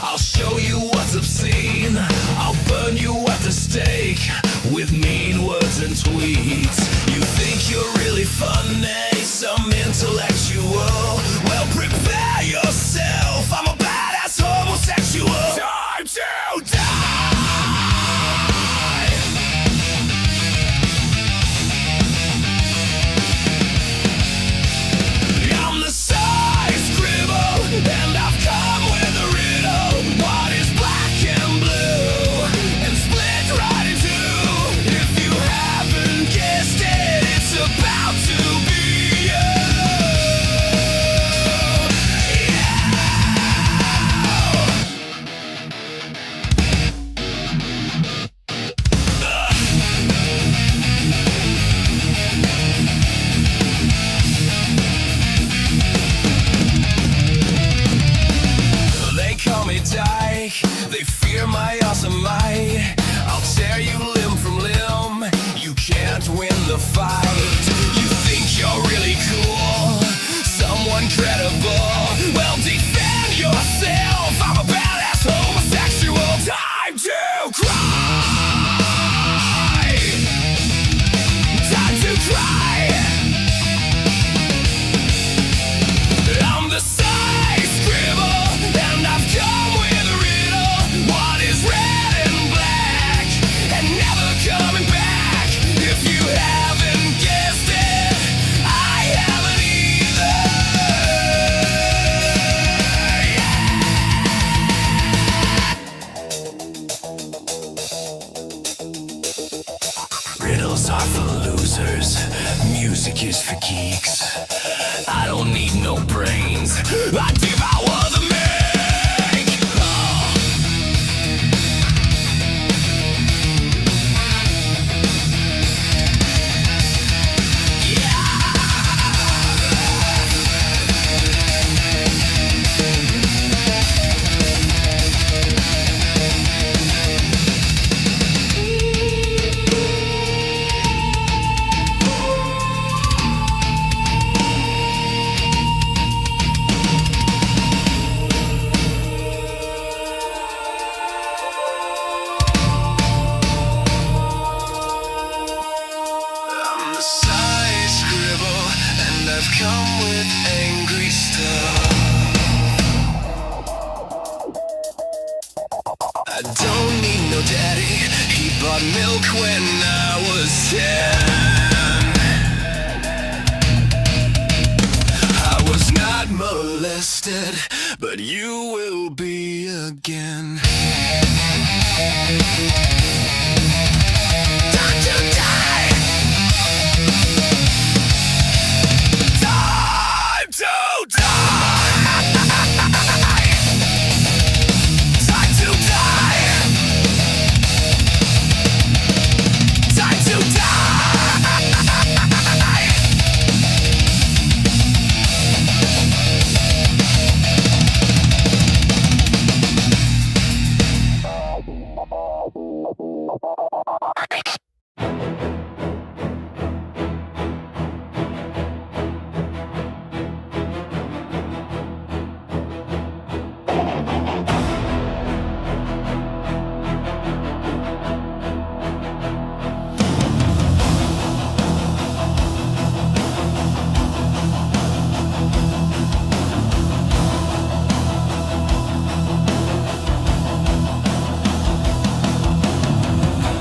I'll show you what's obscene. I'll burn you at the stake with mean words and tweets. You think you're really funny, some intellectual? Well, prepare yourself. I'm a badass homosexual. Time to die. I'm the size scribble, and I've come with a riddle. What is black and blue, and split right in two? If you haven't guessed it, it's about to be you. They call me Dyke, they fear my awesome might. I'll tear you limb from limb, you can't win the fight. You think you're really cool, someone credible? Well, defend yourself, I'm a badass homosexual. Time to cry. Time to cry. I'm the size scribble, and I've come with a riddle. What is red and black, and never coming back? If you haven't guessed it, I haven't either. Riddles are for losers, music is for geeks. I don't need no brains, I devour the make. Oh. I'm the size scribble, and I've come with angry stuff. I don't need no daddy, he bought milk when I was 10. I was not molested, but you will be again. Time to die. Time to die. Time to die. Time to die.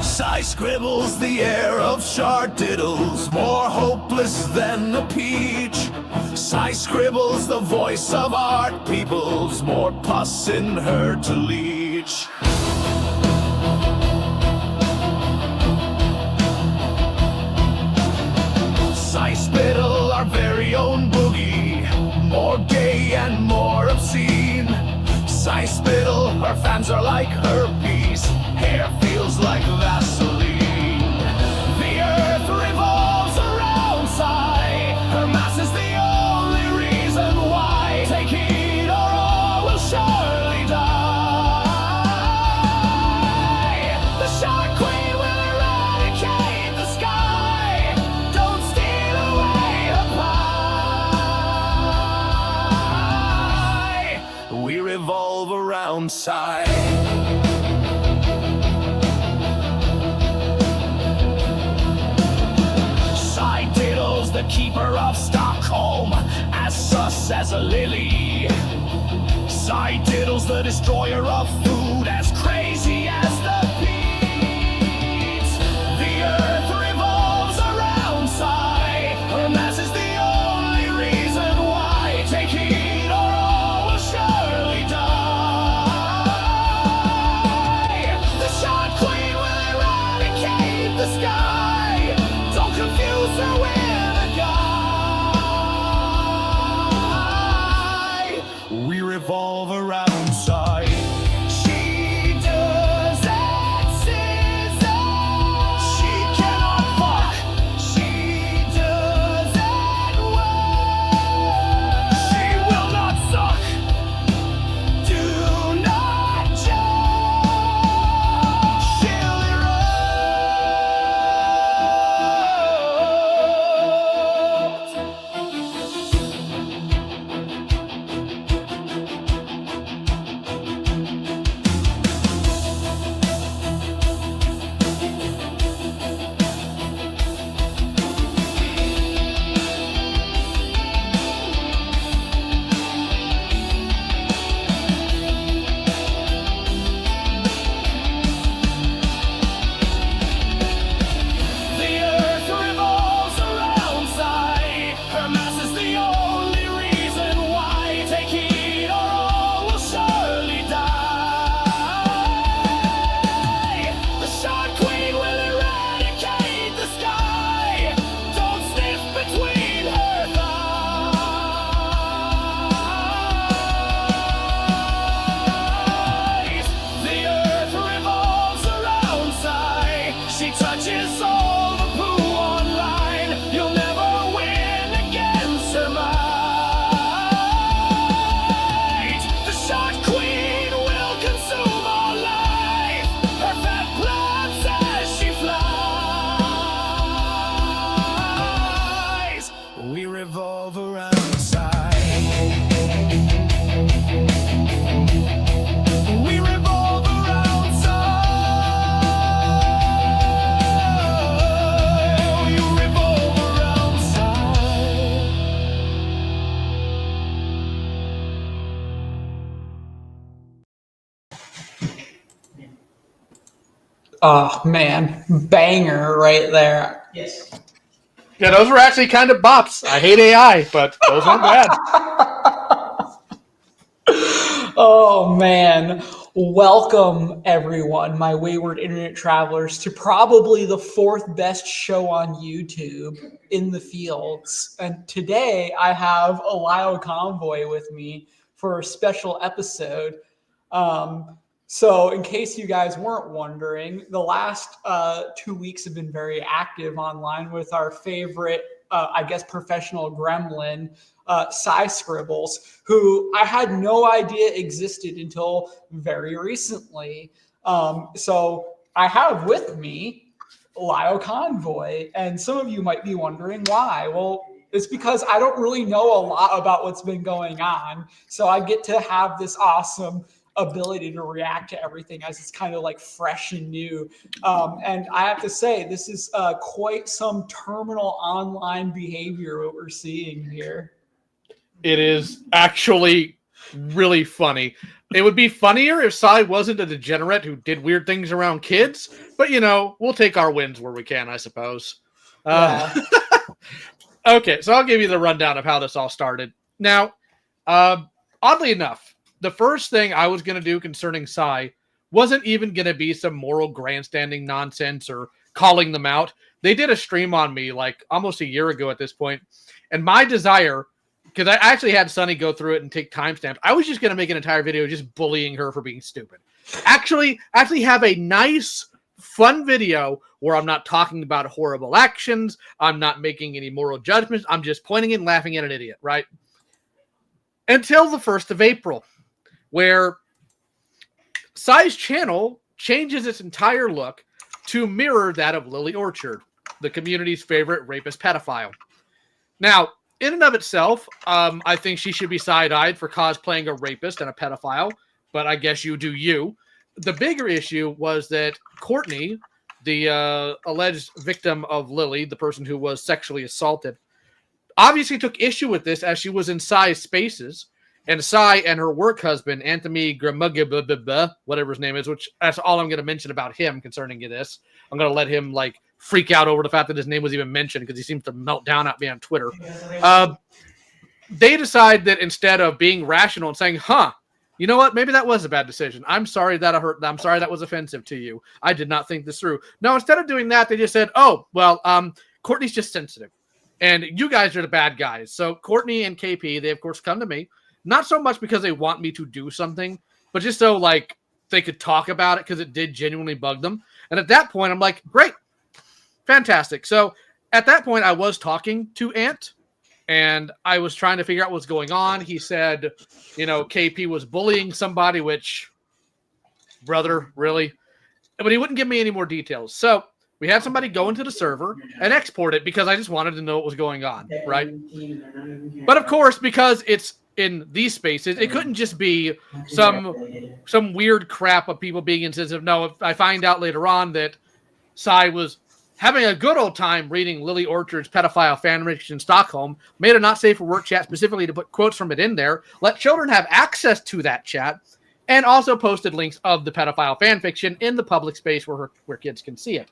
Size scribbles the air of shardiddles, more hopeless than a peach. Size scribbles the voice of art peoples, more pus in her to leech. Size spittle our very own boogie, more gay and more obscene. Size spittle, her fans are like herpes, hair feels like Vaseline. The earth revolves around Sigh, her mass is the around Psy. Psy Diddles, the keeper of Stockholm, as sus as a lily. Psy Diddles, the destroyer of food, as crazy as the beats. The earth revolves around Psy. Her mass is the only reason why. Take heed or all will surely die. The Shot Queen will eradicate the sky. Don't confuse her with a guy. We revolve around Psy. She doesn't scissor. She cannot fuck. She doesn't work. She will not suck. Do not judge. She'll The earth revolves around Psy. Her mass is the only reason why. Take heed or all will surely die. The Shot Queen will eradicate the sky. Don't sniff between her thighs. The earth revolves around Psy. She touches all the poo online. You'll never win against her might. The Shot Queen will consume all life. Her fat plants as she flies. We revolve around Psy. We revolve around Psy. You revolve around Psy. Oh man, banger right there. Yes. Yeah, those were actually kind of bops. I hate AI, but those aren't bad. Oh man, welcome everyone, my wayward internet travelers, to probably the fourth best show on YouTube in the fields. And today I have a Lyle Convoy with me for a special episode. So in case you guys weren't wondering, the last 2 weeks have been very active online with our favorite, professional gremlin, Cy Scribbles, who I had no idea existed until very recently. So I have with me Lyle Convoy, and some of you might be wondering why. Well, it's because I don't really know a lot about what's been going on, so I get to have this awesome ability to react to everything as it's kind of like fresh and new. And I have to say, this is quite some terminal online behavior what we're seeing here. It is actually really funny. It would be funnier if Cy wasn't a degenerate who did weird things around kids, but we'll take our wins where we can, I suppose. Yeah. Okay, so I'll give you the rundown of how this all started. Now, oddly enough, the first thing I was going to do concerning Cy wasn't even going to be some moral grandstanding nonsense or calling them out. They did a stream on me like almost a year ago at this point, and my desire, because I actually had Sunny go through it and take timestamps, I was just going to make an entire video just bullying her for being stupid. Actually have a nice, fun video where I'm not talking about horrible actions, I'm not making any moral judgments, I'm just pointing and laughing at an idiot, right? Until the 1st of April, where Cy's channel changes its entire look to mirror that of Lily Orchard, the community's favorite rapist pedophile. Now, in and of itself, I think she should be side-eyed for cosplaying a rapist and a pedophile, but I guess you do you. The bigger issue was that Courtney, the alleged victim of Lily, the person who was sexually assaulted, obviously took issue with this as she was in Sai's spaces. And Sai and her work husband, Anthony Gramugga, whatever his name is, which that's all I'm going to mention about him concerning this. I'm going to let him like freak out over the fact that his name was even mentioned because he seems to melt down at me on Twitter. They decide that instead of being rational and saying, you know what, maybe that was a bad decision. I'm sorry that I hurt. I'm sorry that was offensive to you. I did not think this through. No, instead of doing that, they just said, Courtney's just sensitive. And you guys are the bad guys. So Courtney and KP, they of course come to me. Not so much because they want me to do something, but just so like they could talk about it because it did genuinely bug them. And at that point, I'm like, great, fantastic. So at that point, I was talking to Ant, and I was trying to figure out what's going on. He said, KP was bullying somebody, which, brother, really? But he wouldn't give me any more details. So we had somebody go into the server and export it because I just wanted to know what was going on, right? But of course, because it's in these spaces, it couldn't just be some weird crap of people being insensitive. No, if I find out later on that Sai was having a good old time reading Lily Orchard's pedophile fanfiction in Stockholm, made a not safe for work chat specifically to put quotes from it in there, let children have access to that chat, and also posted links of the pedophile fanfiction in the public space where kids can see it.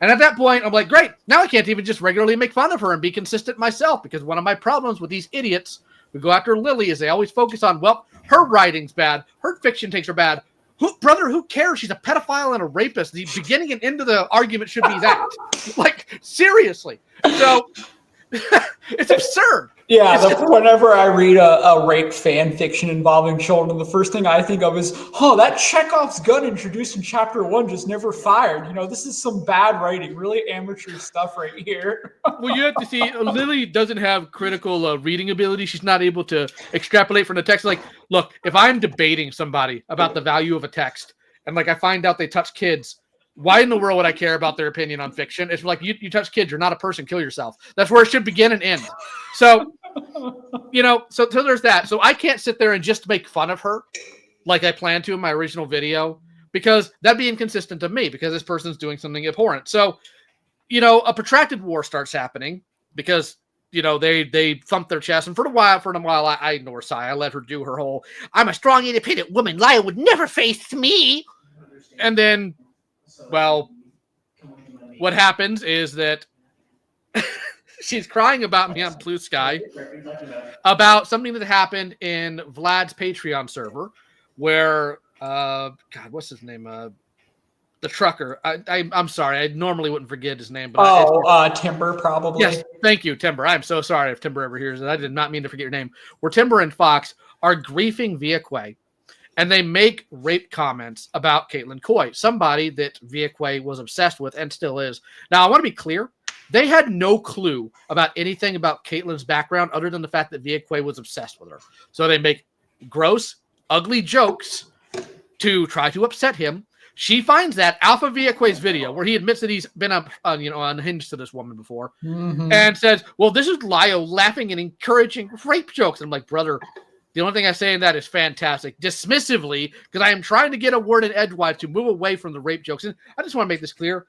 And at that point, I'm like, great, now I can't even just regularly make fun of her and be consistent myself, because one of my problems with these idiots who go after Lily is they always focus on, well, her writing's bad, her fiction takes are bad. Who cares? She's a pedophile and a rapist. The beginning and end of the argument should be that. Like, seriously. So, it's absurd. Yeah, whenever I read a rape fan fiction involving children, the first thing I think of is, that Chekhov's gun introduced in chapter 1 just never fired. This is some bad writing, really amateur stuff right here. Well, you have to see, Lily doesn't have critical reading ability. She's not able to extrapolate from the text. Like, look, if I'm debating somebody about the value of a text, and like I find out they touch kids, why in the world would I care about their opinion on fiction? It's like, you touch kids, you're not a person, kill yourself. That's where it should begin and end. So, so there's that. So I can't sit there and just make fun of her like I planned to in my original video, because that'd be inconsistent to me, because this person's doing something abhorrent. So, a protracted war starts happening because, they thump their chest. And for a while, I ignore Sai. I let her do her whole, I'm a strong, independent woman. Lyle would never face me. And then, well, what happens is that she's crying about me on Blue Sky about something that happened in Vlad's Patreon server where, what's his name? The trucker. I'm sorry. I normally wouldn't forget his name. But Timber, probably. Yes, thank you, Timber. I'm so sorry if Timber ever hears it. I did not mean to forget your name. Where Timber and Fox are griefing Viaquay, and they make rape comments about Caitlin Coy, somebody that Viaquay was obsessed with and still is. Now, I want to be clear. They had no clue about anything about Caitlin's background other than the fact that Viaquay was obsessed with her. So they make gross, ugly jokes to try to upset him. She finds that Alpha Viaquay's video where he admits that he's been unhinged to this woman before, and says, well, this is Lyle laughing and encouraging rape jokes. And I'm like, brother, the only thing I say in that is fantastic, dismissively, because I am trying to get a word in edgewise to move away from the rape jokes. And I just want to make this clear.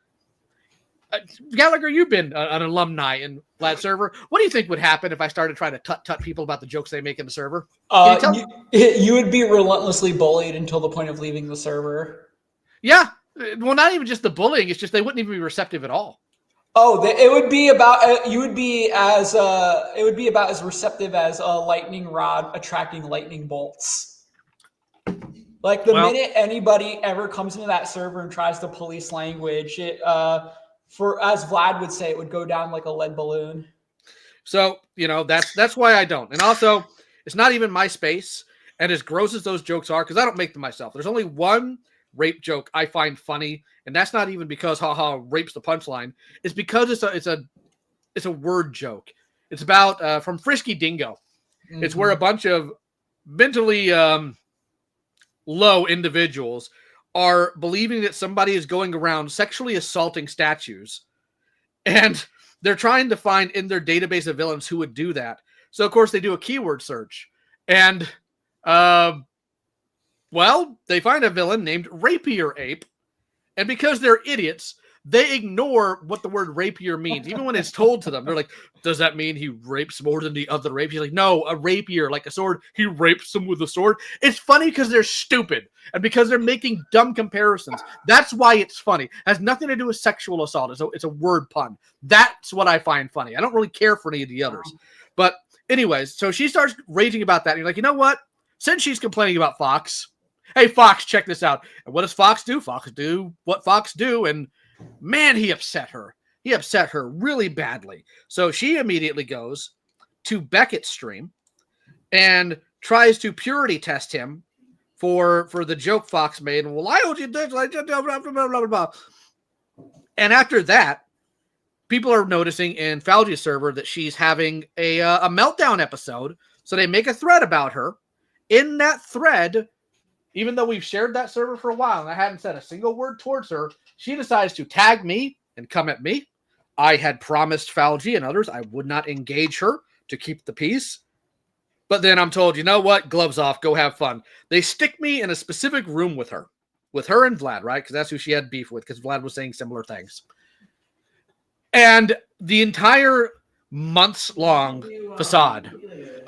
Gallagher, you've been an alumni in Vlad server. What do you think would happen if I started trying to tut people about the jokes they make in the server? You would be relentlessly bullied until the point of leaving the server. Yeah. Well, not even just the bullying. It's just they wouldn't even be receptive at all. Oh, it would be about you would be as it would be about as receptive as a lightning rod attracting lightning bolts. Like the minute anybody ever comes into that server and tries to police language, it as Vlad would say, it would go down like a lead balloon. So that's why I don't. And also, it's not even my space. And as gross as those jokes are, because I don't make them myself. There's only one rape joke I find funny, and that's not even because rape's the punchline. It's because it's a word joke. It's about from Frisky Dingo. Mm-hmm. It's where a bunch of mentally low individuals are believing that somebody is going around sexually assaulting statues, and they're trying to find in their database of villains who would do that. So of course they do a keyword search, and Well, they find a villain named Rapier Ape, and because they're idiots, they ignore what the word rapier means. Even when it's told to them, they're like, does that mean he rapes more than the other rapes? He's like, no, a rapier, like a sword. He rapes them with a sword. It's funny because they're stupid and because they're making dumb comparisons. That's why it's funny. It has nothing to do with sexual assault. It's a word pun. That's what I find funny. I don't really care for any of the others. But anyways, so she starts raging about that. And you're like, you know what? Since she's complaining about Fox, hey, Fox, check this out. And what does Fox do? Fox do what Fox do. And man, he upset her. He upset her really badly. So she immediately goes to Beckett's stream and tries to purity test him for the joke Fox made. Well, I owed you this. Blah, blah, blah, blah, blah. And after that, people are noticing in Fauji's server that she's having a meltdown episode. So they make a thread about her. In that thread, even though we've shared that server for a while and I hadn't said a single word towards her, she decides to tag me and come at me. I had promised Fauji and others I would not engage her to keep the peace. But then I'm told, you know what? Gloves off. Go have fun. They stick me in a specific room with her and Vlad, right? Because that's who she had beef with because Vlad was saying similar things. And the entire months-long facade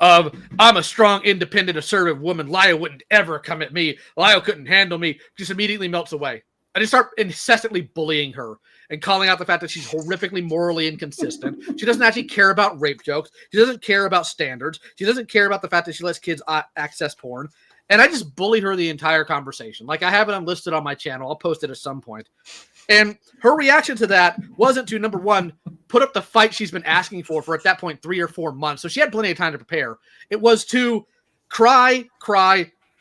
of I'm a strong, independent, assertive woman. Lyle wouldn't ever come at me. Lyle couldn't handle me. Just immediately melts away. I just start incessantly bullying her and calling out the fact that she's horrifically morally inconsistent. She doesn't actually care about rape jokes. She doesn't care about standards. She doesn't care about the fact that she lets kids access porn. And I just bullied her the entire conversation. Like I have it unlisted on my channel. I'll post it at some point. And her reaction to that wasn't to, number one, put up the fight she's been asking for at that point 3 or 4 months. So she had plenty of time to prepare. It was to cry,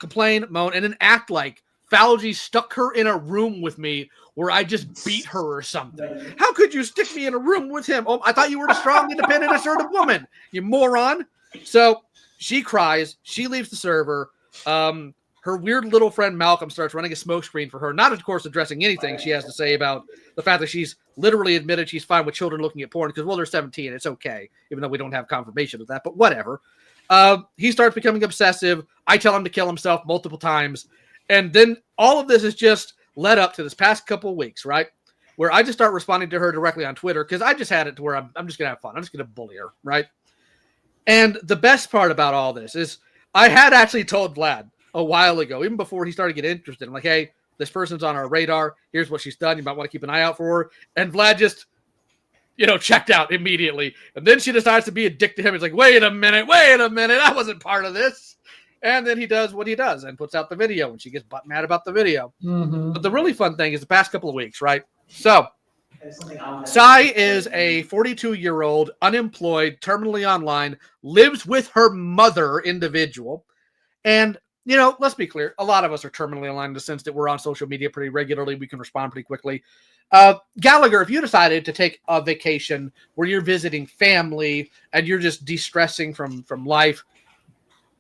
complain, moan, and then act like Fauji stuck her in a room with me where I just beat her or something. How could you stick me in a room with him? Oh, I thought you were a strong, independent, assertive woman, you moron. So she cries. She leaves the server. Her weird little friend Malcolm starts running a smokescreen for her, not, of course, addressing anything she has to say about the fact that she's literally admitted she's fine with children looking at porn because, well, they're 17. It's okay, even though we don't have confirmation of that, but whatever. He starts becoming obsessive. I tell him to kill himself multiple times. And then all of this is just led up to this past couple of weeks, right? Where I just start responding to her directly on Twitter because I just had it to where I'm just going to have fun. I'm just going to bully her, right? And the best part about all this is I had actually told Vlad a while ago, even before he started getting interested. I'm like, hey, this person's on our radar. Here's what she's done. You might want to keep an eye out for her. And Vlad just, checked out immediately. And then she decides to be a dick to him. He's like, wait a minute. I wasn't part of this. And then he does what he does and puts out the video, and she gets butt mad about the video. Mm-hmm. But the really fun thing is the past couple of weeks, right? So Sai is a 42-year-old, unemployed, terminally online, lives with her mother individual. And, let's be clear. A lot of us are terminally online in the sense that we're on social media pretty regularly. We can respond pretty quickly. Gallagher, if you decided to take a vacation where you're visiting family and you're just de-stressing from life,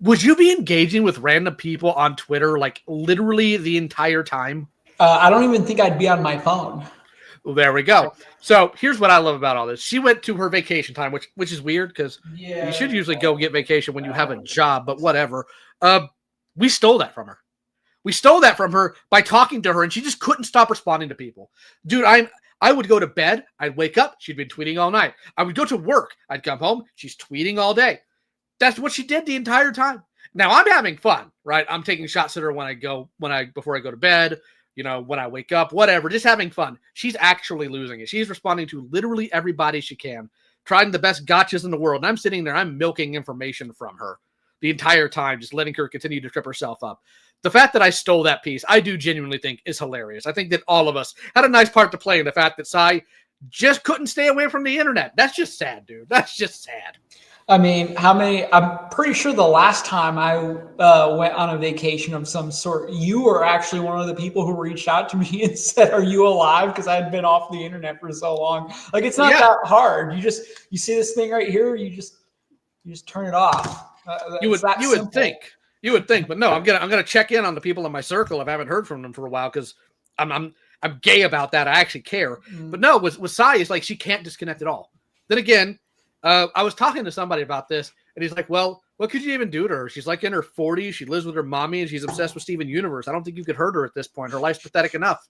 would you be engaging with random people on Twitter like literally the entire time? I don't even think I'd be on my phone. Well, there we go. So here's what I love about all this. She went to her vacation time, which is weird because you should usually go get vacation when you have a job, but whatever. We stole that from her. We stole that from her by talking to her, and she just couldn't stop responding to people. Dude, I would go to bed. I'd wake up. She'd been tweeting all night. I would go to work. I'd come home. She's tweeting all day. That's what she did the entire time. Now I'm having fun, right? I'm taking shots at her before I go to bed, when I wake up, whatever, just having fun. She's actually losing it. She's responding to literally everybody she can, trying the best gotchas in the world. And I'm sitting there, I'm milking information from her the entire time, just letting her continue to trip herself up. The fact that I stole that piece, I do genuinely think is hilarious. I think that all of us had a nice part to play in the fact that Sai just couldn't stay away from the internet. That's just sad, dude. That's just sad. I mean, I'm pretty sure the last time I went on a vacation of some sort, you were actually one of the people who reached out to me and said, are you alive? Because I had been off the internet for so long. Like, it's not that hard. You see this thing right here, you just turn it off. You would think, but no, I'm gonna check in on the people in my circle if I haven't heard from them for a while because I'm gay about that. I actually care. But no, with Sai, it's like she can't disconnect at all. Then again, I was talking to somebody about this, and he's like, well, What could you even do to her? She's like in her 40s. She lives with her mommy, and she's obsessed with Steven Universe. I don't think you could hurt her at this point. Her life's pathetic enough.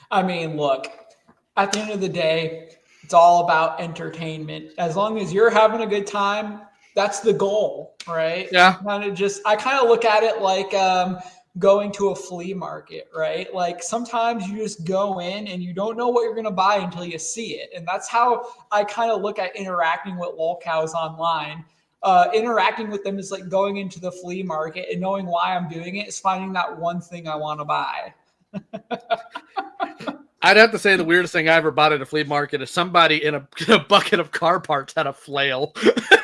I mean, look, at the end of the day, it's all about entertainment. As long as you're having a good time, that's the goal, right? Yeah. I kind of look at it like going to a flea market, right? Like sometimes you just go in and you don't know what you're going to buy until you see it. And that's how I kind of look at interacting with lolcows online. Interacting with them is like going into the flea market, and knowing why I'm doing it is finding that one thing I want to buy. I'd have to say the weirdest thing I ever bought at a flea market is somebody in a bucket of car parts had a flail.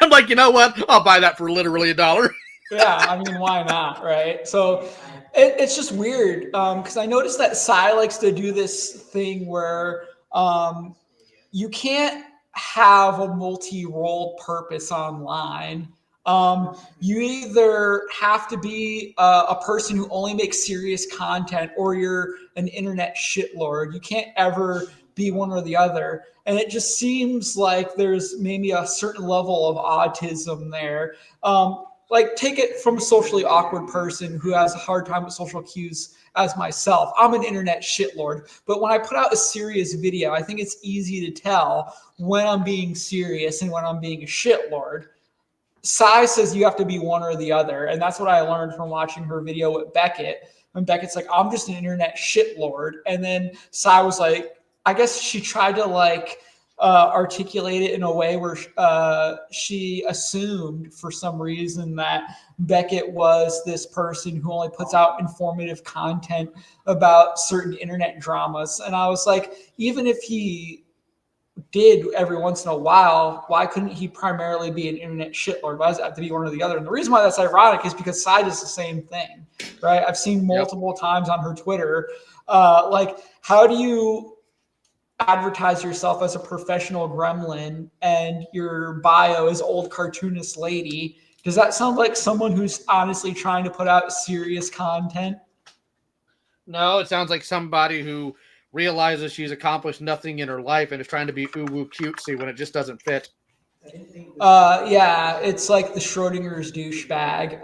I'm like, you know what? I'll buy that for literally $1. Yeah, I mean, why not, right? So it's just weird because I noticed that Sai likes to do this thing where you can't have a multi-role purpose online. You either have to be a person who only makes serious content, or you're an internet shitlord. You can't ever be one or the other. And it just seems like there's maybe a certain level of autism there. Like, take it from a socially awkward person who has a hard time with social cues as myself. I'm an internet shitlord, but when I put out a serious video, I think it's easy to tell when I'm being serious and when I'm being a shitlord. Sai says you have to be one or the other, and that's what I learned from watching her video with Beckett. And Beckett's like, I'm just an internet shitlord. And then Sai was like, I guess she tried to articulate it in a way where she assumed for some reason that Beckett was this person who only puts out informative content about certain internet dramas. And I was like, even if he did every once in a while, why couldn't he primarily be an internet shitlord? Why does it have to be one or the other? And the reason why that's ironic is because Sai does the same thing, right? I've seen multiple times on her Twitter, how do you advertise yourself as a professional gremlin and your bio is old cartoonist lady? Does that sound like someone who's honestly trying to put out serious content? No, it sounds like somebody who realizes she's accomplished nothing in her life and is trying to be ooh-woo cutesy when it just doesn't fit. Yeah, it's like the Schrodinger's douchebag.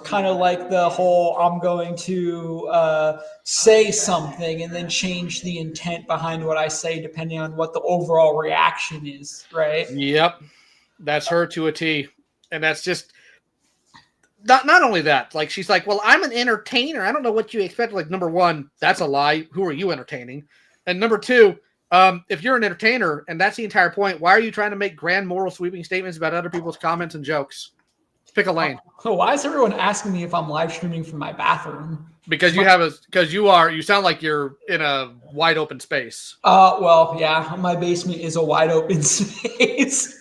Kind of like the whole I'm going to say something and then change the intent behind what I say depending on what the overall reaction is, right? Yep. That's her to a T. And that's just not only that, like she's like, well, I'm an entertainer. I don't know what you expect. Like, number one, that's a lie. Who are you entertaining? And number two, if you're an entertainer and that's the entire point, why are you trying to make grand moral sweeping statements about other people's comments and jokes? Pick a lane. Oh, why is everyone asking me if I'm live streaming from my bathroom? Because you sound like you're in a wide open space. Well, yeah, my basement is a wide open space.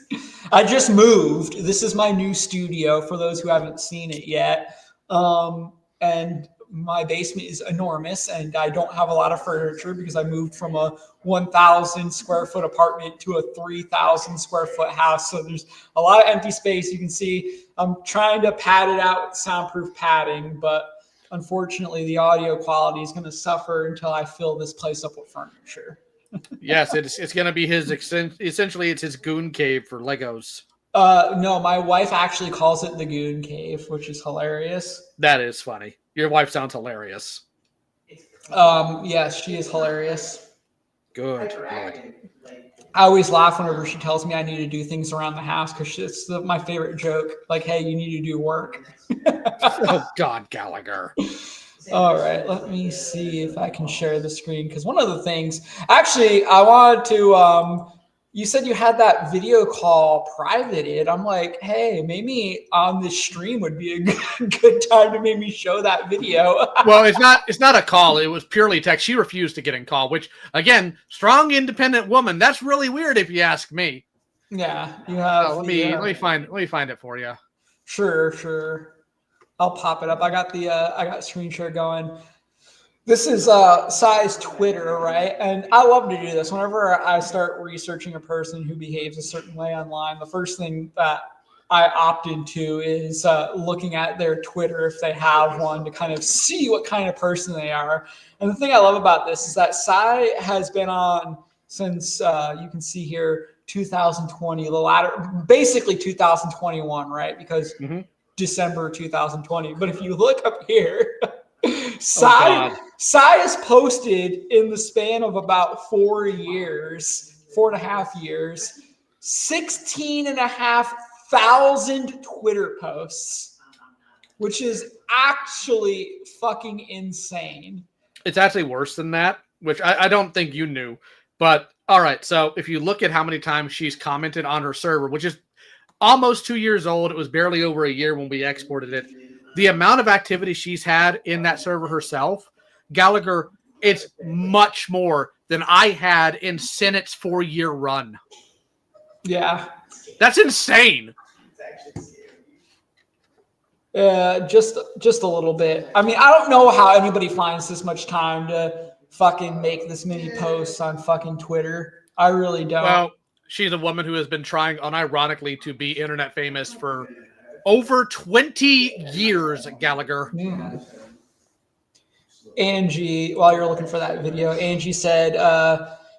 I just moved. This is my new studio for those who haven't seen it yet. And my basement is enormous, and I don't have a lot of furniture because I moved from a 1,000 square foot apartment to a 3,000 square foot house. So there's a lot of empty space. You can see I'm trying to pad it out with soundproof padding, but unfortunately the audio quality is going to suffer until I fill this place up with furniture. Yes, it's going to be essentially it's his goon cave for Legos. No, my wife actually calls it the Goon Cave, which is hilarious. That is funny. Your wife sounds hilarious. Yes, she is hilarious. Good. I always laugh whenever she tells me I need to do things around the house because it's my favorite joke. Like, hey, you need to do work. Oh, God, Gallagher. All right, let me see if I can share the screen because one of the things, actually, I wanted to, you said you had that video call privated. I'm like, hey, maybe on this stream would be a good time to maybe show that video. Well, it's not a call. It was purely text. She refused to get in call, which, again, strong, independent woman. That's really weird if you ask me. Yeah, you have. Let me find it for you. Sure. I'll pop it up. I got screen share going. This is Sai's Twitter, right? And I love to do this. Whenever I start researching a person who behaves a certain way online, the first thing that I opt into is looking at their Twitter if they have one to kind of see what kind of person they are. And the thing I love about this is that Sai has been on since you can see here 2020, the latter, basically 2021, right? Because December 2020. But if you look up here, Psy has posted in the span of about 4 years, 4.5 years, 16,500 Twitter posts, which is actually fucking insane. It's actually worse than that, which I don't think you knew. But all right, so if you look at how many times she's commented on her server, which is almost 2 years old, it was barely over a year when we exported it. The amount of activity she's had in that server herself, Gallagher, it's much more than I had in Senate's 4-year run. Yeah. That's insane. Just a little bit. I mean, I don't know how anybody finds this much time to fucking make this many posts on fucking Twitter. I really don't. Well, she's a woman who has been trying unironically to be internet famous for over 20 years, Gallagher. Angie, while you're looking for that video, Angie said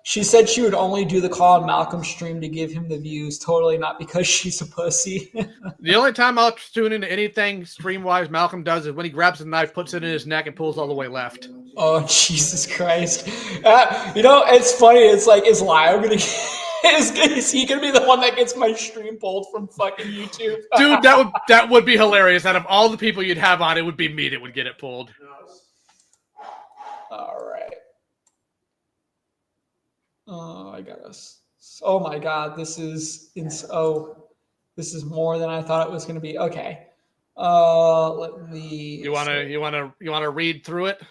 she would only do the call on Malcolm's stream to give him the views, totally not because she's a pussy. The only time I'll tune into anything stream-wise Malcolm does is when he grabs a knife, puts it in his neck, and pulls all the way left. Oh, Jesus Christ. It's funny. It's like, is Lyle going to... Is he gonna be the one that gets my stream pulled from fucking YouTube? Dude, that would be hilarious. Out of all the people you'd have on, it would be me that would get it pulled. All right. Oh, I got us. Oh my God, this is more than I thought it was gonna be. Okay. Let me. You wanna read through it?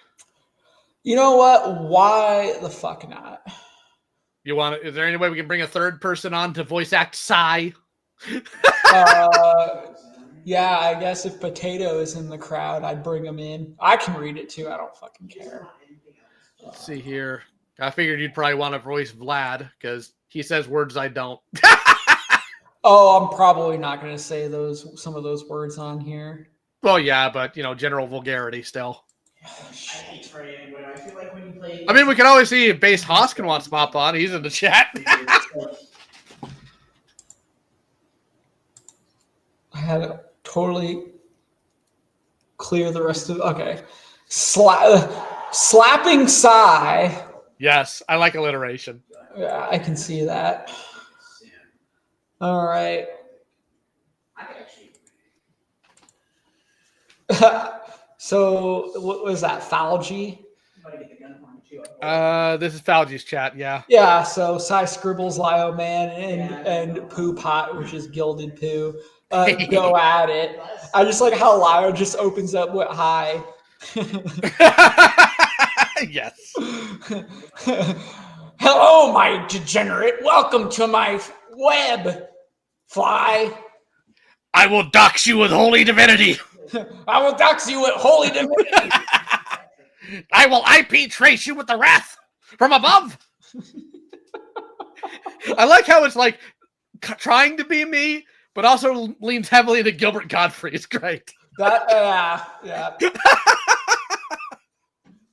You know what? Why the fuck not? Is there any way we can bring a third person on to voice act Psy? Yeah, I guess if Potato is in the crowd, I'd bring him in. I can read it too. I don't fucking care. Let's see here. I figured you'd probably want to voice Vlad because he says words I don't. Oh, I'm probably not going to say some of those words on here. Well, yeah, but general vulgarity still. I mean, we can always see if Base Hoskin wants to pop on. He's in the chat. I had to totally clear the rest of. Okay, slapping Psy. Yes, I like alliteration. Yeah, I can see that. All right. So what was that? Falgy? This is Falgy's chat, yeah. Yeah, so Psy Scribbles, Lio Man, and Poo Pot, which is Gilded Poo, go at it. I just like how Lio just opens up with hi. Yes. Hello, my degenerate. Welcome to my web, Fly. I will dox you with holy divinity. I will dox you with holy divinity. I will IP trace you with the wrath from above. I like how it's like trying to be me, but also leans heavily into Gilbert Godfrey. It's great. Yeah.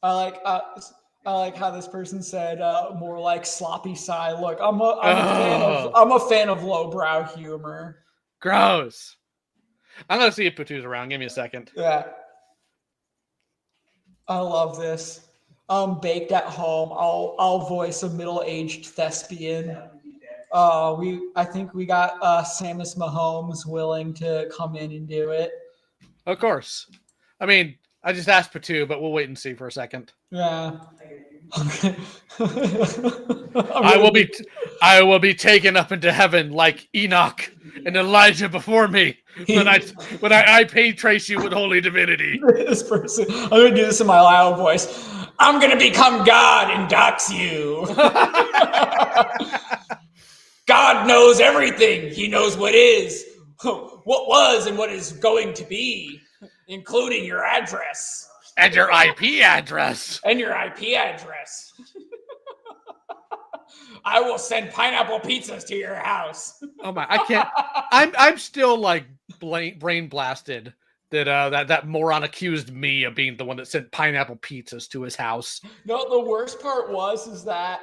I like how this person said more like sloppy Psy. Look, I'm a fan of lowbrow humor. Gross. I'm gonna see if Patu's around. Give me a second. Yeah. I love this. Baked at home. I'll voice a middle-aged thespian. I think we got Samus Mahomes willing to come in and do it. Of course. I mean, I just asked Patu, but we'll wait and see for a second. Yeah. I will be taken up into heaven like Enoch and Elijah before me when I IP trace you with holy divinity. This person, I'm gonna do this in my loud voice. I'm gonna become God and dox you. God knows everything. He knows what is, what was, and what is going to be, including your address. And your IP address. I will send pineapple pizzas to your house. Oh my! I can't. I'm still like brain blasted that moron accused me of being the one that sent pineapple pizzas to his house. No, the worst part is that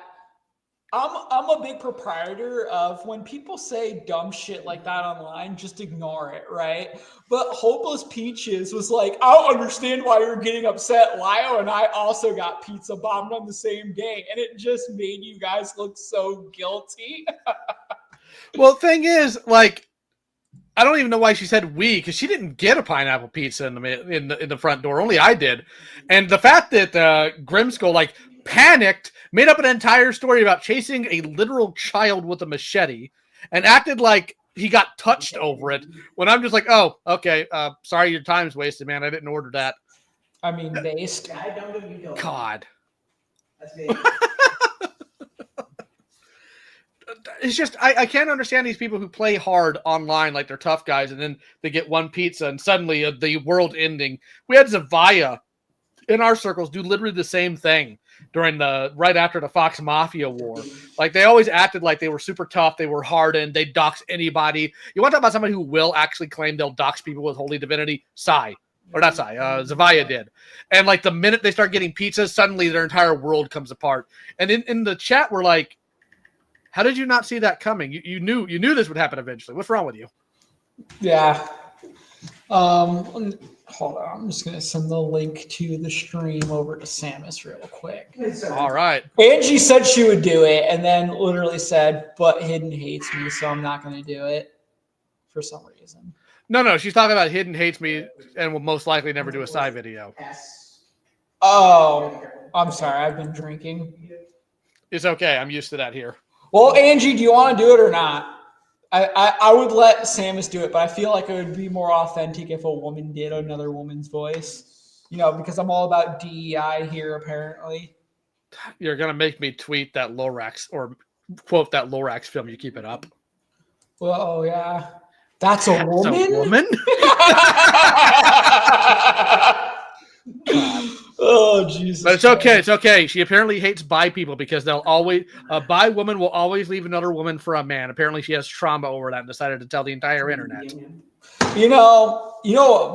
I'm a big proprietor of when people say dumb shit like that online, just ignore it, right? But Hopeless Peaches was like, I don't understand why you're getting upset. Lio and I also got pizza bombed on the same day, and it just made you guys look so guilty. Well, thing is, like, I don't even know why she said we, because she didn't get a pineapple pizza in the front door. Only I did. And the fact that Grimskull like panicked, made up an entire story about chasing a literal child with a machete, and acted like he got touched over it. When I'm just like, oh, okay, sorry, your time's wasted, man. I didn't order that. I mean, based. God. That's me. It's just I can't understand these people who play hard online like they're tough guys, and then they get one pizza and suddenly the world ending. We had Zavia in our circles do literally the same thing during right after the Fox Mafia war. Like they always acted like they were super tough, they were hardened, they'd dox anybody. You want to talk about somebody who will actually claim they'll dox people with holy divinity? Zavia did. And like the minute they start getting pizzas, suddenly their entire world comes apart. And in the chat, we're like, how did you not see that coming? You knew this would happen eventually. What's wrong with you? Yeah. Hold on. I'm just going to send the link to the stream over to Samus real quick. All right. Angie said she would do it and then literally said, but Hidden hates me, so I'm not going to do it for some reason. No. She's talking about Hidden hates me and will most likely never do a side video. Oh, I'm sorry. I've been drinking. It's okay. I'm used to that here. Well, Angie, do you want to do it or not? I would let Samus do it, but I feel like it would be more authentic if a woman did another woman's voice. You know, because I'm all about DEI here, apparently. You're going to make me tweet that Lorax or quote that Lorax film. You keep it up. Well, oh, yeah. That's a woman? That's a woman? Oh, Jesus. But it's okay. It's okay. She apparently hates bi people because they'll always a bi woman will always leave another woman for a man. Apparently, she has trauma over that and decided to tell the entire internet. You know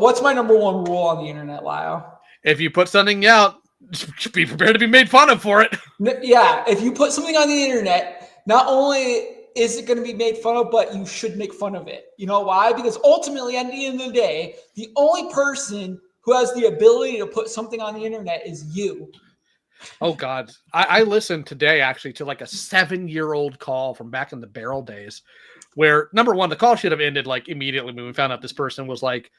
what's my number one rule on the internet, Lyle? If you put something out, just be prepared to be made fun of for it. Yeah, if you put something on the internet, not only is it going to be made fun of, but you should make fun of it. You know why? Because ultimately, at the end of the day, the only person who has the ability to put something on the internet is you. Oh, God. I listened today, actually, to like a 7-year-old call from back in the barrel days where, number one, the call should have ended like immediately when we found out this person was like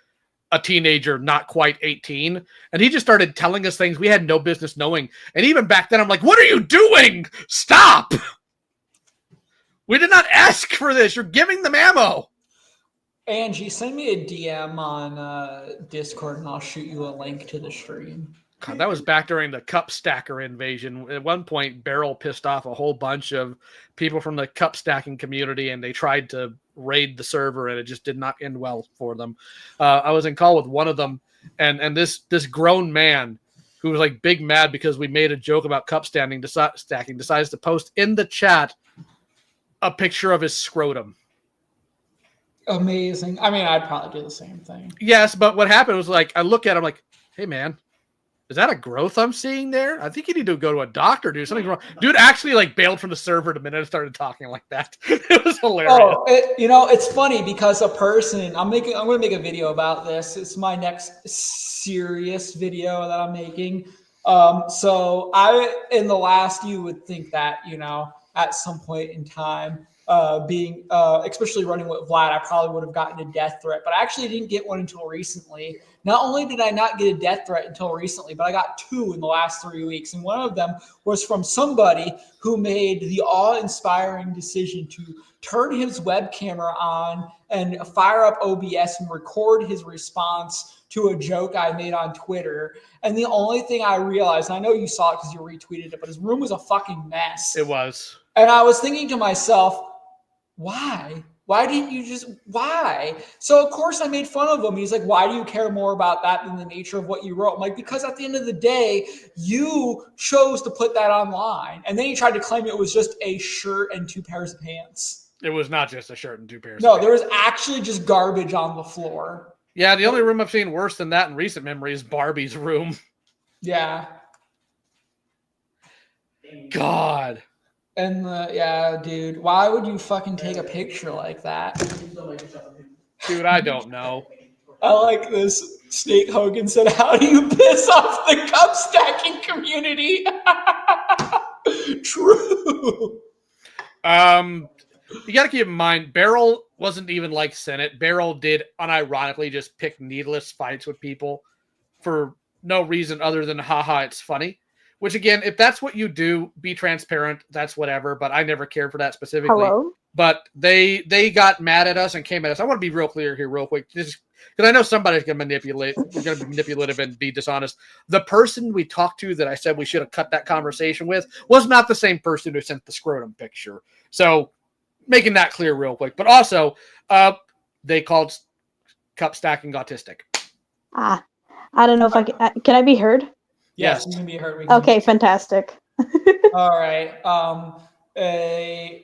a teenager, not quite 18. And he just started telling us things we had no business knowing. And even back then, I'm like, what are you doing? Stop. We did not ask for this. You're giving them ammo. Angie, send me a DM on Discord and I'll shoot you a link to the stream. God, that was back during the cup stacker invasion. At one point, Beryl pissed off a whole bunch of people from the cup stacking community, and they tried to raid the server, and it just did not end well for them. I was in call with one of them, and this grown man who was like big mad because we made a joke about cup stacking decides to post in the chat a picture of his scrotum. Amazing. I mean, I'd probably do the same thing. Yes, but what happened was like I look at him like, hey man, is that a growth I'm seeing there? I think you need to go to a doctor, dude. Something's wrong. Dude actually like bailed from the server the minute I started talking like that. It was hilarious. Oh, it's funny because a person I'm going to make a video about this. It's my next serious video that I'm making. So in the last, you would think that, at some point in time, being especially running with Vlad, I probably would have gotten a death threat, but I actually didn't get one until recently. Not only did I not get a death threat until recently, but I got 2 in the last 3 weeks. And one of them was from somebody who made the awe-inspiring decision to turn his web camera on and fire up OBS and record his response to a joke I made on Twitter. And the only thing I realized, and I know you saw it because you retweeted it, but his room was a fucking mess. It was. And I was thinking to myself, why? Why didn't you why? So of course I made fun of him. He's like, why do you care more about that than the nature of what you wrote? I'm like, because at the end of the day, you chose to put that online. And then he tried to claim it was just a shirt and 2 pairs of pants. It was not just a shirt and 2 pairs. No, there was actually just garbage on the floor. Yeah, the only room I've seen worse than that in recent memory is Barbie's room. Yeah. God. And yeah, dude, why would you fucking take a picture like that? Dude, I don't know. I like this. Snake Hogan said, "How do you piss off the cup stacking community?" True. You got to keep in mind, Beryl wasn't even like Senate. Beryl did unironically just pick needless fights with people for no reason other than haha, it's funny. Which again, if that's what you do, be transparent. That's whatever. But I never cared for that specifically. Hello? But they got mad at us and came at us. I want to be real clear here, real quick, because I know somebody's going to manipulate. We're going to be manipulative and be dishonest. The person we talked to that I said we should have cut that conversation with was not the same person who sent the scrotum picture. So making that clear real quick. But also, they called cup stacking autistic. I don't know if I can I be heard? Yes, you can be heard. Okay, fantastic. All right.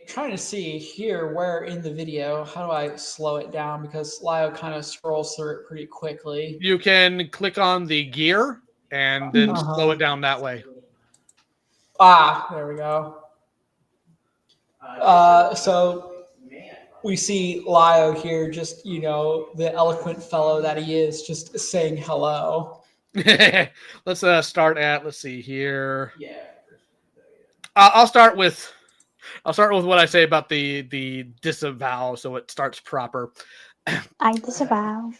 Trying to see here where in the video, how do I slow it down? Because Lio kind of scrolls through it pretty quickly. You can click on the gear and then slow it down that way. Ah, there we go. So we see Lio here, just, the eloquent fellow that he is, just saying hello. Let's start at, let's see here. I'll start with what I say about the disavow, so it starts proper. I disavow.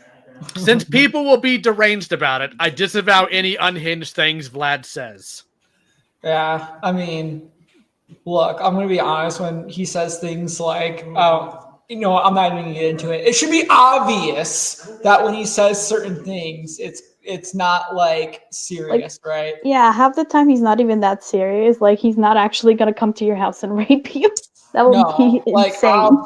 Since people will be deranged about it, I disavow any unhinged things Vlad says. Yeah, I mean, look, I'm going to be honest when he says things like, I'm not even going to get into it. It should be obvious that when he says certain things, it's not like serious, right? Yeah, half the time he's not even that serious. Like, he's not actually gonna come to your house and rape you. That would be insane.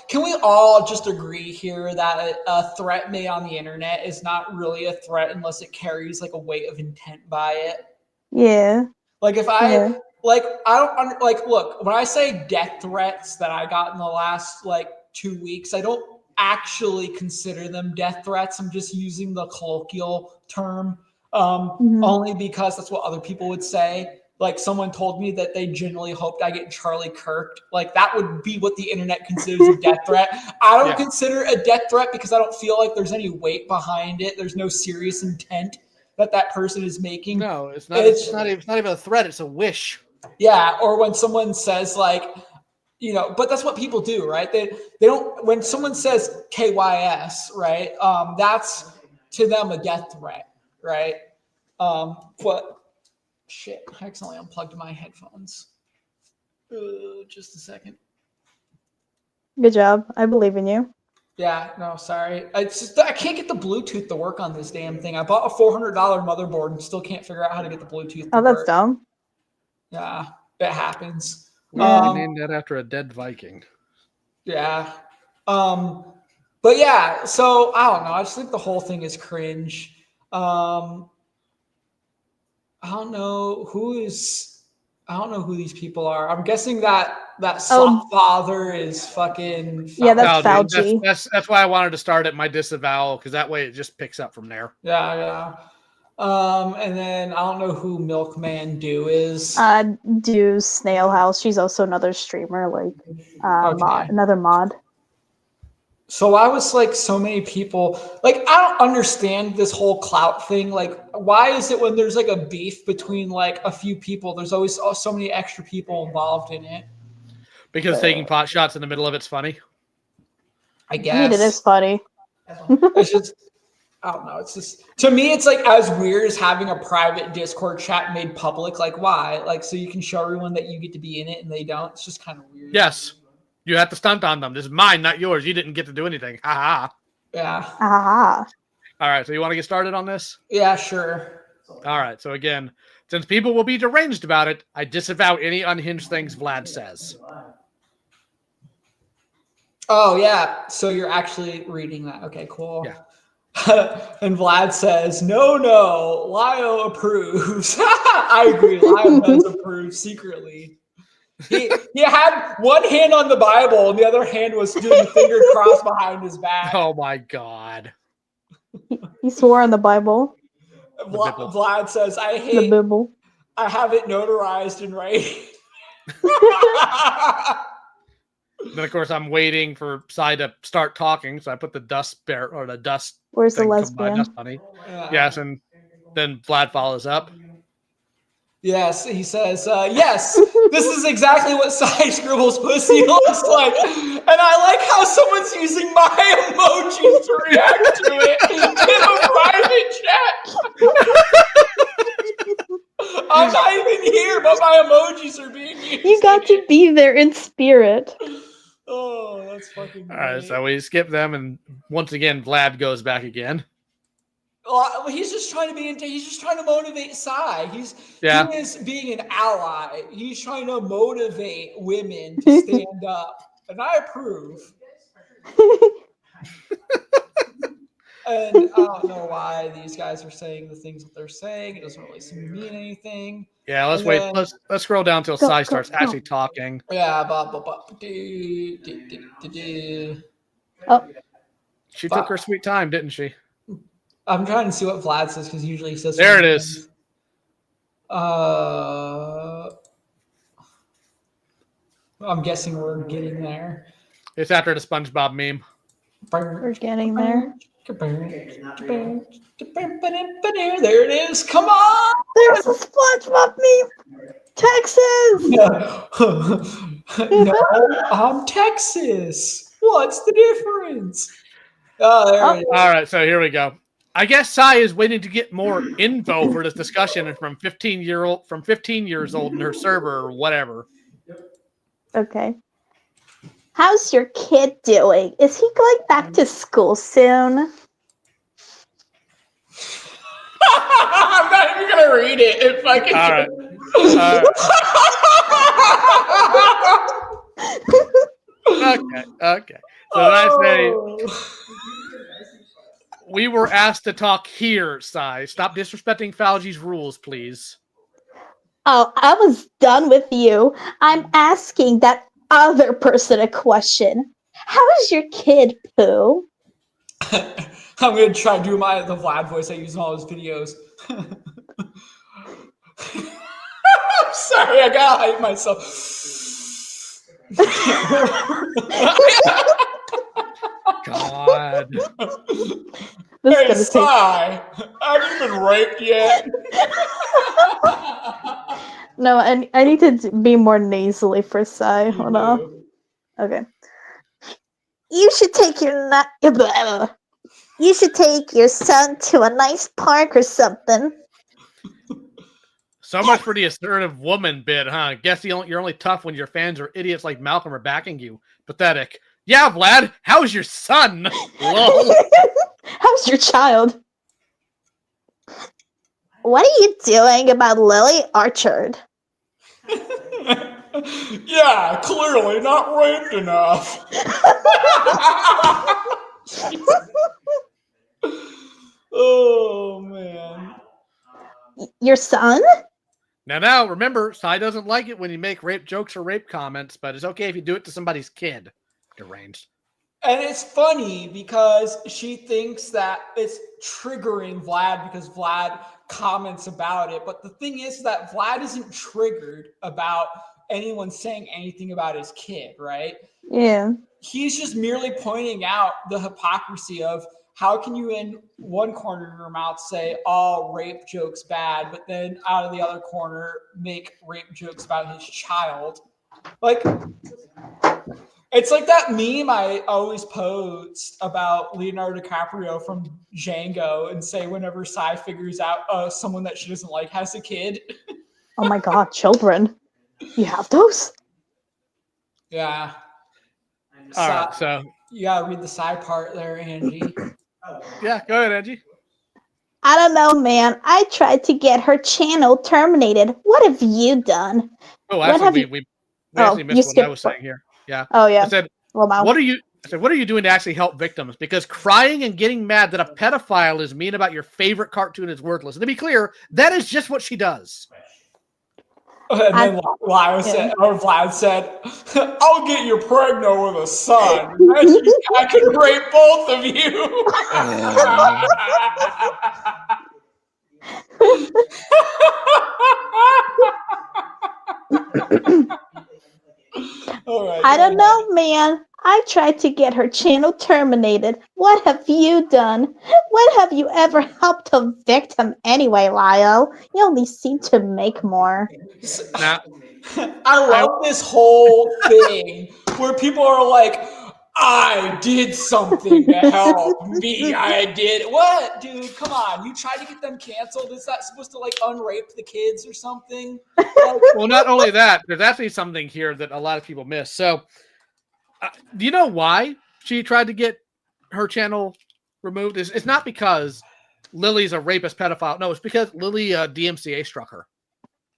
Can we all just agree here that a threat made on the internet is not really a threat unless it carries like a weight of intent by it? Yeah. Like if I look, when I say death threats that I got in the last 2 weeks, I don't actually consider them death threats. I'm just using the colloquial term only because that's what other people would say. Like someone told me that they genuinely hoped I get Charlie Kirked. Like that would be what the internet considers a death threat. I don't consider it a death threat because I don't feel like there's any weight behind it. There's no serious intent that person is making. No, it's not. It's not even a threat. It's a wish. Yeah, or when someone says but that's what people do, right? They don't, when someone says KYS, right? That's to them a death threat, right? But shit, I accidentally unplugged my headphones. Just a second. Good job. I believe in you. Yeah, no, sorry. It's just I can't get the Bluetooth to work on this damn thing. I bought a $400 motherboard and still can't figure out how to get the Bluetooth to Oh, that's work. dumb. Yeah, it happens. We named that after a dead Viking. Yeah. But yeah, so I don't know. I just think the whole thing is cringe. I don't know who these people are. I'm guessing that slop father is fucking Yeah, that's no, dude, Fauci. That's why I wanted to start at my disavowal, because that way it just picks up from there. Yeah. And then I don't know who Milkman Do is. Do Snail House. She's also another streamer, another mod. So I was so many people, I don't understand this whole clout thing. Why is it when there's a beef between a few people, there's always so many extra people involved in it? Because taking pot shots in the middle of it's funny. I guess. I mean, it is funny. It's just, I don't know. It's just, to me, it's as weird as having a private Discord chat made public. Why? So you can show everyone that you get to be in it and they don't. It's just kind of weird. Yes. You have to stunt on them. This is mine, not yours. You didn't get to do anything. Ha ha. Yeah. Aha. All right. So you want to get started on this? Yeah, sure. All right. So again, since people will be deranged about it, I disavow any unhinged things Vlad says. Oh, yeah. So you're actually reading that. Okay, cool. Yeah. And Vlad says, no, Lio approves. I agree. Lio does approve secretly. He had one hand on the Bible and the other hand was doing the finger cross behind his back. Oh my God. He swore on the Bible. Vlad says, I The Bible. I have it notarized in writing. Then, of course, I'm waiting for Sai to start talking, so I put the dust bear or the dust. Where's the thing, lesbian? Dust bunny. Yes, and then Vlad follows up. Yes, he says, yes, this is exactly what Sai Scribble's pussy looks like. And I like how someone's using my emojis to react to it in a private chat. I'm not even here, but my emojis are being used. You got to be there in spirit. Oh, that's fucking great. All right, so we skip them, and once again, Vlad goes back again. Well, he's just trying to motivate Sai. He is being an ally. He's trying to motivate women to stand up, and I approve. And I don't know why these guys are saying the things that they're saying. It doesn't really seem to mean anything. Yeah, let's wait. Let's scroll down until Sai starts actually talking. Yeah, Oh, she took her sweet time, didn't she? I'm trying to see what Vlad says because usually he says. There it is. I'm guessing we're getting there. It's after the SpongeBob meme. we're getting there. There it is. Come on. There's a SpongeBob meme. Texas. No, I'm Texas. What's the difference? Oh, there it is. All right, so here we go. I guess Sai is waiting to get more info for this discussion from 15 years old in her server or whatever. Okay. How's your kid doing? Is he going back to school soon? I'm not even gonna read it. If I can. All right. Okay. So then I say, we were asked to talk here, Sai. Stop disrespecting Falgi's rules, please. Oh, I was done with you. I'm asking that other person a question. How is your kid, Pooh? I'm gonna try to do the Vlad voice I use in all his videos. I'm sorry, I gotta hype myself. God. Hey, Sai, have you been raped yet? No, I need to be more nasally for Sai. Hold on. Okay. You should take your son to a nice park or something. So much for the assertive woman bit, huh? Guess you're only tough when your fans or idiots like Malcolm are backing you. Pathetic. Yeah, Vlad, how's your son? Lol. How's your child? What are you doing about Lily Archard? Yeah, clearly not raped enough. Oh, man. Your son? Now, remember, Sai doesn't like it when you make rape jokes or rape comments, but it's okay if you do it to somebody's kid. Deranged. And it's funny because she thinks that it's triggering Vlad because Vlad comments about it. But the thing is that Vlad isn't triggered about anyone saying anything about his kid, right? Yeah. He's just merely pointing out the hypocrisy of how can you in one corner of your mouth say, oh, rape joke's bad, but then out of the other corner make rape jokes about his child. Like, it's like that meme I always post about Leonardo DiCaprio from Django and say whenever Sai figures out someone that she doesn't like has a kid. Oh my God, children. You have those? Yeah. All right, so you gotta read the side part there, Angie. Yeah, go ahead, Angie. I don't know, man. I tried to get her channel terminated. What have you done? Oh, actually, we actually missed what I was saying here. Yeah. Oh, yeah. I said, well, wow. what are you doing to actually help victims? Because crying and getting mad that a pedophile is mean about your favorite cartoon is worthless. And to be clear, that is just what she does. And then Vlad said, I'll get you pregnant with a son. I can rape both of you. All right, I go don't know, man. I tried to get her channel terminated. What have you done? When have you ever helped a victim anyway, Lyle? You only seem to make more. ahead. Now, I love this whole thing where people are like, I did something to help me. I did what, dude? Come on. You tried to get them canceled. Is that supposed to like unrape the kids or something? Like, well, not only that, there's actually something here that a lot of people miss. So, do you know why she tried to get her channel removed? It's not because Lily's a rapist pedophile. No, it's because Lily DMCA struck her.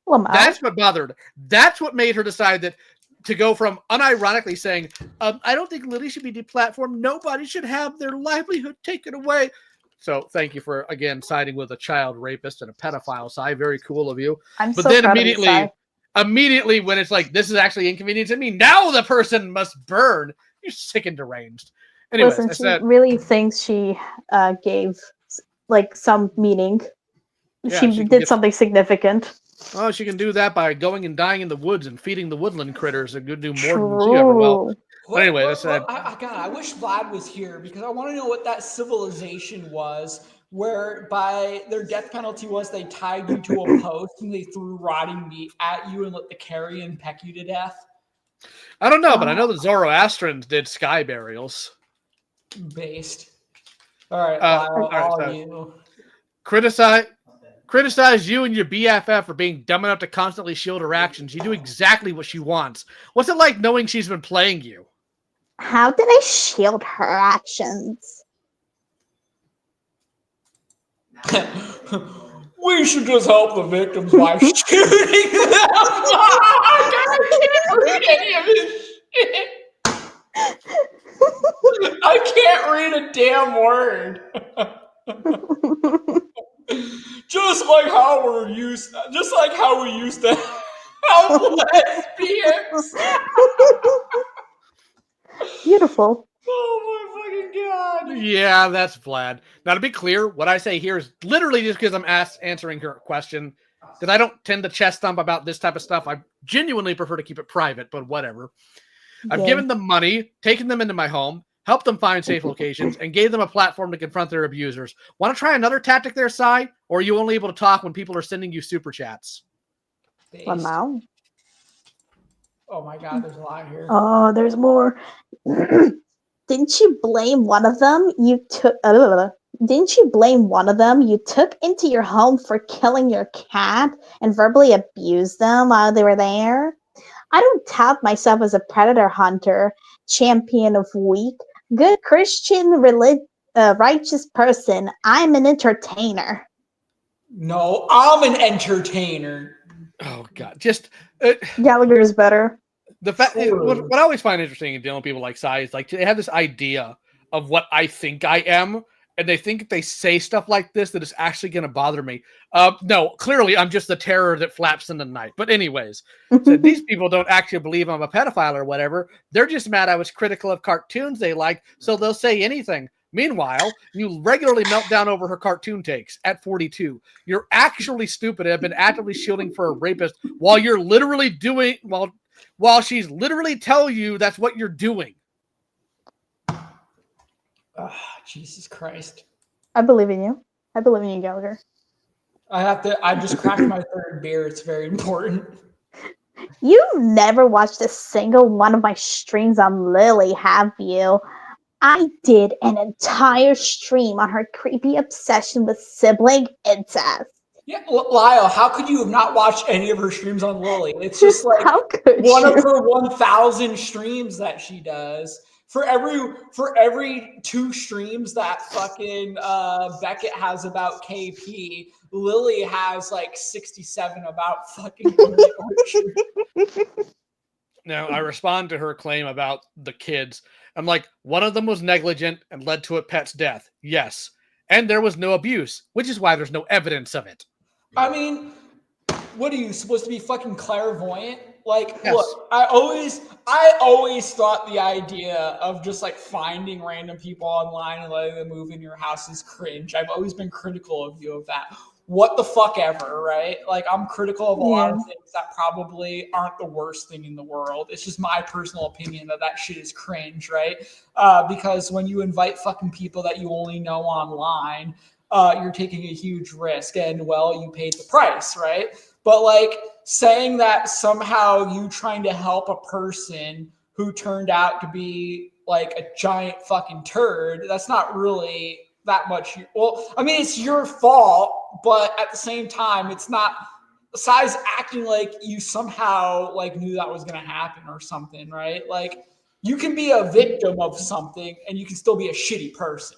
Lamau. That's what bothered her. That's what made her decide that to go from unironically saying, I don't think Lily should be deplatformed. Nobody should have their livelihood taken away. So thank you for, again, siding with a child rapist and a pedophile. Sai, very cool of you. I'm But so then proud of you, Sai. immediately when it's like, this is actually inconvenient to me, now the person must burn. You're sick and deranged. Anyways, Listen, I she said, really thinks she gave like some meaning. yeah, She she can did get, something significant. oh, she can do that by going and dying in the woods and feeding the woodland critters and do more than she ever will. True. But anyway, I said, God, I wish Vlad was here because I want to know what that civilization was whereby their death penalty was they tied you to a post and they threw rotting meat at you and let the carrion peck you to death. I don't know, but I know the Zoroastrians did sky burials. Based. All right, all right, all so- you. Criticize you and your BFF for being dumb enough to constantly shield her actions. You do exactly what she wants. What's it like knowing she's been playing you? How did I shield her actions? We should just help the victims by shooting them. I can't read any of this shit. I can't read a damn word. Just like how we used to help lesbians. Beautiful. Oh my fucking god. Yeah, that's Vlad. Now, to be clear, what I say here is literally just because I'm answering her question, because I don't tend to chest thump about this type of stuff. I genuinely prefer to keep it private, but whatever. I've Yeah. given them money, taken them into my home, helped them find safe locations, and gave them a platform to confront their abusers. Want to try another tactic there, Sai? Or are you only able to talk when people are sending you super chats? Based. Lamau. Oh my god, there's a lot here. Oh, there's more. Didn't you blame one of them? Didn't you blame one of them you took into your home for killing your cat and verbally abused them while they were there? I don't tout myself as a predator hunter, champion of weak, good Christian, righteous person. I'm an entertainer. No, I'm an entertainer. Oh, God. Just Gallagher is better. the fact True. what I always find interesting in dealing with people like Sai is like they have this idea of what I think I am, and they think if they say stuff like this that it's actually going to bother me. No, clearly I'm just the terror that flaps in the night. But anyways, so these people don't actually believe I'm a pedophile or whatever. They're just mad I was critical of cartoons they like, so they'll say anything. Meanwhile, you regularly melt down over her cartoon takes at 42. You're actually stupid and have been actively shielding for a rapist while you're literally doing while she's literally telling you that's what you're doing. Oh, Jesus Christ. I believe in you. I believe in you, Gallagher. I just cracked my third beer. It's very important. You've never watched a single one of my streams on Lily, have you? I did an entire stream on her creepy obsession with sibling incest. Yeah, Lyle, how could you have not watched any of her streams on Lily? It's just like How could one you? of her 1,000 streams that she does. For every 2 streams that fucking Beckett has about KP, Lily has like 67 about fucking Now, I respond to her claim about the kids. I'm like, one of them was negligent and led to a pet's death. Yes. And there was no abuse, which is why there's no evidence of it. I mean, what are you supposed to be fucking clairvoyant? Like, Yes. look, I always thought the idea of just like finding random people online and letting them move in your house is cringe. I've always been critical of you of that. what the fuck ever, right? Like, I'm critical of a lot of Yeah. things that probably aren't the worst thing in the world. It's just my personal opinion that shit is cringe, right? Because when you invite fucking people that you only know online, you're taking a huge risk, and well, you paid the price, right? But like saying that somehow you trying to help a person who turned out to be like a giant fucking turd, that's not really that much. Well, I mean, it's your fault, but at the same time, it's not. Besides acting like you somehow like knew that was going to happen or something, right? Like you can be a victim of something and you can still be a shitty person.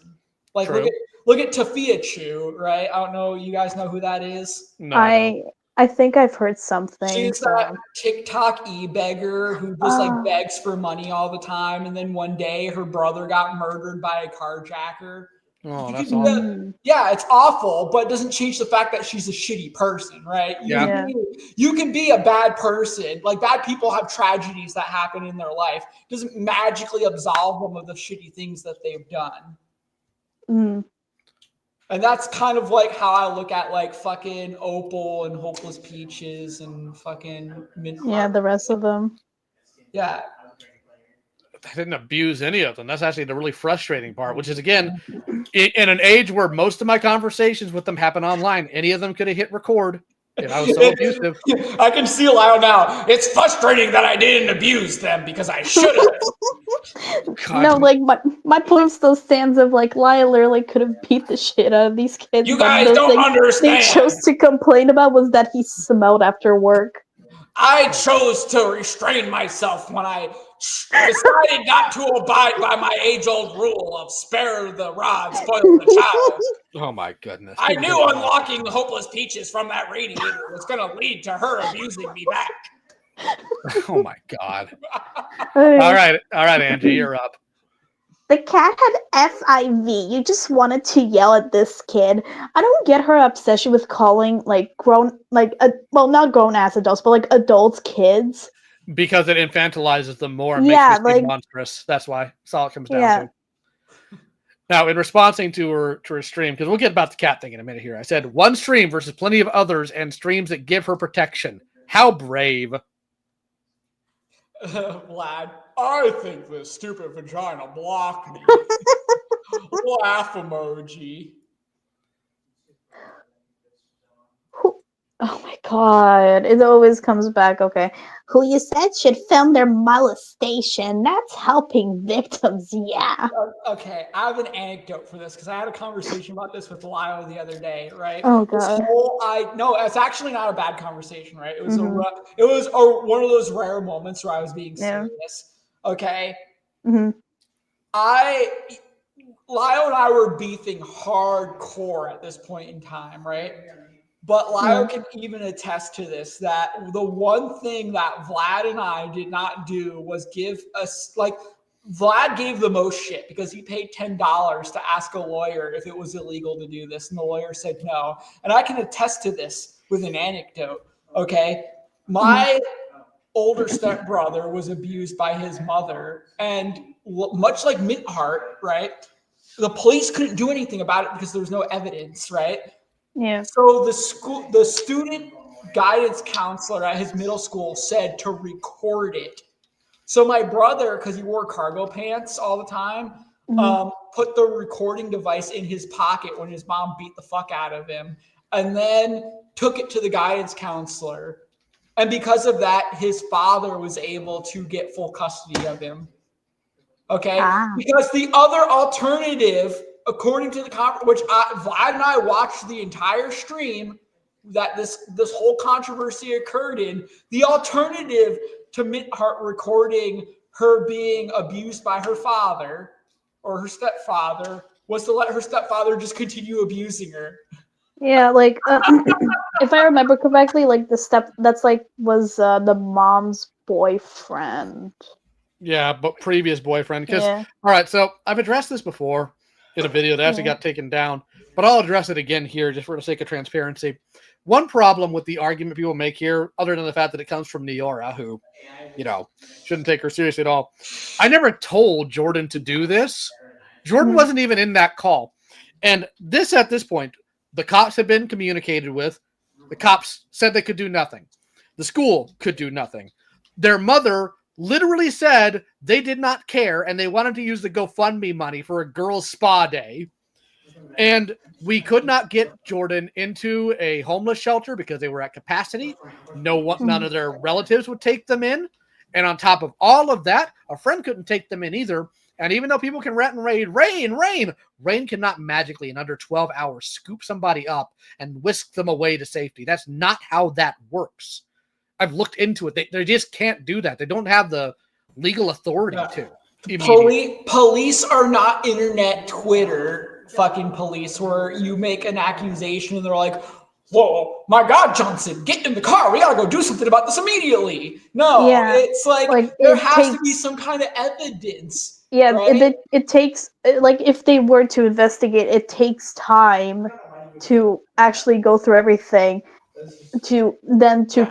Like True. look at Tafia Chu, right? I don't know. You guys know who that is? No, I don't. I think I've heard something. She's that TikTok e-beggar who just like Oh. begs for money all the time, and then one day her brother got murdered by a carjacker. Oh, You that's can awful. yeah, it's awful, but it doesn't change the fact that she's a shitty person, right? Yeah. You can be a bad person. Like bad people have tragedies that happen in their life. It doesn't magically absolve them of the shitty things that they've done. Mm. And that's kind of like how I look at like fucking Opal and Hopeless Peaches and fucking Mint. Yeah, the rest of them. Yeah. I didn't abuse any of them. That's actually the really frustrating part, which is, again, in an age where most of my conversations with them happen online, any of them could have hit record. And I was so abusive. I can see Lyle now. It's frustrating that I didn't abuse them because I should have. No, like my point still stands of like Lyle literally could have beat the shit out of these kids. You but guys the don't thing understand. They chose to complain about was that he smelled after work. I chose to restrain myself when I decided not to abide by my age-old rule of spare the rod, spoil the child. Oh my goodness. I knew unlocking the Hopeless Peaches from that radiator was going to lead to her abusing me back. Oh my God. All right, Angie, you're up. The cat had FIV. You just wanted to yell at this kid. I don't get her obsession with calling like grown, like well, not grown ass adults, but like adults kids. Because it infantilizes them more and Yeah, makes me like- monstrous. That's why. That's all it comes down Yeah. to. Now, in responding to her stream, because we'll get about the cat thing in a minute here, I said one stream versus plenty of others and streams that give her protection. How brave. Vlad, I think this stupid vagina blocked me. Laugh emoji. Oh my god, it always comes back. Okay. Who you said should film their molestation. That's helping victims, yeah. Okay, I have an anecdote for this because I had a conversation about this with Lyle the other day, right? Oh, This God. no, it's actually not a bad conversation, right? It was Mhm. one of those rare moments where I was being Yeah. serious. Okay, Hmm. Lyle and I were beefing hardcore at this point in time, right? But Lyle can even attest to this, that the one thing that Vlad and I did not do was give us, like, Vlad gave the most shit because he paid $10 to ask a lawyer if it was illegal to do this. And the lawyer said no. And I can attest to this with an anecdote. Okay. My older stepbrother was abused by his mother. And much like Mint Heart, right? The police couldn't do anything about it because there was no evidence, right? Yeah. So the student guidance counselor at his middle school said to record it. So my brother, because he wore cargo pants all the time, put the recording device in his pocket when his mom beat the fuck out of him, and then took it to the guidance counselor. And because of that, his father was able to get full custody of him. Okay? Because the other alternative, according to the conference, which Vlad and I watched the entire stream that this whole controversy occurred in, the alternative to Mint Heart recording her being abused by her father or her stepfather was to let her stepfather just continue abusing her. Yeah, like if I remember correctly, like that's like was the mom's boyfriend. Yeah, but previous boyfriend. Because, Yeah. all right, so I've addressed this before in a video that actually got taken down, but I'll address it again here just for the sake of transparency. One problem with the argument people make here, other than the fact that it comes from Neora, who, shouldn't take her seriously at all. I never told Jordan to do this. Jordan wasn't even in that call. And this, at this point, The cops had been communicated with. The cops said they could do nothing. The school could do nothing. Their mother literally said they did not care and they wanted to use the GoFundMe money for a girls' spa day. And we could not get Jordan into a homeless shelter because they were at capacity. None of their relatives would take them in. And on top of all of that, a friend couldn't take them in either. And even though people can rant and rave, rain cannot magically in under 12 hours scoop somebody up and whisk them away to safety. That's not how that works. I've looked into it. They just can't do that. They don't have the legal authority to. Police are not internet Twitter fucking police where you make an accusation and they're like, whoa, my God, Johnson, get in the car. We gotta go do something about this immediately. No, it's like there has to be some kind of evidence. Yeah, right? it takes, like, if they were to investigate, it takes time to actually go through everything to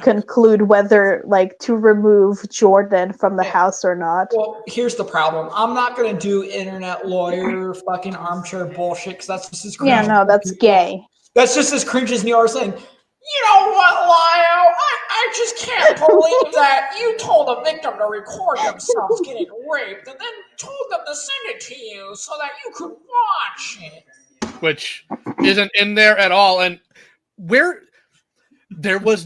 conclude whether, like, to remove Jordan from the house or not. Well, here's the problem. I'm not going to do internet lawyer fucking armchair bullshit because that's just as cringe. Yeah, no, that's gay. That's just as cringe as New York saying, you know what, Lyle? I just can't believe that you told a victim to record themselves getting raped and then told them to send it to you so that you could watch it. Which isn't in there at all. And there was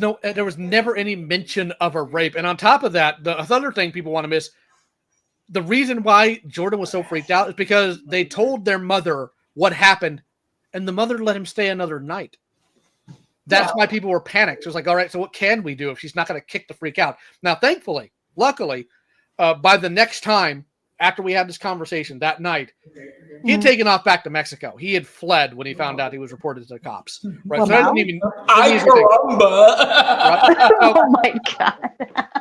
never any mention of a rape. And on top of that, the other thing people want to miss, the reason why Jordan was so freaked out is because they told their mother what happened and the mother let him stay another night. That's why people were panicked. It was like, all right, so what can we do if she's not going to kick the freak out? Now, thankfully, luckily, by the next time after we had this conversation that night, he had taken off back to Mexico. He had fled when he found out he was reported to the cops. Right? Well, so I didn't even. Right? Oh my God.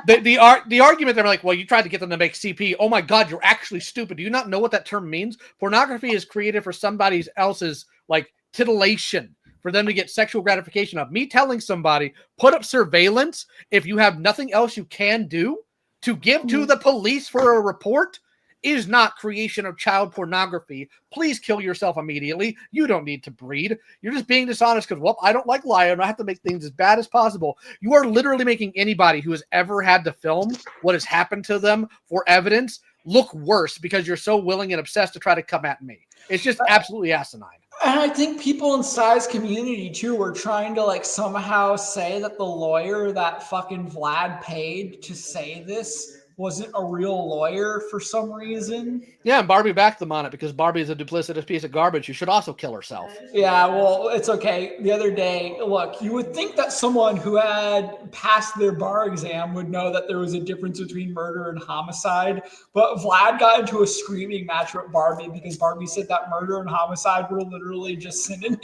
The argument, they're like, well, you tried to get them to make CP. Oh my God, you're actually stupid. Do you not know what that term means? Pornography is created for somebody else's, like, titillation, for them to get sexual gratification of. Me telling somebody, put up surveillance if you have nothing else you can do to give to the police for a report is not creation of child pornography. Please kill yourself immediately. You don't need to breed. You're just being dishonest because, well, I don't like lying. I have to make things as bad as possible. You are literally making anybody who has ever had to film what has happened to them for evidence look worse because you're so willing and obsessed to try to come at me. It's just absolutely asinine. And I think people in Sai's community too were trying to, like, somehow say that the lawyer that fucking Vlad paid to say this wasn't a real lawyer for some reason. Yeah, and Barbie backed them on it because Barbie is a duplicitous piece of garbage who should also kill herself. Yeah, well, it's okay. The other day, look, you would think that someone who had passed their bar exam would know that there was a difference between murder and homicide, but Vlad got into a screaming match with Barbie because Barbie said that murder and homicide were literally just synonyms.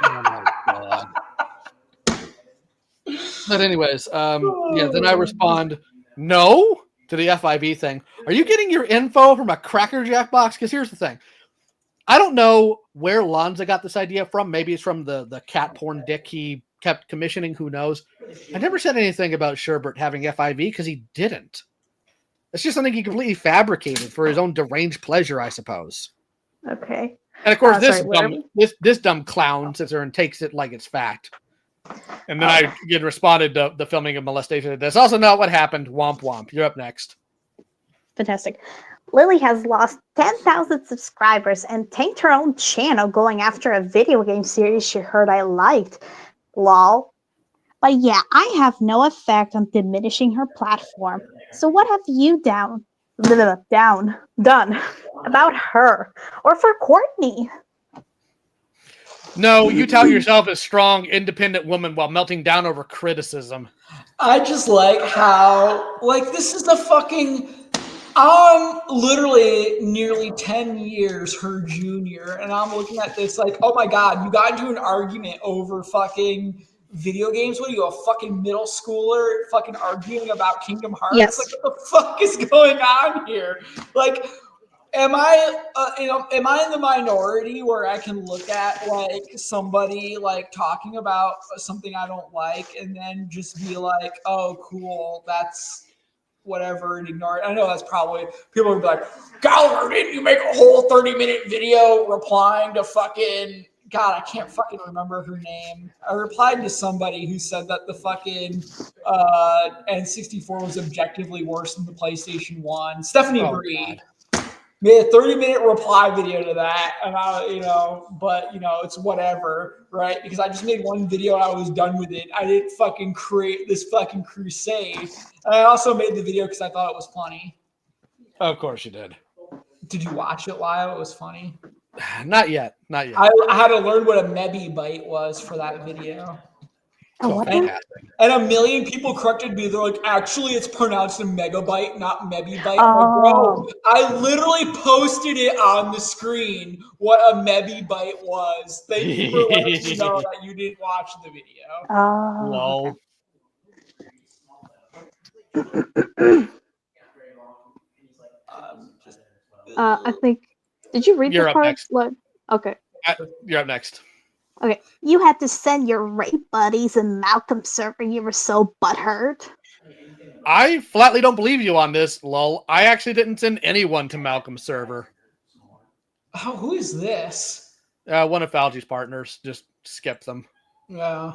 Oh my God. But anyways, then I respond, no, to the FIV thing. Are you getting your info from a Cracker Jack box? Because here's the thing. I don't know where Lonza got this idea from. Maybe it's from the cat porn dick he kept commissioning. Who knows? I never said anything about Sherbert having FIV because he didn't. It's just something he completely fabricated for his own deranged pleasure, I suppose. Okay. And of course, this dumb clown sits there and takes it like it's fact. And then I get responded to the filming of molestation. That's also not what happened. Womp womp. You're up next. Fantastic. Lily has lost 10,000 subscribers and tanked her own channel going after a video game series she heard I liked. Lol. But yeah, I have no effect on diminishing her platform. So what have you done about her? Or for Courtney? No, you tout yourself as strong, independent woman while melting down over criticism. I just like how, like, this is the fucking, I'm literally nearly 10 years her junior, and I'm looking at this like, oh my God, you got into an argument over fucking video games? What are you, a fucking middle schooler fucking arguing about Kingdom Hearts? Yes. Like, what the fuck is going on here? Like, am I in the minority where I can look at, like, somebody, like, talking about something I don't like and then just be like, oh, cool, that's whatever, and ignore it? I know that's probably, people would be like, Gallagher, didn't you make a whole 30-minute video replying to fucking God, I can't fucking remember her name. I replied to somebody who said that the fucking N64 was objectively worse than the PlayStation 1. Stephanie Bree made a 30-minute reply video to that, and but it's whatever, right? Because I just made one video and I was done with it. I didn't fucking create this fucking crusade. And I also made the video because I thought it was funny. Of course you did. Did you watch it live? It was funny. Not yet. I had to learn what a mebi byte was for that video. And a million people corrected me. They're like, actually, it's pronounced a megabyte, not mebibyte. Oh. Like, bro, I literally posted it on the screen what a mebibyte was. Thank you for letting me know that you didn't watch the video. Oh. Lol. I think. Did you read You're the up part? next. Okay. You're up next. Okay. You had to send your rape buddies and Malcolm server. You were so butthurt. I flatly don't believe you on this, lol. I actually didn't send anyone to Malcolm's server. Oh, who is this? One of Falgi's partners. Just skip them. Yeah.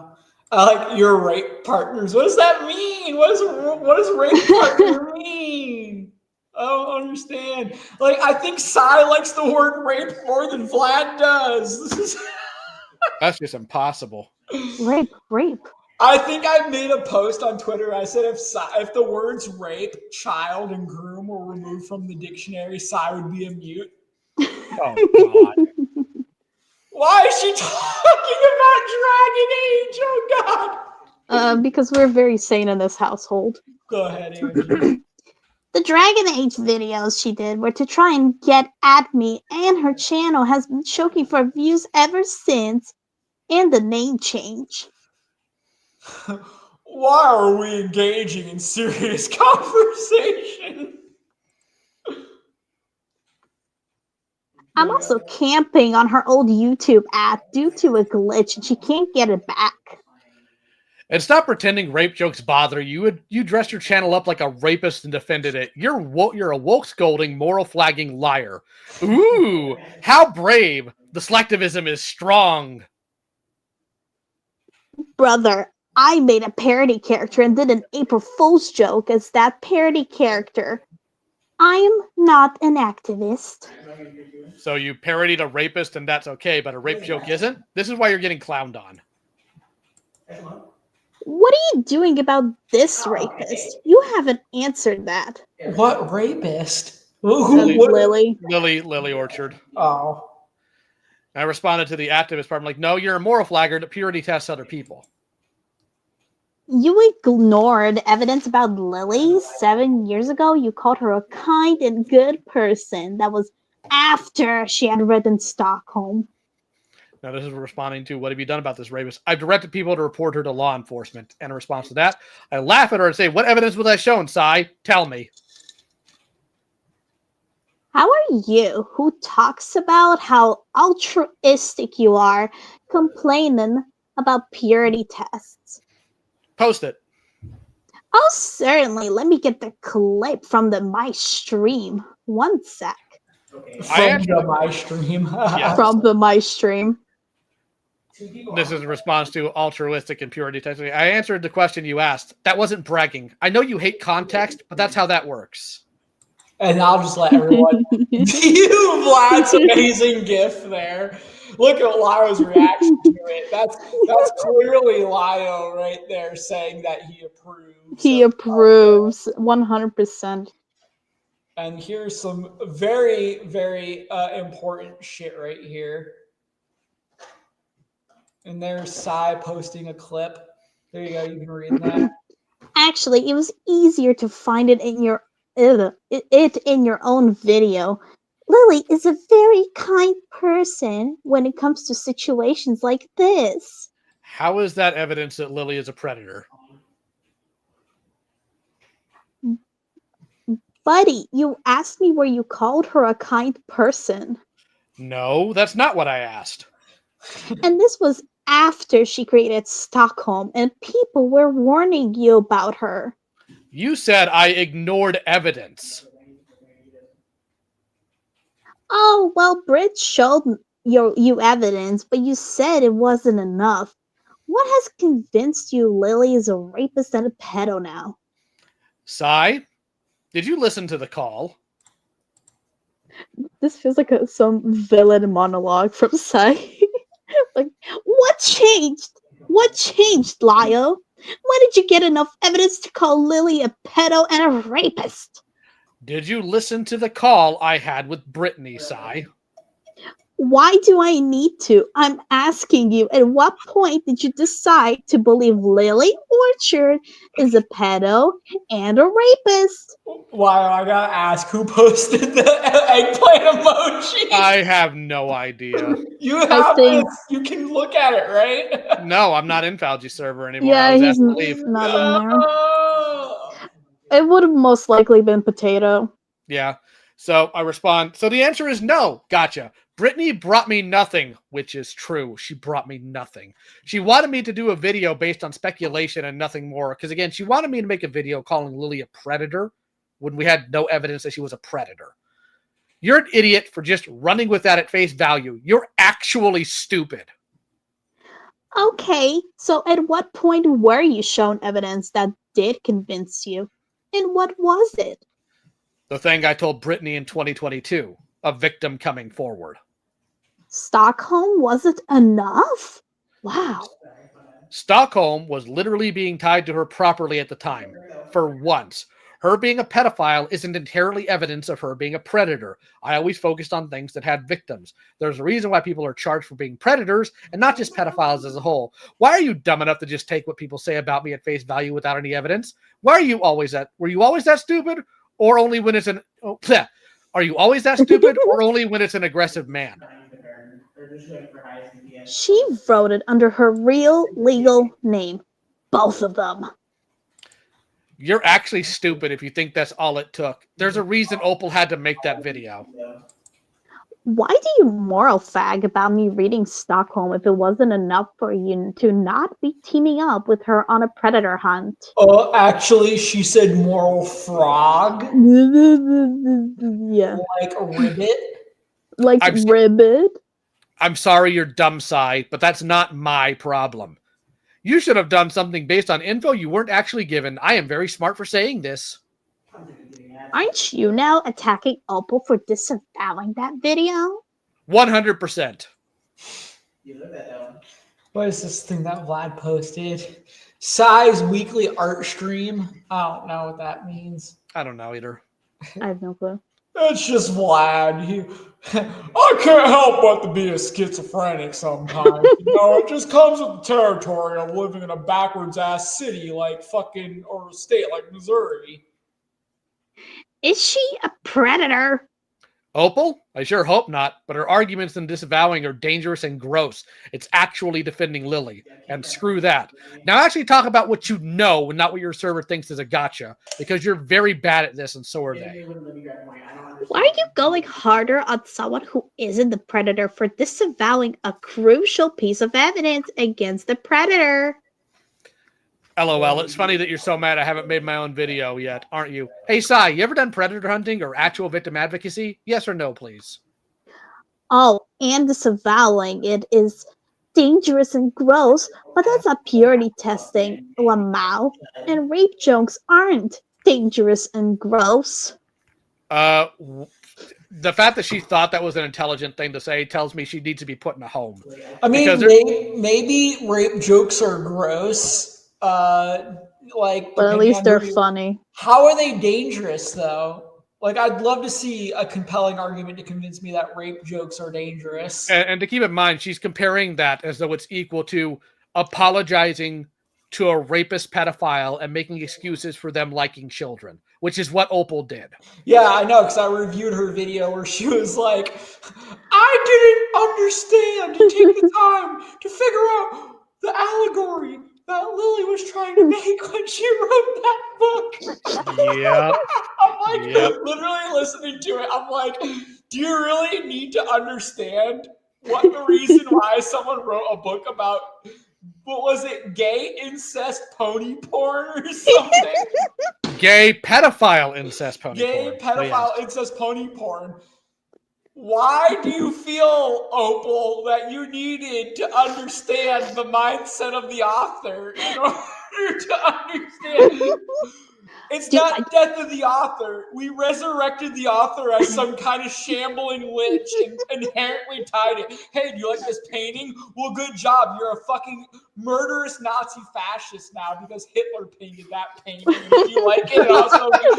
Like your rape partners. What does that mean? What does rape partner mean? I don't understand. Like, I think Sai likes the word rape more than Vlad does. That's just impossible. Rape. I think I made a post on Twitter. I said if the words rape, child, and groom were removed from the dictionary, Sai would be a mute. Oh, God. Why is she talking about Dragon Age? Oh, God. Because we're very sane in this household. Go ahead, Angie. The Dragon Age videos she did were to try and get at me, and her channel has been choking for views ever since, and the name change. Why are we engaging in serious conversation? I'm also camping on her old YouTube app due to a glitch, and she can't get it back. And stop pretending rape jokes bother you. You dressed your channel up like a rapist and defended it. You're a woke scolding, moral flagging liar. Ooh, how brave. The selectivism is strong. Brother, I made a parody character and did an April Fool's joke as that parody character. I'm not an activist. So you parodied a rapist and that's okay, but a rape joke isn't? This is why you're getting clowned on. What are you doing about this rapist? You haven't answered that. What rapist? Lily. Lily Orchard. Oh. I responded to the activist part. I'm like, no, you're a moral flagger that purity tests other people. You ignored evidence about Lily 7 years ago. You called her a kind and good person. That was after she had read in Stockholm. Now, this is responding to, what have you done about this rapist? I've directed people to report her to law enforcement. And in response to that, I laugh at her and say, what evidence was I shown, Sai? Tell me. How are you, who talks about how altruistic you are, complaining about purity tests? Post it. Oh, certainly. Let me get the clip from my stream. One sec. From my stream. Yeah. From my stream. This is in response to altruistic and purity testing. I answered the question you asked. That wasn't bragging. I know you hate context, but that's how that works. And I'll just let everyone view Vlad's amazing gift there. Look at Lio's reaction to it. That's clearly Lio right there saying that he approves. He approves 100%. And here's some very, very important shit right here. And there's Sai posting a clip. There you go. You can read that. Actually, it was easier to find it in your own video. Lily is a very kind person when it comes to situations like this. How is that evidence that Lily is a predator? Buddy, you asked me where you called her a kind person. No, that's not what I asked. And this was after she created Stockholm and people were warning you about her. You said I ignored evidence. Oh, well, Brit showed you evidence, but you said it wasn't enough. What has convinced you Lily is a rapist and a pedo now? Sai, did you listen to the call? This feels like some villain monologue from Sai. Like, what changed? What changed, Lyle? When did you get enough evidence to call Lily a pedo and a rapist? Did you listen to the call I had with Brittany, Sai? Why do I need to? I'm asking you, at what point did you decide to believe Lily Orchard is a pedo and a rapist? Why I gotta ask who posted the eggplant emoji? I have no idea. You I have think- this. You can look at it, right? No, I'm not in Falgi server anymore. Yeah, I was he's asked to leave. not in there. Oh. It would have most likely been potato. Yeah. So I respond. So the answer is no. Gotcha. Brittany brought me nothing, which is true. She brought me nothing. She wanted me to do a video based on speculation and nothing more. Because again, she wanted me to make a video calling Lily a predator when we had no evidence that she was a predator. You're an idiot for just running with that at face value. You're actually stupid. Okay, so at what point were you shown evidence that did convince you? And what was it? The thing I told Brittany in 2022, a victim coming forward. Stockholm wasn't enough? Wow. Stockholm was literally being tied to her properly at the time. For once. Her being a pedophile isn't inherently evidence of her being a predator. I always focused on things that had victims. There's a reason why people are charged for being predators and not just pedophiles as a whole. Why are you dumb enough to just take what people say about me at face value without any evidence? Why are you always that? Were you always that stupid? Or only when it's an... Oh, are you always that stupid? Or only when it's an aggressive man? She wrote it under her real legal name. Both of them. You're actually stupid if you think that's all it took. There's a reason Opal had to make that video. Why do you moral fag about me reading Stockholm if it wasn't enough for you to not be teaming up with her on a predator hunt? Oh, actually, she said moral frog, Yeah. like a ribbit. Like ribbit. I'm sorry you're dumb, Sai, but that's not my problem. You should have done something based on info you weren't actually given. I am very smart for saying this. Aren't you now attacking Opal for disavowing that video? 100%. What is this thing that Vlad posted? Sai's weekly art stream. I don't know what that means. I don't know either. I have no clue. It's just Vlad. I can't help but to be a schizophrenic sometimes. It just comes with the territory of living in a backwards ass city like fucking, or a state like Missouri. Is she a predator? Opal? I sure hope not, but her arguments in disavowing are dangerous and gross. It's actually defending Lily. And screw that. Now actually talk about what you know and not what your server thinks is a gotcha, because you're very bad at this and so are they. Why are you going harder on someone who isn't the predator for disavowing a crucial piece of evidence against the predator? LOL, it's funny that you're so mad I haven't made my own video yet, aren't you? Hey, Sai, you ever done predator hunting or actual victim advocacy? Yes or no, please? Oh, and disavowing it is dangerous and gross, but that's not purity testing, Lamau. And rape jokes aren't dangerous and gross. The fact that she thought that was an intelligent thing to say tells me she needs to be put in a home. I mean, Because maybe rape jokes are gross. But at depending least on they're who you- funny. How are they dangerous, though? Like, I'd love to see a compelling argument to convince me that rape jokes are dangerous. And to keep in mind, she's comparing that as though it's equal to apologizing to a rapist pedophile and making excuses for them liking children, which is what Opal did. Yeah, I know, because I reviewed her video where she was like, I didn't understand to take the time to figure out the allegory that Lily was trying to make when she wrote that book. Yeah. I'm like, literally listening to it, I'm like, do you really need to understand what the reason why someone wrote a book about, what was it, gay incest pony porn or something? Gay pedophile incest pony Gay porn. pedophile incest pony porn. Why do you feel, Opal, that you needed to understand the mindset of the author in order to understand? It's Dude, not death of the author. We resurrected the author as some kind of shambling witch and inherently tied it. Hey, do you like this painting? Well, good job. You're a fucking murderous Nazi fascist now because Hitler painted that painting. And if you like it,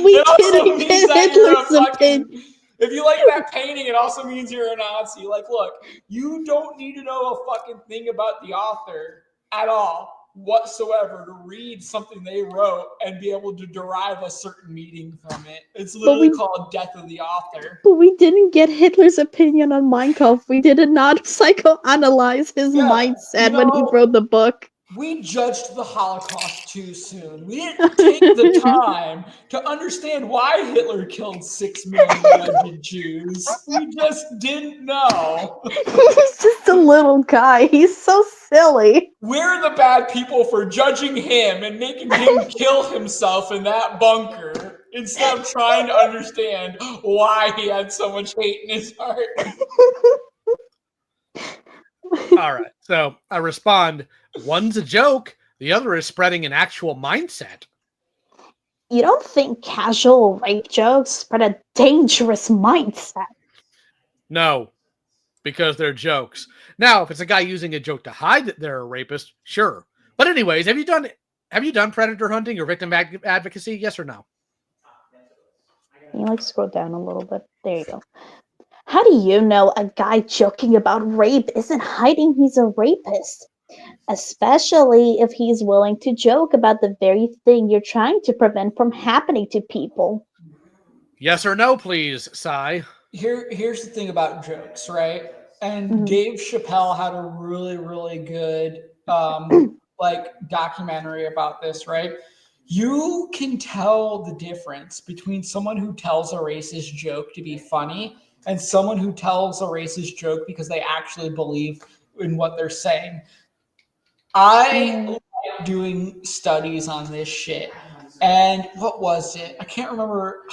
we it also didn't means get that you're a Hitler's opinion. fucking. If you like that painting, it also means you're a Nazi. Like, look, you don't need to know a fucking thing about the author at all whatsoever to read something they wrote and be able to derive a certain meaning from it. It's literally called Death of the Author. But we didn't get Hitler's opinion on Mein Kampf. We did not psychoanalyze his mindset when he wrote the book. We judged the Holocaust too soon. We didn't take the time to understand why Hitler killed 6 million alleged Jews. We just didn't know. He's just a little guy. He's so silly. We're the bad people for judging him and making him kill himself in that bunker instead of trying to understand why he had so much hate in his heart. All right. So I respond, one's a joke, the other is spreading an actual mindset. You don't think casual rape jokes spread a dangerous mindset? No, because they're jokes. Now, if it's a guy using a joke to hide that they're a rapist, sure. But anyways, have you done predator hunting or victim advocacy? Yes or no? Can you scroll down a little bit? There you go. How do you know a guy joking about rape isn't hiding he's a rapist? Especially if he's willing to joke about the very thing you're trying to prevent from happening to people. Yes or no, please, Sai. Here's the thing about jokes, right? And Dave Chappelle had a really, really good documentary about this, right? You can tell the difference between someone who tells a racist joke to be funny and someone who tells a racist joke because they actually believe in what they're saying. I like doing studies on this shit. And what was it? I can't remember.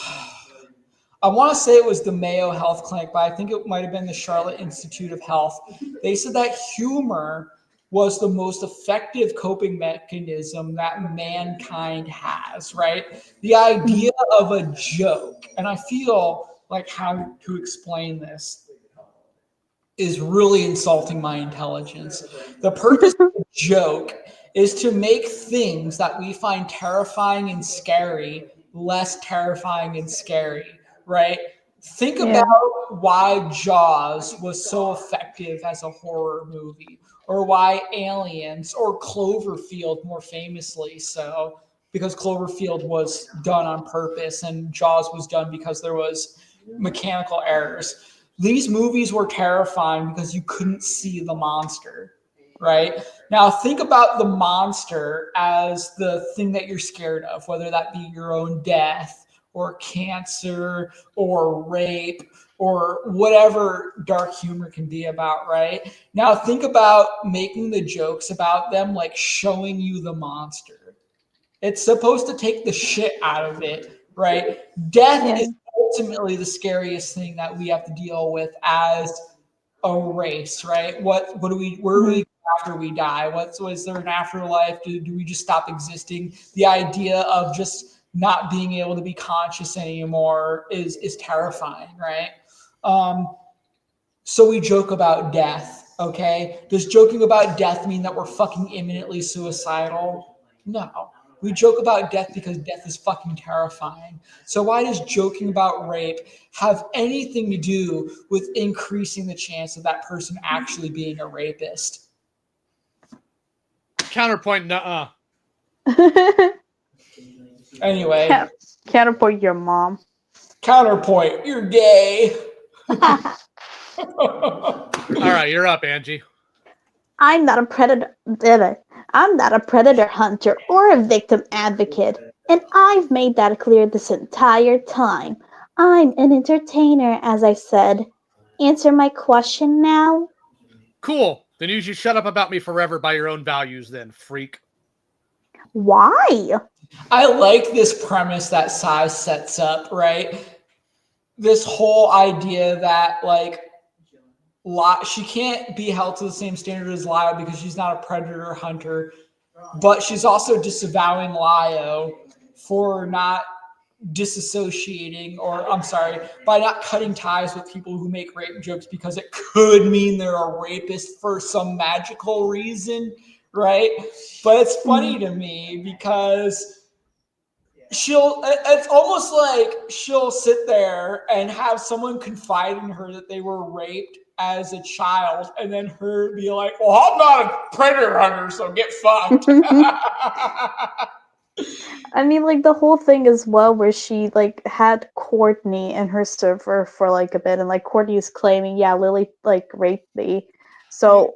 I want to say it was the Mayo Health Clinic, but I think it might have been the Charlotte Institute of Health. They said that humor was the most effective coping mechanism that mankind has, right? The idea of a joke, and I feel like how to explain this is really insulting my intelligence. The purpose of a joke is to make things that we find terrifying and scary less terrifying and scary, right? Think about why Jaws was so effective as a horror movie, or why Aliens or Cloverfield more famously so, because Cloverfield was done on purpose and Jaws was done because there was mechanical errors. These movies were terrifying because you couldn't see the monster, right? Now think about the monster as the thing that you're scared of, whether that be your own death or cancer or rape or whatever dark humor can be about, right? Now think about making the jokes about them like showing you the monster. It's supposed to take the shit out of it, right? Death is ultimately the scariest thing that we have to deal with as a race, right? Where do we go after we die? Was there an afterlife? Do we just stop existing? The idea of just not being able to be conscious anymore is terrifying, right? So we joke about death, okay? Does joking about death mean that we're fucking imminently suicidal? No. We joke about death because death is fucking terrifying. So why does joking about rape have anything to do with increasing the chance of that person actually being a rapist? Counterpoint, nuh-uh. Anyway. Counterpoint your mom. Counterpoint, you're gay. All right, you're up, Angie. I'm not a predator. I'm not a predator hunter or a victim advocate, and I've made that clear this entire time. I'm an entertainer, as I said. Answer my question now? Cool. Then you should shut up about me forever by your own values then, freak. Why? I like this premise that Sai sets up, right? this whole idea that like she can't be held to the same standard as Lio because she's not a predator hunter, but she's also disavowing Lio for not disassociating, or I'm sorry, by not cutting ties with people who make rape jokes because it could mean they're a rapist for some magical reason, right? But it's funny to me because it's almost like she'll sit there and have someone confide in her that they were raped as a child, and then her be like, well, I'm not a predator hunter, so get fucked. I mean, like, the whole thing as well, where she, like, had Courtney in her server for, like, a bit, and, like, Courtney is claiming, yeah, Lily, like, raped me. So,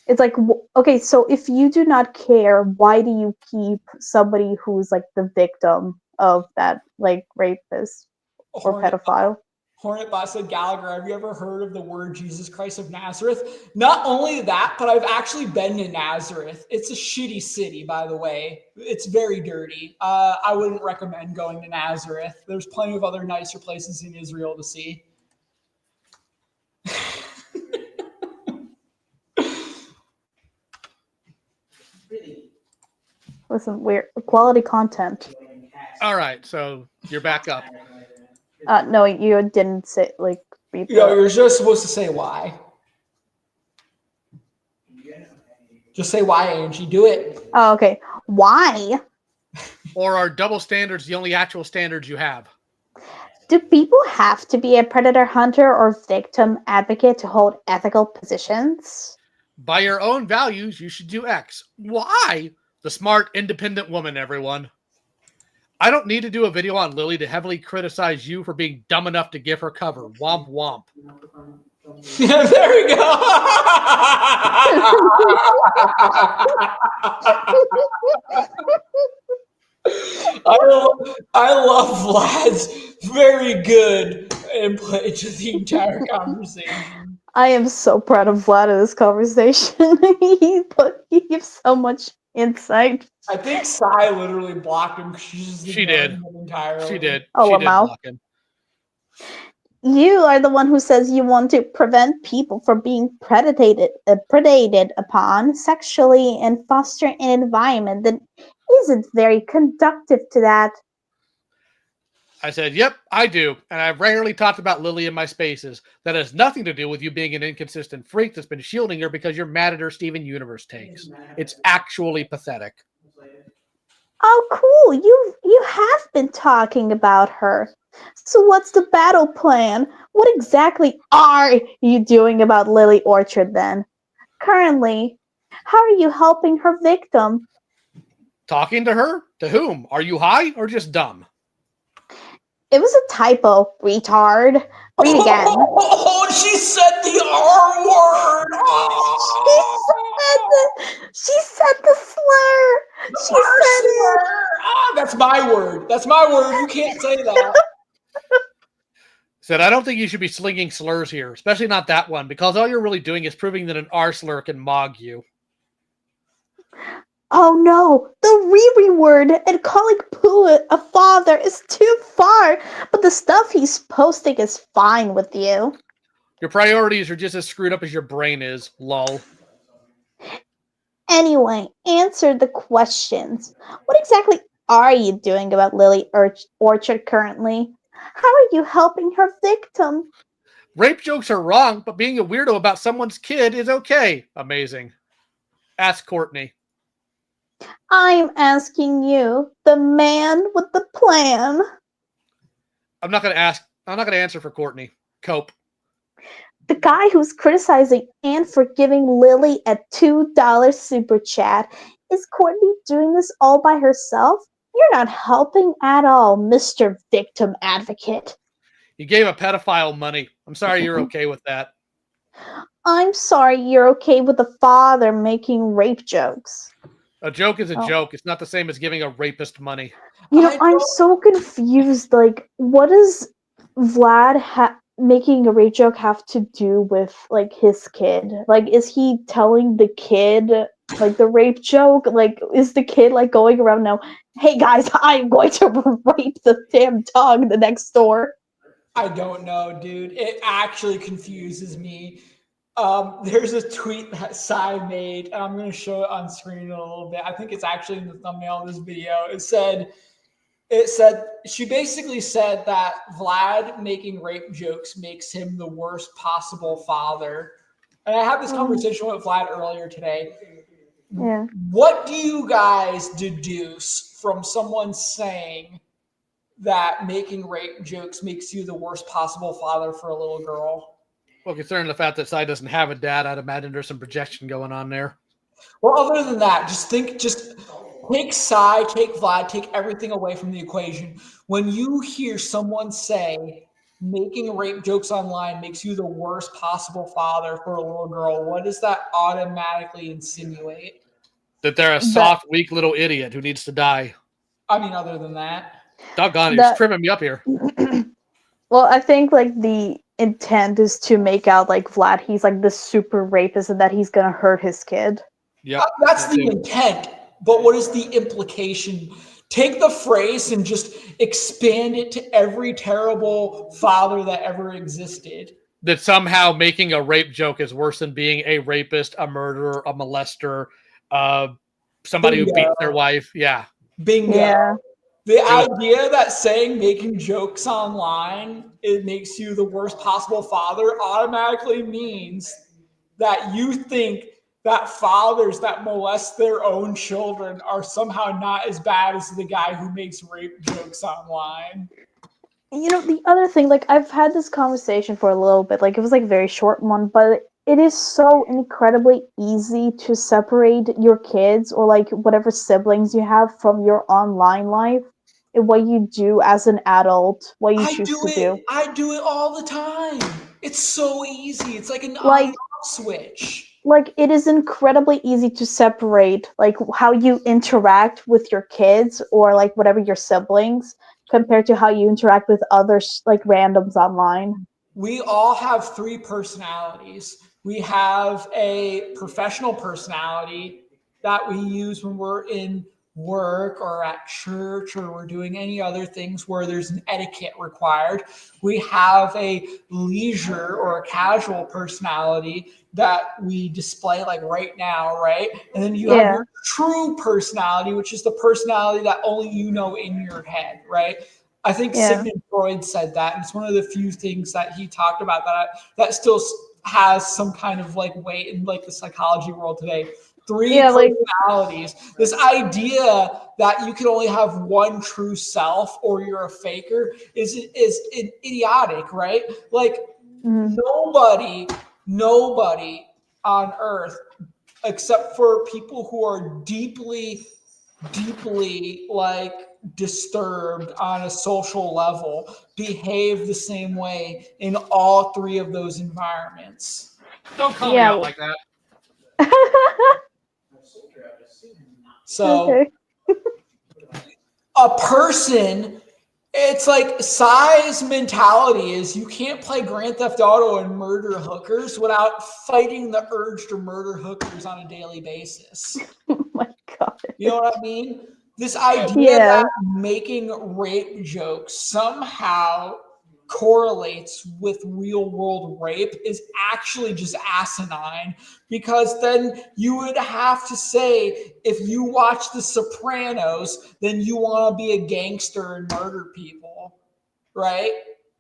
it's like, okay, so if you do not care, why do you keep somebody who's, like, the victim of that, like, rapist or pedophile? Hornetbot said, Gallagher, have you ever heard of the word Jesus Christ of Nazareth? Not only that, but I've actually been to Nazareth. It's a shitty city, by the way. It's very dirty. I wouldn't recommend going to Nazareth. There's plenty of other nicer places in Israel to see. Listen, we're quality content. All right, so you're back up. No, you didn't say, like, read Yo, you're just supposed to say why. Just say why, Angie. Do it. Oh, okay. Why? Or are double standards the only actual standards you have? Do people have to be a predator hunter or victim advocate to hold ethical positions? By your own values, you should do X. Why? The smart, independent woman, everyone. I don't need to do a video on Lily to heavily criticize you for being dumb enough to give her cover. Womp womp. There we go. I love Vlad's very good input into the entire conversation. I am so proud of Vlad in this conversation. he gives so much insight. I think Sai literally blocked him because she did. Entirely. She did. Oh, she did wow. block him. You are the one who says you want to prevent people from being predated upon sexually and foster an environment that isn't very conducive to that. I said, yep, I do. And I've rarely talked about Lily in my spaces. That has nothing to do with you being an inconsistent freak that's been shielding her because you're mad at her Steven Universe takes. It's actually pathetic. Oh, cool. You have been talking about her. So what's the battle plan? What exactly are you doing about Lily Orchard then? Currently, how are you helping her victim? Talking to her? To whom? Are you high or just dumb? It was a typo, retard. Read again. Oh, she said the R word. She said the slur. She said it. Ah, that's my word. That's my word. You can't say that. Said, I don't think you should be slinging slurs here, especially not that one, because all you're really doing is proving that an R slur can mog you. Oh no, the Riri word and calling Pooh a father is too far, but the stuff he's posting is fine with you. Your priorities are just as screwed up as your brain is, lol. Anyway, answer the questions. What exactly are you doing about Lily Orchard currently? How are you helping her victim? Rape jokes are wrong, but being a weirdo about someone's kid is okay. Amazing. Ask Courtney. I'm asking you, the man with the plan. I'm not going to answer for Courtney. Cope. The guy who's criticizing and forgiving Lily a $2 super chat. Is Courtney doing this all by herself? You're not helping at all, Mr. Victim Advocate. You gave a pedophile money. I'm sorry you're okay with that. I'm sorry you're okay with the father making rape jokes. A joke is a joke. It's not the same as giving a rapist money. You know, I'm so confused. Like, what does Vlad making a rape joke have to do with, like, his kid? Like, is he telling the kid, like, the rape joke? Like, is the kid, like, going around now, hey, guys, I'm going to rape the damn dog in the next door? I don't know, dude. It actually confuses me. There's a tweet that Sai made, and I'm going to show it on screen in a little bit. I think it's actually in the thumbnail of this video. It said she basically said that Vlad making rape jokes makes him the worst possible father. And I had this conversation with Vlad earlier today. Yeah. What do you guys deduce from someone saying that making rape jokes makes you the worst possible father for a little girl? Well, considering the fact that Sai doesn't have a dad, I'd imagine there's some projection going on there. Well, other than that, just take Sai, take Vlad, take everything away from the equation. When you hear someone say making rape jokes online makes you the worst possible father for a little girl, what does that automatically insinuate? That they're a soft, weak little idiot who needs to die. I mean, other than that. Doggone it, you're tripping me up here. Well, I think like the intent is to make out like Vlad, he's like the super rapist and that he's gonna hurt his kid. Yep. That's the intent. But what is the implication? Take the phrase and just expand it to every terrible father that ever existed. That somehow making a rape joke is worse than being a rapist, a murderer, a molester, somebody who beats their wife. Yeah. Bingo. Yeah. The idea that saying making jokes online, it makes you the worst possible father automatically means that you think that fathers that molest their own children are somehow not as bad as the guy who makes rape jokes online. You know, the other thing, like I've had this conversation for a little bit, like it was like a very short one, but it is so incredibly easy to separate your kids or like whatever siblings you have from your online life and what you do as an adult, what you choose to do. I do it all the time. It's so easy. It's like an on-off switch. Like it is incredibly easy to separate like how you interact with your kids or like whatever your siblings compared to how you interact with others like randoms online. We all have three personalities. We have a professional personality that we use when we're in work or at church or we're doing any other things where there's an etiquette required. We have a leisure or a casual personality that we display like right now, right? And then you have your true personality, which is the personality that only you know in your head, right? I think Sigmund Freud said that, and it's one of the few things that he talked about that still has some kind of like weight in like the psychology world today. Three personalities. This idea that you can only have one true self or you're a faker is idiotic, right? Like nobody on earth, except for people who are deeply like disturbed on a social level, behave the same way in all three of those environments. Don't call me out like that. So a person, it's like Sai's mentality is you can't play Grand Theft Auto and murder hookers without fighting the urge to murder hookers on a daily basis. Oh my God. You know what I mean? This idea that making rape jokes somehow correlates with real world rape is actually just asinine, because then you would have to say if you watch The Sopranos, then you want to be a gangster and murder people, right?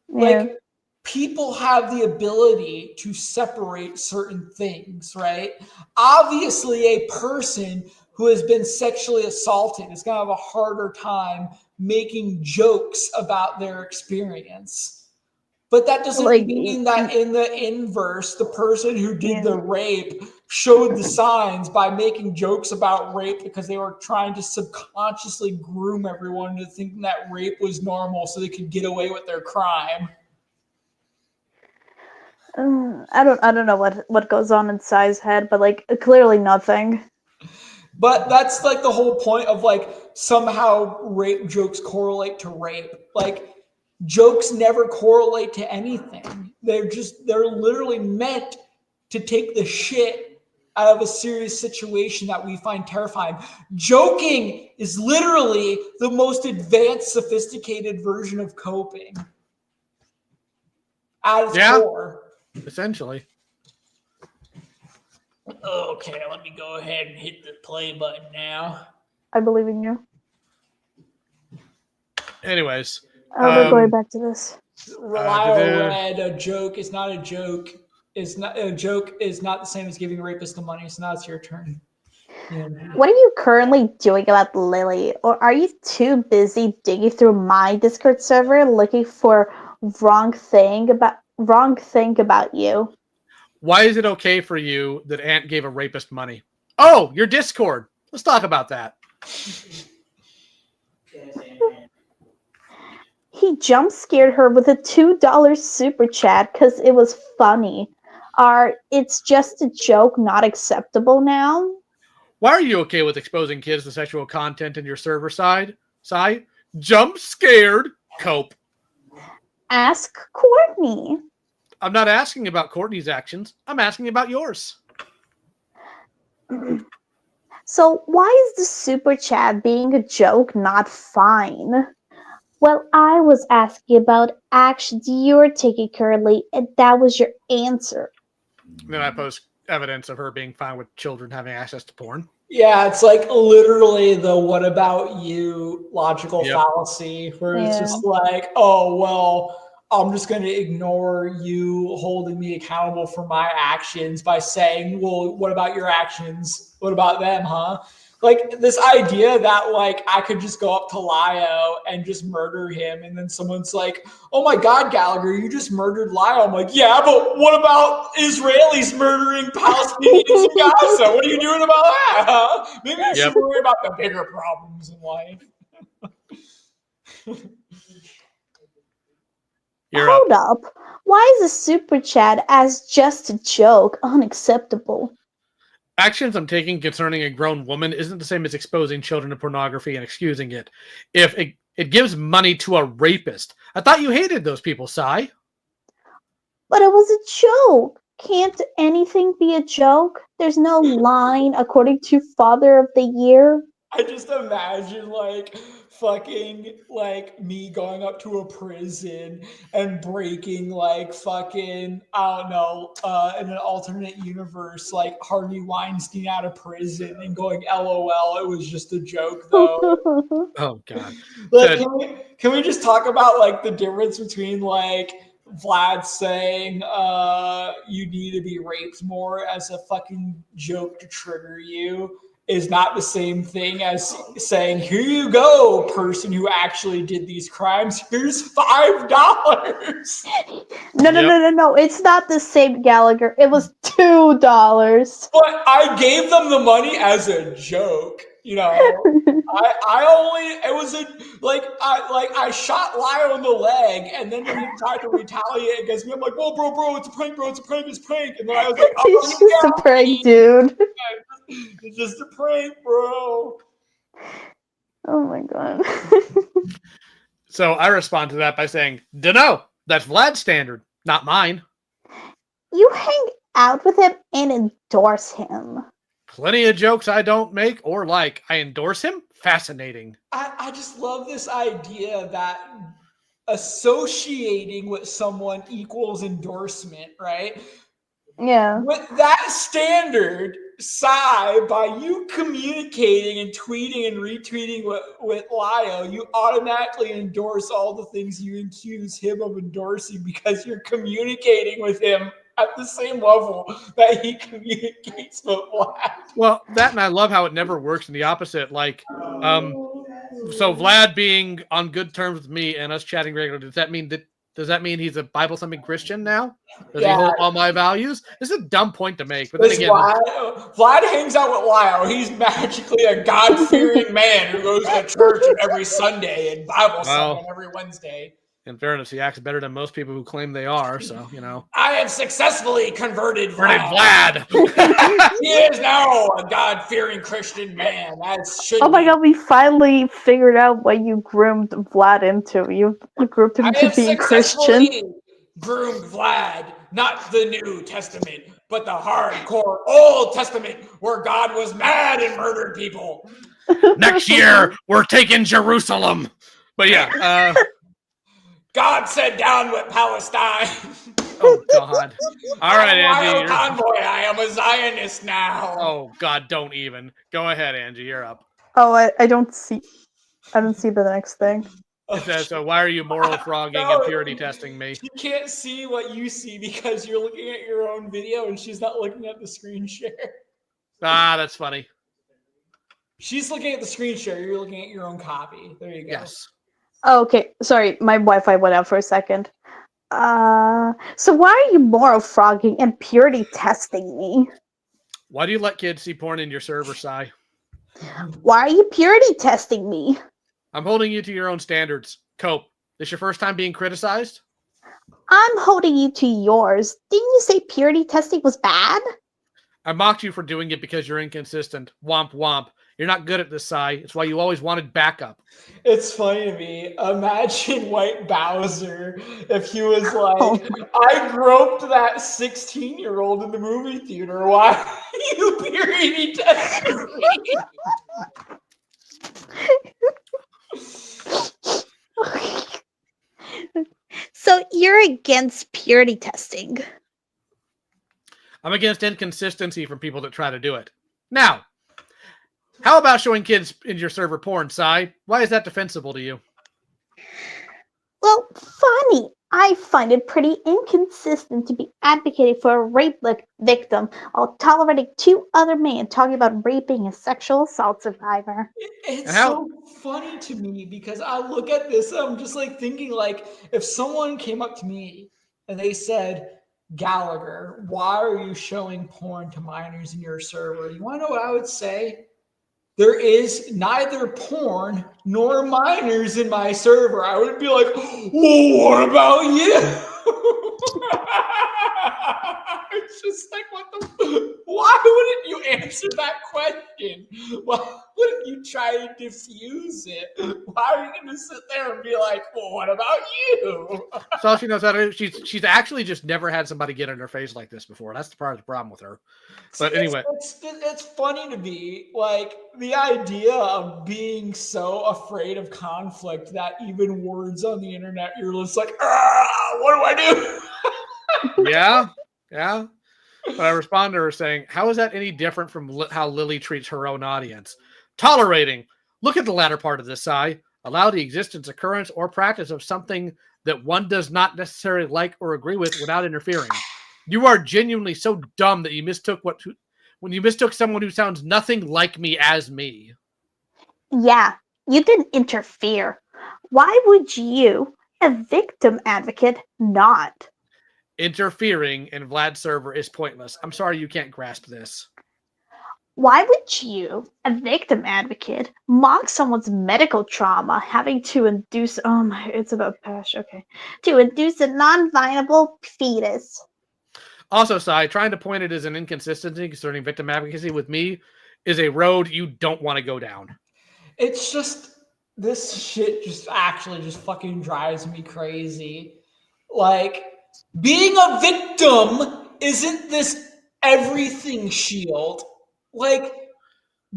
Like people have the ability to separate certain things, right? Obviously, a person who has been sexually assaulted is going to have a harder time making jokes about their experience. But that doesn't mean that in the inverse, the person who did the rape showed the signs by making jokes about rape because they were trying to subconsciously groom everyone into thinking that rape was normal so they could get away with their crime. I don't know what goes on in Sai's head, but like clearly nothing. But that's like the whole point of like somehow rape jokes correlate to rape. Like jokes never correlate to anything. They're literally meant to take the shit out of a serious situation that we find terrifying. Joking is literally the most advanced, sophisticated version of coping. at its Yeah. core. Essentially. Okay, let me go ahead and hit the play button now. I believe in you. Anyways. We're going back to this. Relio read a joke is not a joke. Is not a joke is not the same as giving a rapist the money. So now it's your turn. Yeah. What are you currently doing about Lily? Or are you too busy digging through my Discord server looking for wrong thing about you? Why is it okay for you that Ant gave a rapist money? Oh, your Discord. Let's talk about that. He jump scared her with a $2 super chat because it was funny. It's just a joke, not acceptable now? Why are you okay with exposing kids to sexual content in your server side? Jump scared. Cope. Ask Courtney. I'm not asking about Courtney's actions. I'm asking about yours. So why is the super chat being a joke not fine? Well, I was asking about actions you're taking currently, and that was your answer. Then I post evidence of her being fine with children having access to porn. Yeah, it's like literally the "what about you" logical fallacy, where it's just like, oh well, I'm just going to ignore you holding me accountable for my actions by saying, well, what about your actions? What about them, huh? Like this idea that like I could just go up to Lio and just murder him, and then someone's like, "Oh my God, Gallagher, you just murdered Lio." I'm like, "Yeah, but what about Israelis murdering Palestinians in Gaza? What are you doing about that? Huh? Maybe you should worry about the bigger problems in life." Hold up. Why is a super chat as just a joke unacceptable? Actions I'm taking concerning a grown woman isn't the same as exposing children to pornography and excusing it. If it gives money to a rapist. I thought you hated those people, Sai. But it was a joke. Can't anything be a joke? There's no line according to Father of the Year. I just imagine like fucking like me going up to a prison and breaking like fucking I don't know in an alternate universe like Harvey Weinstein out of prison and going LOL, it was just a joke though. Oh God. Like can we just talk about like the difference between like Vlad saying you need to be raped more as a fucking joke to trigger you is not the same thing as saying, here you go, person who actually did these crimes. Here's $5. No. It's not the same, Gallagher. It was $2. But I gave them the money as a joke. You know, I shot Lyle in the leg, and then when he tried to retaliate against me, I'm like, "Whoa, bro, it's a prank, it's a prank." And then I was like, "Oh, It's just a prank, dude. It's just a prank, bro." Oh my God. So I respond to that by saying, "Dunno, that's Vlad's standard, not mine." You hang out with him and endorse him. Plenty of jokes I don't make or like. I endorse him? Fascinating. I just love this idea that associating with someone equals endorsement, right? Yeah. With that standard, Sai, by you communicating and tweeting and retweeting with Lio, you automatically endorse all the things you accuse him of endorsing because you're communicating with him at the same level that he communicates with Vlad. Well, that and I love how it never works in the opposite. Like, so Vlad being on good terms with me and us chatting regularly, does that mean he's a Bible thumping Christian now? Does he hold all my values? This is a dumb point to make. But then again, Vlad hangs out with Lyle. He's magically a God-fearing man who goes to church every Sunday and Bible study every Wednesday. In fairness, he acts better than most people who claim they are. So, you know. I have successfully converted Vlad. He is now a God-fearing Christian man. Oh my God, we finally figured out what you groomed Vlad into. You groomed him to be Christian. Groomed Vlad, not the New Testament, but the hardcore Old Testament where God was mad and murdered people. Next year, we're taking Jerusalem. But yeah. God said down with Palestine. Oh God! All right, I'm Angie. a convoy. I am a Zionist now. Oh God! Don't even. Go ahead, Angie. You're up. Oh, I don't see the next thing. It says, so why are you moral frogging and purity testing me? She can't see what you see because you're looking at your own video and she's not looking at the screen share. Ah, that's funny. She's looking at the screen share. You're looking at your own copy. There you go. Yes. Oh, okay, sorry, my Wi-Fi went out for a second. So why are you moral frogging and purity testing me? Why do you let kids see porn in your server, Sai? Why are you purity testing me? I'm holding you to your own standards. Cope. This your first time being criticized? I'm holding you to yours. Didn't you say purity testing was bad? I mocked you for doing it because you're inconsistent. Womp womp. You're not good at this, Sai. It's why you always wanted backup. It's funny to me. Imagine White Bowser if he was like, Oh I groped that 16-year-old in the movie theater. Why are you purity testing me? So you're against purity testing? I'm against inconsistency from people that try to do it. Now, how about showing kids in your server porn, Sai? Why is that defensible to you? Well, funny. I find it pretty inconsistent to be advocating for a rape victim while tolerating two other men talking about raping a sexual assault survivor. It's how- so funny to me because I look at this and I'm just like thinking, like, if someone came up to me and they said, Gallagher, why are you showing porn to minors in your server? You want to know what I would say? There is neither porn nor minors in my server. I would be like, well, what about you? It's just like, why wouldn't you answer that question? Why wouldn't you try to diffuse it? Why are you going to sit there and be like, well, what about you? That's all she knows how to do. She's actually just never had somebody get in her face like this before. That's the part of the problem with her. But anyway. It's funny to me, like, the idea of being so afraid of conflict that even words on the internet, you're just like, what do I do? Yeah. But I respond to her saying, how is that any different from how Lily treats her own audience? Tolerating. Look at the latter part of this, Sai. Allow the existence, occurrence, or practice of something that one does not necessarily like or agree with without interfering. You are genuinely so dumb that you mistook when you mistook someone who sounds nothing like me as me. Yeah, you didn't interfere. Why would you, a victim advocate, not? Interfering in Vlad's server is pointless. I'm sorry you can't grasp this. Why would you, a victim advocate, mock someone's medical trauma having to induce it's about Pesh, okay. To induce a non-viable fetus? Also, Sai, trying to point it as an inconsistency concerning victim advocacy with me is a road you don't want to go down. It's just, this shit just fucking drives me crazy. Like, being a victim isn't this everything shield. Like,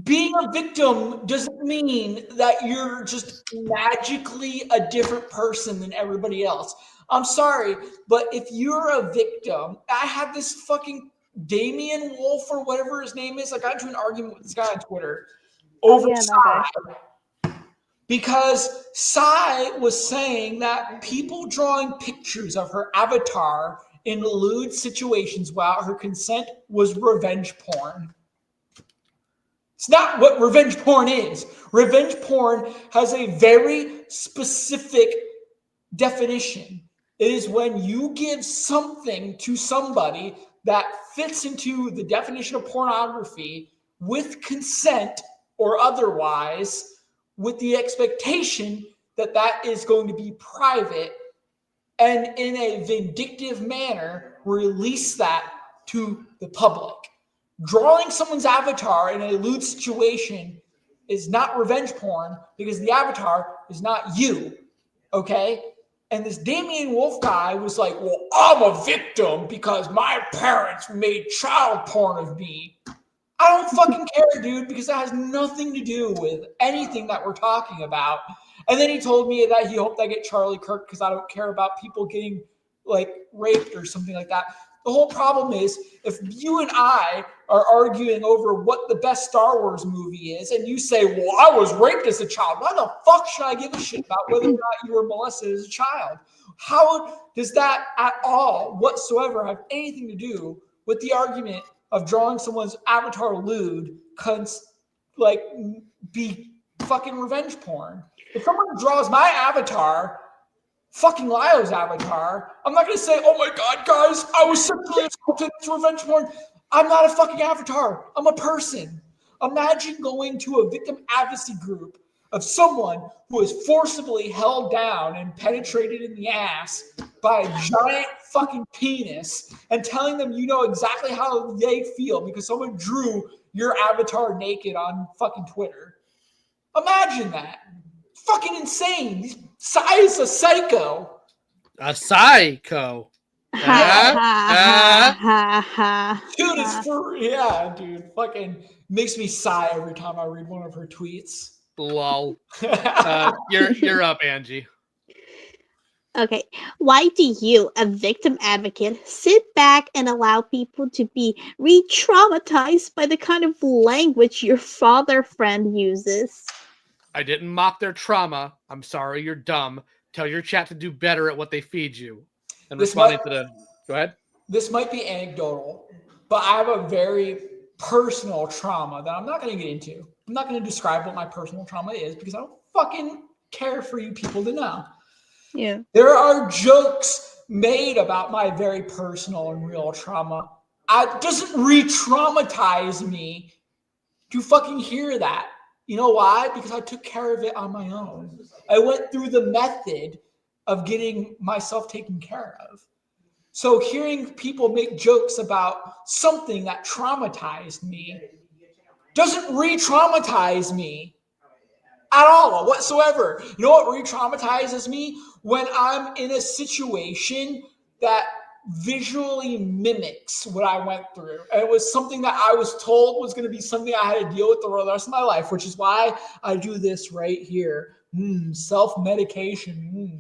being a victim doesn't mean that you're just magically a different person than everybody else. I'm sorry, but if you're a victim, I had this fucking Damian Wolf or whatever his name is. I got into an argument with this guy on Twitter over that Psy. Because Psy was saying that people drawing pictures of her avatar in lewd situations without her consent was revenge porn. It's not what revenge porn is. Revenge porn has a very specific definition. It is when you give something to somebody that fits into the definition of pornography with consent or otherwise, with the expectation that that is going to be private, and in a vindictive manner release that to the public. Drawing someone's avatar in a lewd situation is not revenge porn because the avatar is not you, okay? And this Damian Wolf guy was like, well, I'm a victim because my parents made child porn of me. I don't fucking care, dude, because that has nothing to do with anything that we're talking about. And then he told me that he hoped I get Charlie Kirk because I don't care about people getting like raped or something like that. The whole problem is if you and I are arguing over what the best Star Wars movie is, and you say, well, I was raped as a child. Why the fuck should I give a shit about whether or not you were molested as a child? How does that at all whatsoever have anything to do with the argument of drawing someone's avatar lewd like be fucking revenge porn? If someone draws my avatar, fucking Lio's avatar, I'm not going to say, oh my God, guys, I was sexually assaulted. It's revenge porn. I'm not a fucking avatar. I'm a person. Imagine going to a victim advocacy group of someone who is forcibly held down and penetrated in the ass by a giant fucking penis and telling them you know exactly how they feel because someone drew your avatar naked on fucking Twitter. Imagine that. Fucking insane. Sai is a psycho. A psycho. Dude, it's for dude. Fucking makes me sigh every time I read one of her tweets. Lol. You're up, Angie. Okay, why do you, a victim advocate, sit back and allow people to be re-traumatized by the kind of language your father friend uses? I didn't mock their trauma. I'm sorry, you're dumb. Tell your chat to do better at what they feed you. And responding to the... Go ahead. This might be anecdotal, but I have a very personal trauma that I'm not going to get into. I'm not going to describe what my personal trauma is because I don't fucking care for you people to know. Yeah. There are jokes made about my very personal and real trauma. It doesn't re-traumatize me to fucking hear that. You know why? Because I took care of it on my own. I went through the method of getting myself taken care of. So hearing people make jokes about something that traumatized me doesn't re-traumatize me at all whatsoever. You know what re-traumatizes me? When I'm in a situation that visually mimics what I went through. And it was something that I was told was going to be something I had to deal with the rest of my life, which is why I do this right here. Self-medication.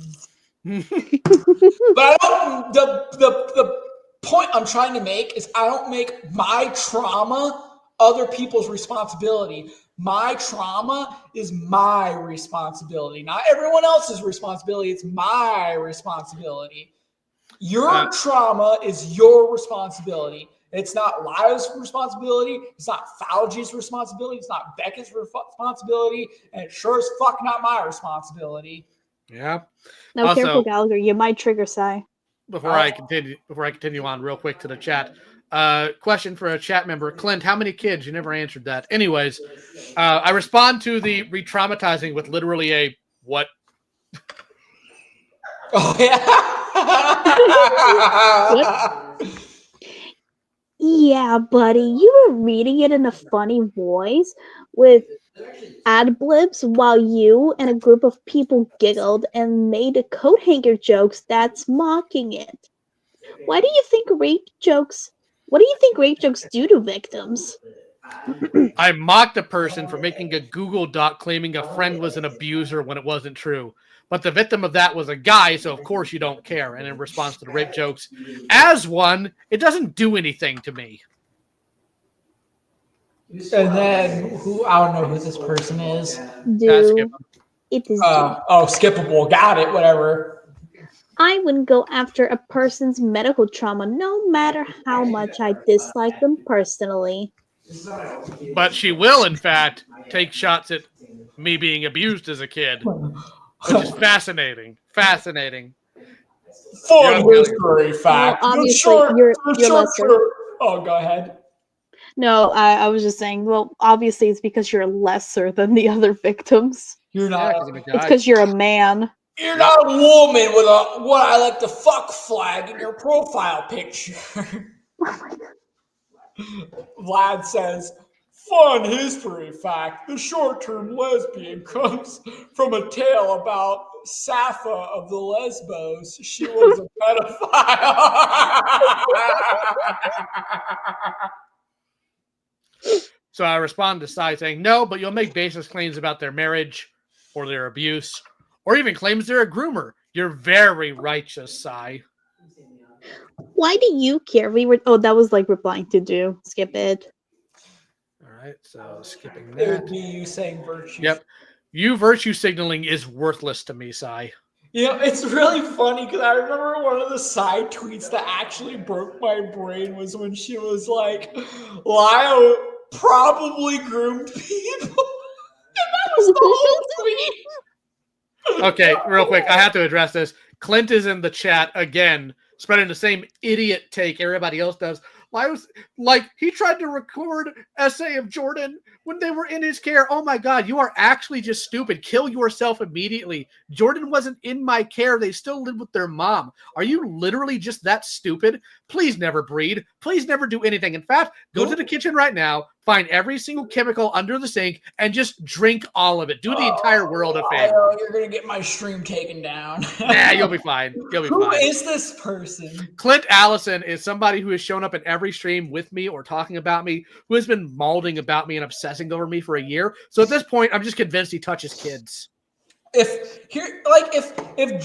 But I don't, the point I'm trying to make is I don't make my trauma other people's responsibility. My trauma is my responsibility, not everyone else's responsibility. It's my responsibility. Your trauma is your responsibility. It's not Lyle's responsibility. It's not Fauji's responsibility. It's not Beckett's responsibility. And it's sure as fuck not my responsibility. Yeah. No, Also, careful, Gallagher. You might trigger Sai. Before I continue on real quick to the chat. Question for a chat member. Clint, how many kids? You never answered that. Anyways, I respond to the re-traumatizing with literally a what? Oh, yeah. Yeah, buddy, you were reading it in a funny voice with ad blibs while you and a group of people giggled and made coat hanger jokes that's mocking it. What do you think rape jokes do to victims? I mocked a person for making a Google Doc claiming a friend was an abuser when it wasn't true. But the victim of that was a guy, so of course you don't care. And in response to the rape jokes, as one, it doesn't do anything to me. And then I don't know who this person is. It is skippable. Got it. Whatever. I wouldn't go after a person's medical trauma, no matter how much I dislike them personally. But she will, in fact, take shots at me being abused as a kid, which is fascinating. Fascinating. Fun history fact. Well, obviously, you're lesser. Oh, go ahead. No, I was just saying, well, obviously it's because you're lesser than the other victims. You're not. It's because you're a man. You're not a woman with a what I like to fuck flag in your profile picture. Vlad says, fun history fact. The short-term lesbian comes from a tale about Sappho of the Lesbos. She was a pedophile. So I respond to Sai saying, no, but you'll make baseless claims about their marriage or their abuse. or even claims they're a groomer. You're very righteous, Sai. Why do you care? That was like replying to do. Skip it. All right, so skipping It would that. be you saying virtue. Yep. You virtue signaling is worthless to me, Sai. You know, it's really funny because I remember one of the side tweets that actually broke my brain was when she was like, Lyle probably groomed people. And that was the whole tweet. Okay, real quick, I have to address this. Clint is in the chat again, spreading the same idiot take everybody else does. Like, he tried to record essay of Jordan when they were in his care. Oh my God, you are actually just stupid. Kill yourself immediately. Jordan wasn't in my care. They still live with their mom. Are you literally just that stupid? Please never breed. Please never do anything. In fact, go to the kitchen right now, find every single chemical under the sink, and just drink all of it. Do the entire world a favor. Oh, you're going to get my stream taken down. Nah, you'll be fine. You'll be fine. Who is this person? Clint Allison is somebody who has shown up in every stream with me or talking about me, who has been mauling about me and obsessing over me for a year. So at this point, I'm just convinced he touches kids. If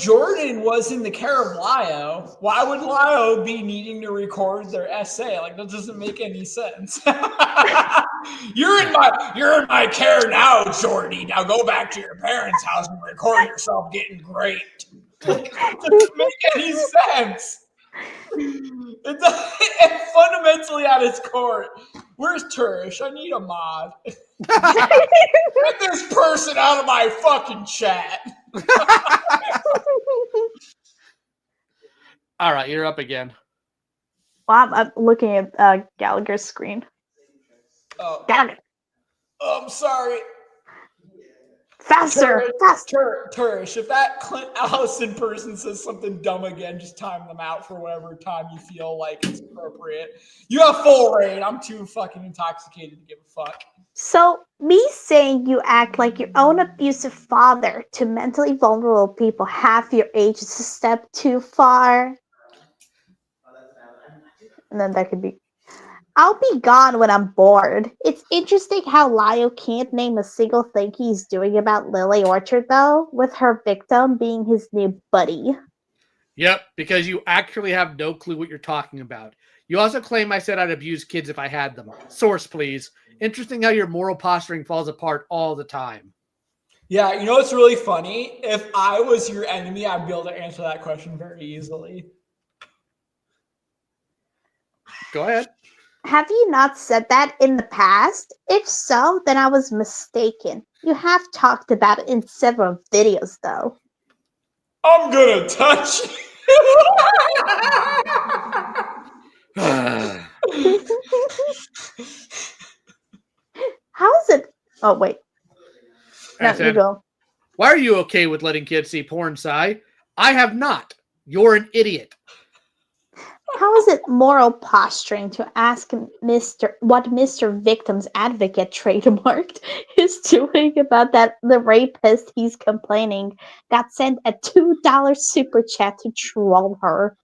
Jordan was in the care of Lio, why would Lio be needing to record their essay? Like, that doesn't make any sense. You're in my care now, Jordy. Now go back to your parents' house and record yourself getting great. Like, that doesn't make any sense. It's fundamentally at its core. Where's Turish? I need a mod. Get this person out of my fucking chat. All right, you're up again. Well, I'm looking at Gallagher's screen. Oh, Gallagher, I'm sorry. faster! Turish, if that Clint Allison person says something dumb again, just time them out for whatever time you feel like it's appropriate. You have full reign. I'm too fucking intoxicated to give a fuck. So, me saying you act like your own abusive father to mentally vulnerable people half your age is a step too far. And then that could be, I'll be gone when I'm bored. It's interesting how Lio can't name a single thing he's doing about Lily Orchard, though, with her victim being his new buddy. Yep, because you actually have no clue what you're talking about. You also claim I said I'd abuse kids if I had them. Source, please. Interesting how your moral posturing falls apart all the time. Yeah, you know what's really funny? If I was your enemy, I'd be able to answer that question very easily. Go ahead. Have you not said that in the past? If so, then I was mistaken. You have talked about it in several videos, though. I'm gonna touch How is it? Oh, wait. No, I said, you go. why are you okay with letting kids see porn, Sai? I have not. You're an idiot. How is it moral posturing to ask what Mr. Victim's Advocate trademarked is doing about that the rapist he's complaining got sent a $2 super chat to troll her?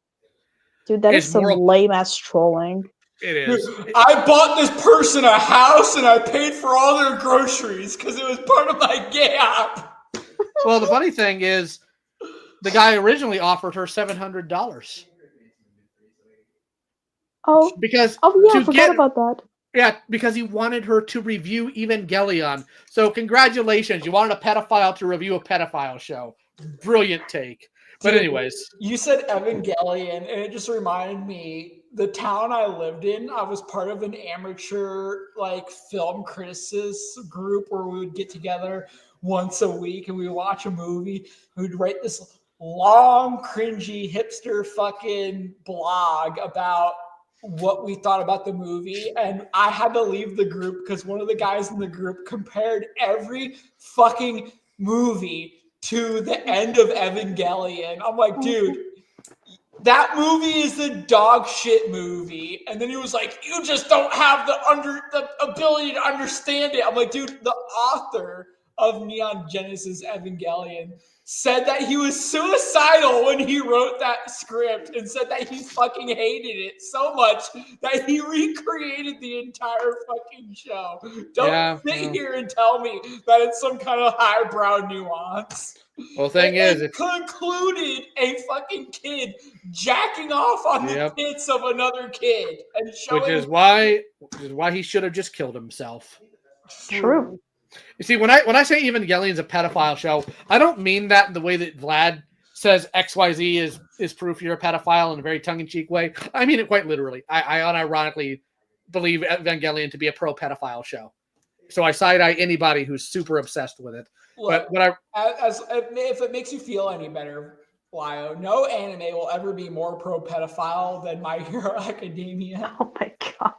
Dude, that is some lame ass trolling. It is. I bought this person a house and I paid for all their groceries because it was part of my gap. Well, the funny thing is, the guy originally offered her $700. Oh, because yeah, I forgot about that. Yeah, because he wanted her to review Evangelion. So congratulations, you wanted a pedophile to review a pedophile show. Brilliant take. But Dude, anyways. You said Evangelion, and it just reminded me, the town I lived in, I was part of an amateur film criticism group where we would get together once a week and we would watch a movie. We'd write this long, cringy, hipster fucking blog about what we thought about the movie, and I had to leave the group because one of the guys in the group compared every fucking movie to the end of Evangelion. I'm like, dude, that movie is a dog shit movie. And then he was like, you just don't have the ability to understand it. I'm like, dude, the author of Neon Genesis Evangelion said that he was suicidal when he wrote that script and said that he fucking hated it so much that he recreated the entire fucking show. Don't sit here and tell me that it's some kind of highbrow nuance. Well, thing is, it concluded a fucking kid jacking off on the tits of another kid and showing, which is why he should have just killed himself. True. You see, when I say Evangelion's a pedophile show, I don't mean that in the way that Vlad says XYZ is proof you're a pedophile in a very tongue-in-cheek way. I mean it quite literally. I unironically believe Evangelion to be a pro-pedophile show. So I side-eye anybody who's super obsessed with it. Look, if it makes you feel any better, Lio, no anime will ever be more pro-pedophile than My Hero Academia. Oh my god.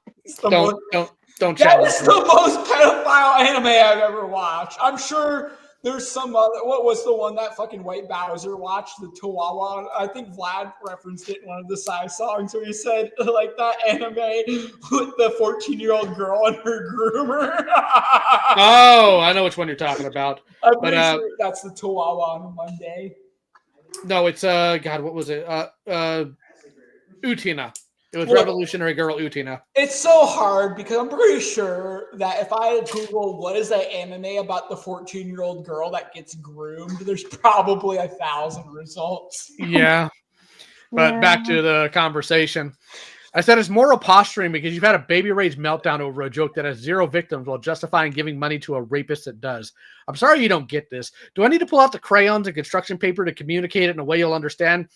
Don't That challenge is me. the most pedophile anime I've ever watched. I'm sure there's some other. What was the one that fucking White Bowser watched? The Chihuahua. I think Vlad referenced it in one of the Psy songs where he said, like, that anime with the 14-year-old girl and her groomer. Oh, I know which one you're talking about. I'm pretty sure that's the Chihuahua on Monday. No, it's God, what was it? Utina. It was Revolutionary Girl Utina. It's so hard because I'm pretty sure that if I had Googled what is that anime about the 14-year-old girl that gets groomed, there's probably 1,000 results. Yeah. But back to the conversation. I said it's moral posturing because you've had a baby rage meltdown over a joke that has 0 victims while justifying giving money to a rapist that does. I'm sorry you don't get this. Do I need to pull out the crayons and construction paper to communicate it in a way you'll understand?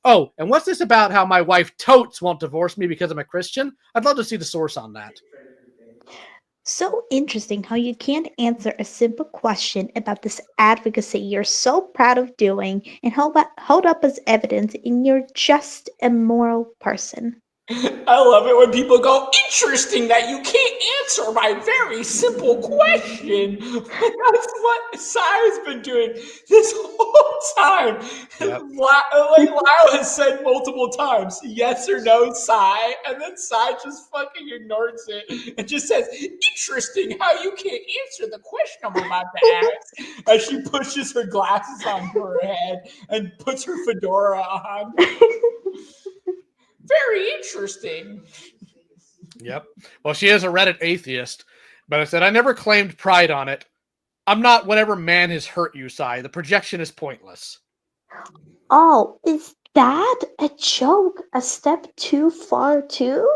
Oh, and what's this about how my wife totes won't divorce me because I'm a Christian? I'd love to see the source on that. So interesting how you can't answer a simple question about this advocacy you're so proud of doing and hold up as evidence in you're just a moral person. I love it when people go, interesting that you can't answer my very simple question. That's what Sai's been doing this whole time. Yep. Like Lyle has said multiple times, yes or no, Sai, and then Sai just fucking ignores it and just says, interesting how you can't answer the question I'm about to ask, as she pushes her glasses onto her head and puts her fedora on. Very interesting. Yep. Well, she is a Reddit atheist, but I said, I never claimed pride on it. I'm not whatever man has hurt you, Sai. The projection is pointless. Oh, is that a joke? A step too far, too?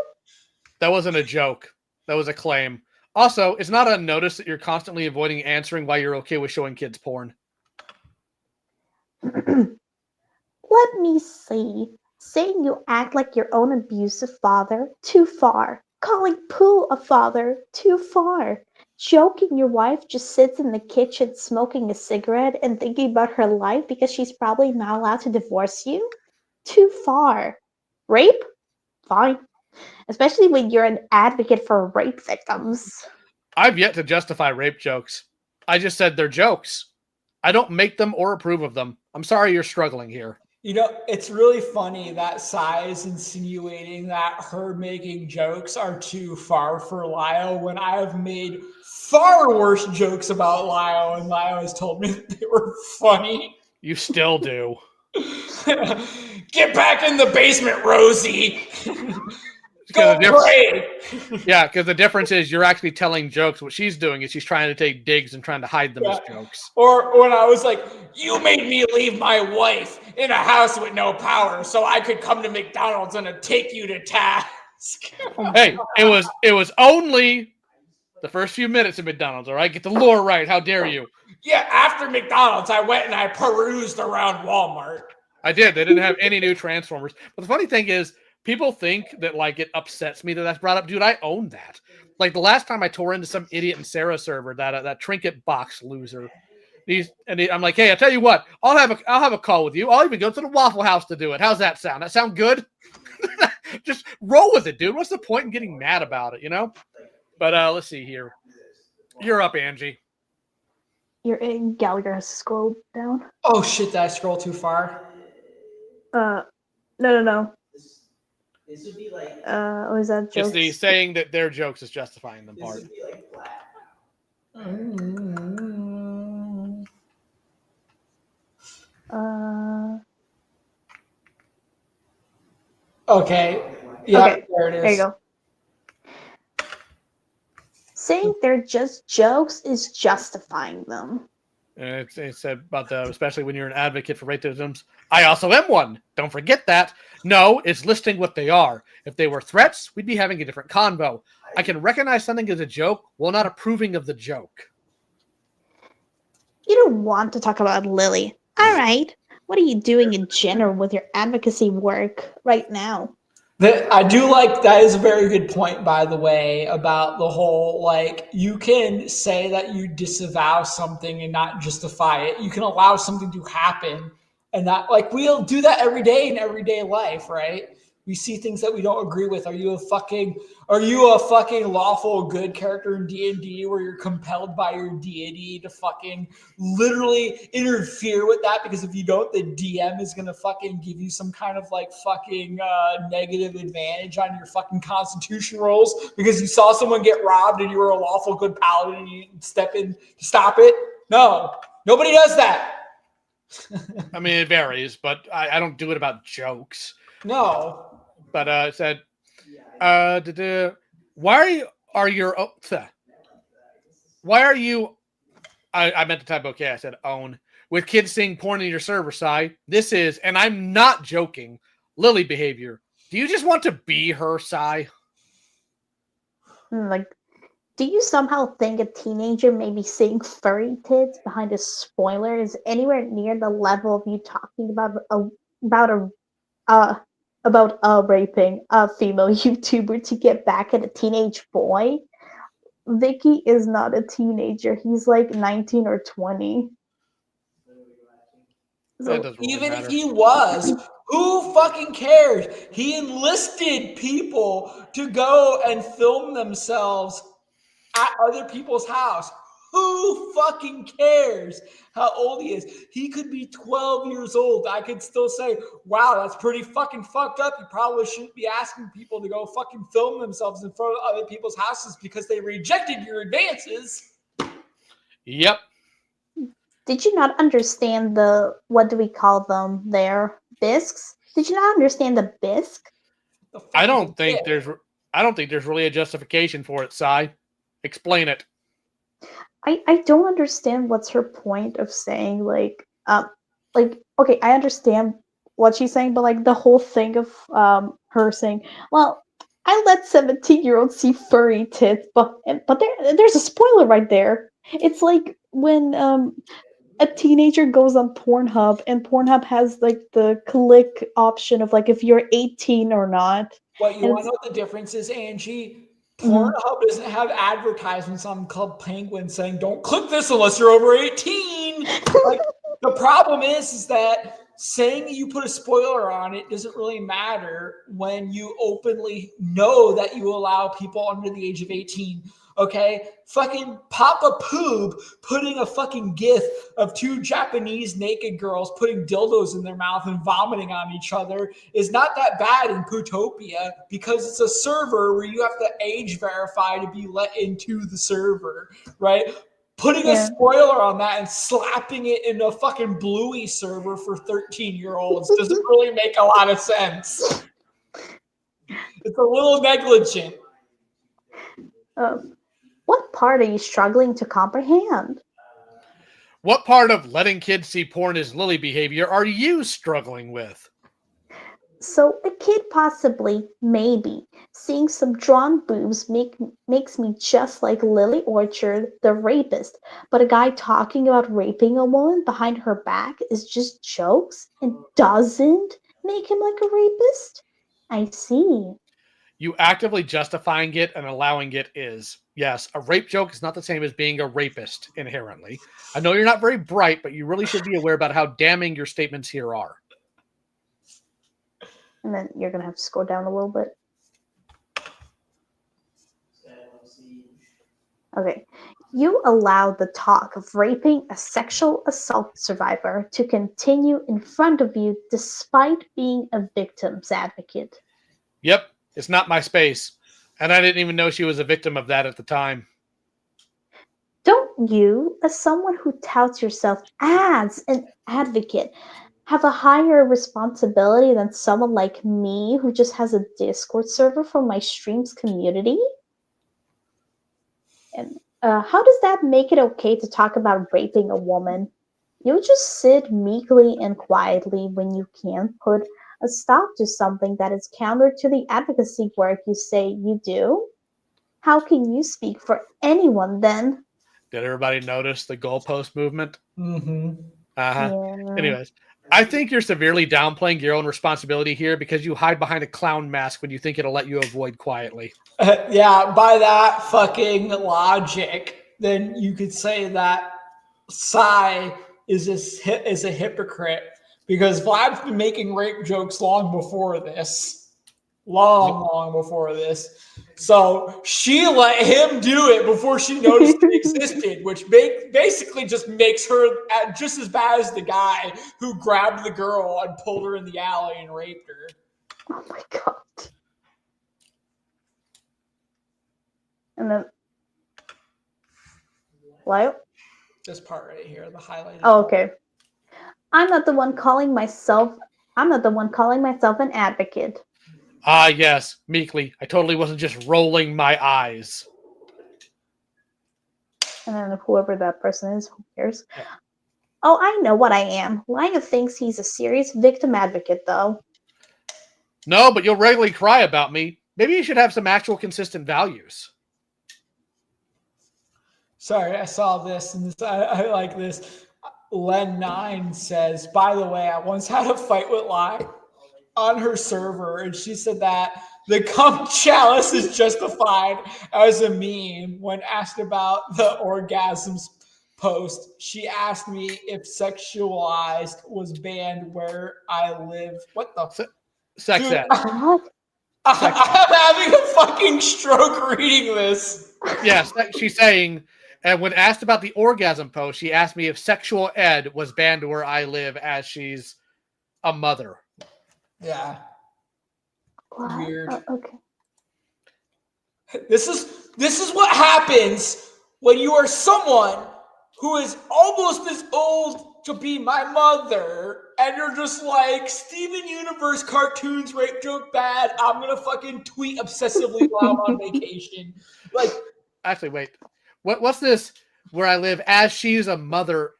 That wasn't a joke. That was a claim. Also, it's not unnoticed that you're constantly avoiding answering why you're okay with showing kids porn. Let me see. Saying you act like your own abusive father, too far. Calling Pooh a father, too far. Joking your wife just sits in the kitchen smoking a cigarette and thinking about her life because she's probably not allowed to divorce you, too far. Rape? Fine. Especially when you're an advocate for rape victims. I've yet to justify rape jokes. I just said they're jokes. I don't make them or approve of them. I'm sorry you're struggling here. You know, it's really funny that Sai is insinuating that her making jokes are too far for Lyle when I have made far worse jokes about Lyle and Lyle has told me that they were funny. You still do. Get back in the basement, Rosie. Go pray. Yeah, because the difference is you're actually telling jokes. What she's doing is she's trying to take digs and trying to hide them as jokes. Or when I was like, you made me leave my wife in a house with no power so I could come to McDonald's and take you to task. Hey, it was only the first few minutes of McDonald's, all right? Get the lore right. How dare you? Yeah, after McDonald's, I went and I perused around Walmart. I did. They didn't have any new Transformers. But the funny thing is, people think that, like, it upsets me that that's brought up. Dude, I own that. Like, the last time I tore into some idiot in Sarah server, that trinket box loser. I'm like, hey, I'll tell you what. I'll have a call with you. I'll even go to the Waffle House to do it. How's that sound? That sound good? Just roll with it, dude. What's the point in getting mad about it, you know? But let's see here. You're up, Angie. You're in. Gallagher has to scroll down. Oh, shit, did I scroll too far? No. This would be like. Was that jokes? It's the saying that their jokes is justifying them part. This would be like black. Uh, Okay. Yeah, okay, there it there you is. go. Saying they're just jokes is justifying them. It's about especially when you're an advocate for racism. I also am one. Don't forget that. No, it's listing what they are. If they were threats, we'd be having a different convo. I can recognize something as a joke while not approving of the joke. You don't want to talk about Lily. All right. What are you doing in general with your advocacy work right now? I do like that is a very good point, by the way, about the whole like you can say that you disavow something and not justify it. You can allow something to happen and not like we'll do that every day in everyday life, right? We see things that we don't agree with. Are you a fucking lawful good character in D&D where you're compelled by your deity to fucking literally interfere with that? Because if you don't, the DM is gonna fucking give you some kind of like fucking negative advantage on your fucking constitution rolls because you saw someone get robbed and you were a lawful good paladin and you step in to stop it. No, nobody does that. I mean, it varies, but I don't do it about jokes. No. But it said, why are your why are you? I meant to type okay. I said own with kids seeing porn in your server side. This is, and I'm not joking. Lily behavior. Do you just want to be her, Sai? Like, do you somehow think a teenager maybe seeing furry tits behind a spoiler is anywhere near the level of you talking about a uh raping a female YouTuber to get back at a teenage boy? Vicky is not a teenager. He's like 19 or 20. That So doesn't really Even if matter. he was, who fucking cares? He enlisted people to go and film themselves at other people's house. Who fucking cares how old he is? He could be 12 years old. I could still say, wow, that's pretty fucking fucked up. You probably shouldn't be asking people to go fucking film themselves in front of other people's houses because they rejected your advances. Yep. did you not understand the, what do we call them there? Bisques? Did you not understand the bisque? The fuck I is don't a think dick? there's really a justification for it, Sai. Explain it. I don't understand what's her point of saying like okay, I understand what she's saying, but like the whole thing of her saying, well, I let 17-year-olds see furry tits, but there's a spoiler right there. It's like when a teenager goes on Pornhub and Pornhub has like the click option of like if you're 18 or not. What you And want to it's know what the difference is, Angie? mhm. Pornhub doesn't have advertisements on Club Penguin saying "Don't click this unless you're over 18." Like the problem is that saying you put a spoiler on it doesn't really matter when you openly know that you allow people under the age of 18. Okay, fucking Papa Poob putting a fucking gif of two Japanese naked girls putting dildos in their mouth and vomiting on each other is not that bad in Pootopia because it's a server where you have to age verify to be let into the server, right? Putting a Yeah. spoiler on that and slapping it in a fucking Bluey server for 13-year-olds doesn't really make a lot of sense. It's a little negligent. What part are you struggling to comprehend? What part of letting kids see porn as Lily behavior are you struggling with? So a kid possibly, maybe, seeing some drawn boobs makes me just like Lily Orchard, the rapist. But a guy talking about raping a woman behind her back is just jokes and doesn't make him like a rapist? I see. You actively justifying it and allowing it is. Yes, a rape joke is not the same as being a rapist inherently. I know you're not very bright, but you really should be aware about how damning your statements here are. And then you're gonna have to scroll down a little bit. Okay. You allowed the talk of raping a sexual assault survivor to continue in front of you despite being a victim's advocate. Yep, it's not my space. And I didn't even know she was a victim of that at the time. Don't you, as someone who touts yourself as an advocate, have a higher responsibility than someone like me who just has a Discord server for my streams community? And how does that make it okay to talk about raping a woman? You just sit meekly and quietly when you can't put a stop to something that is counter to the advocacy work you say you do? How can you speak for anyone then? Did everybody notice the goalpost movement? Mm-hmm. Uh-huh. Yeah. Anyways, I think you're severely downplaying your own responsibility here because you hide behind a clown mask when you think it'll let you avoid quietly. Yeah, by that fucking logic, then you could say that Psy is a hypocrite because Vlad's been making rape jokes long before this. Long before this. So she let him do it before she noticed it existed, which basically just makes her just as bad as the guy who grabbed the girl and pulled her in the alley and raped her. Oh my god. And then what? This part right here, the highlighted. Oh, okay. I'm not the one calling myself an advocate. Ah, yes, meekly. I totally wasn't just rolling my eyes. And then whoever that person is, who cares? Yeah. Oh, I know what I am. Laya thinks he's a serious victim advocate, though. No, but you'll regularly cry about me. Maybe you should have some actual consistent values. Sorry, I saw this and I like this. Len9 says, by the way, I once had a fight with Lai on her server, and she said that the cum chalice is justified as a meme. When asked about the orgasms post, she asked me if sexualized was banned where I live. What the? Sex Dude, ed. What? I'm having a fucking stroke reading this. Yes, she's saying, and when asked about the orgasm post, she asked me if sexual ed was banned where I live as she's a mother. Yeah. What? Weird. Okay. This is what happens when you are someone who is almost as old to be my mother, and you're just like, Steven Universe cartoons rape joke bad. I'm gonna fucking tweet obsessively while I'm on vacation. Like, actually, wait. What's this? Where I live as she's a mother.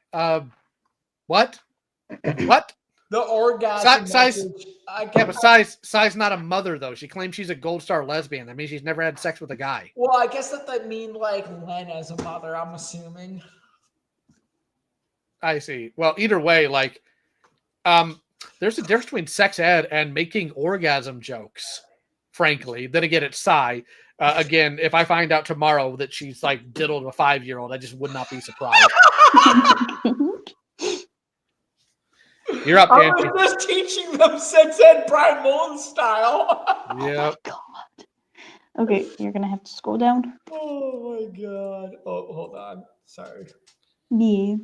What? What? the orgasm Size. message. Yeah, but Si's not a mother though. She claims she's a gold star lesbian. That means she's never had sex with a guy. Well, I guess that mean like Len as a mother. I'm assuming. I see. Well, either way, like, there's a difference between sex ed and making orgasm jokes. Frankly, then again, it's Psy. Again, if I find out tomorrow that she's like diddled a 5-year-old, I just would not be surprised. You're up, I Dan. was just teaching them sex ed Brian Mullen style. Yep. Oh my god. Okay, you're gonna have to scroll down. Oh my god. Oh, hold on. Sorry. Yeah.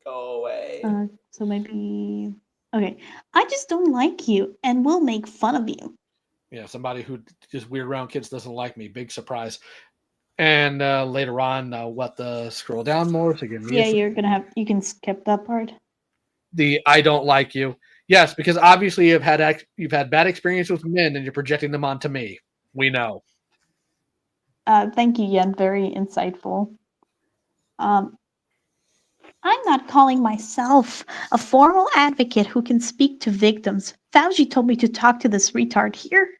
Go away. So maybe. Okay. I just don't like you and will make fun of you. Yeah, somebody who just weird around kids doesn't like me. Big surprise. And later on, scroll down more to give me. Yeah, you can skip that part. The I don't like you. Yes, because obviously you've had bad experience with men and you're projecting them onto me. We know. Thank you, Yen. Very insightful. I'm not calling myself a formal advocate who can speak to victims. Fauci told me to talk to this retard here.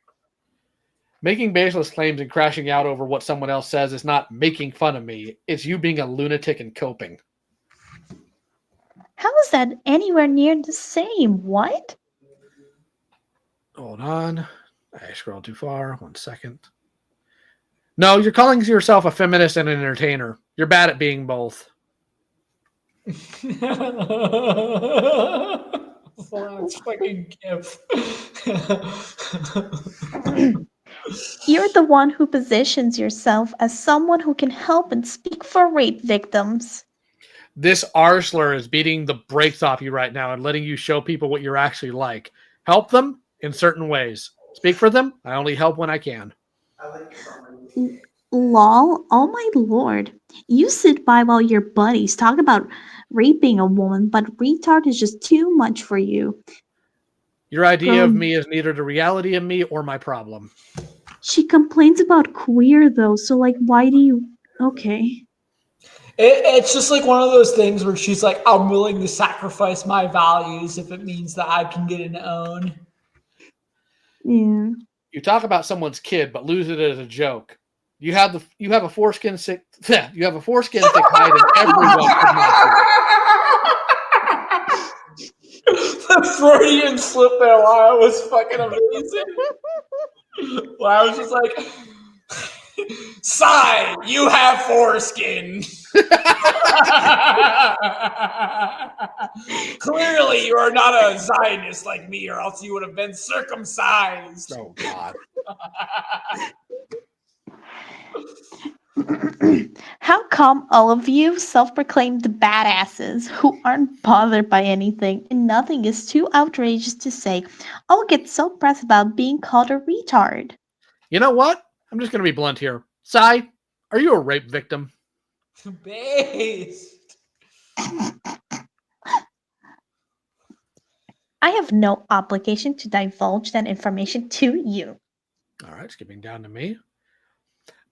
Making baseless claims and crashing out over what someone else says is not making fun of me. It's you being a lunatic and coping. How is that anywhere near the same? What? Hold on. I scrolled too far. 1 second. No, you're calling yourself a feminist and an entertainer. You're bad at being both. It's fucking gif. You're the one who positions yourself as someone who can help and speak for rape victims. This R-slur is beating the brakes off you right now and letting you show people what you're actually like. Help them in certain ways. Speak for them. I only help when I can. Lol, oh my lord. You sit by while your buddies talk about raping a woman, but retard is just too much for you. Your idea of Girl, me is neither the reality of me or my problem. she complains about queer though, so like, why do you. Okay. It's just like one of those things where she's like, I'm willing to sacrifice my values if it means that I can get an own. Yeah. You talk about someone's kid, but lose it as a joke. You have a foreskin thick hide, and everyone could match The Freudian slip there, Lyle, was fucking amazing. Lyle was just like, Sigh, you have foreskin. Clearly, you are not a Zionist like me, or else you would have been circumcised. Oh God. How come all of you self-proclaimed badasses who aren't bothered by anything and nothing is too outrageous to say all get so pressed about being called a retard? You know what? I'm just gonna be blunt here. Sai, are you a rape victim? Based. I have no obligation to divulge that information to you. All right, skipping down to me.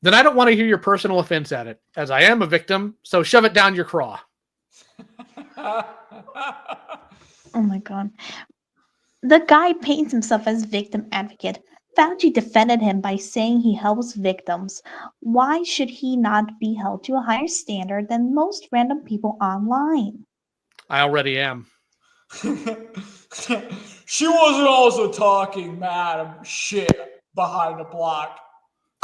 Then I don't want to hear your personal offense at it, as I am a victim, so shove it down your craw. Oh my god. The guy paints himself as victim advocate. Fauci defended him by saying he helps victims. Why should he not be held to a higher standard than most random people online? I already am. She wasn't also talking mad shit behind a block.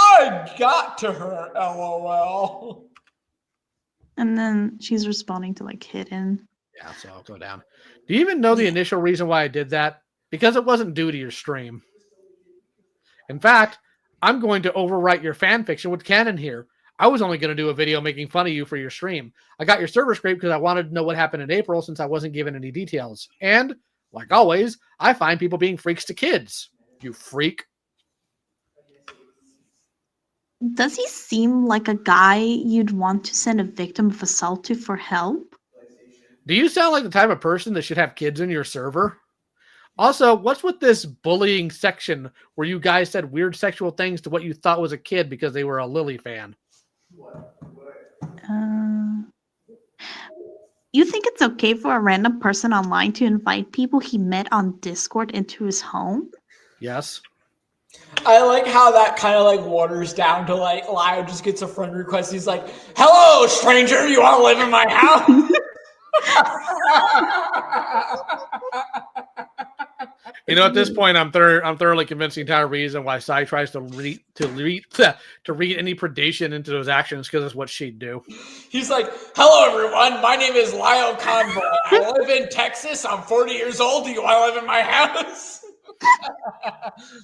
I got to her, LOL. And then she's responding to like hidden. Yeah, so I'll go down. Do you even know the initial reason why I did that? Because it wasn't due to your stream. In fact, I'm going to overwrite your fan fiction with canon here. I was only going to do a video making fun of you for your stream. I got your server scraped because I wanted to know what happened in April since I wasn't given any details. And, like always, I find people being freaks to kids. You freak. Does he seem like a guy you'd want to send a victim of assault to for help? Do you sound like the type of person that should have kids in your server? Also, what's with this bullying section where you guys said weird sexual things to what you thought was a kid because they were a Lily fan? You think it's okay for a random person online to invite people he met on Discord into his home? Yes. I like how that kind of like waters down to like Lyle just gets a friend request. He's like, "Hello, stranger, you want to live in my house?" You know, at this point, I'm thoroughly convinced the entire reason why Sai tries to read any predation into those actions because it's what she'd do. He's like, "Hello, everyone. My name is Lyle Convoy. I live in Texas. I'm 40 years old. Do you want to live in my house?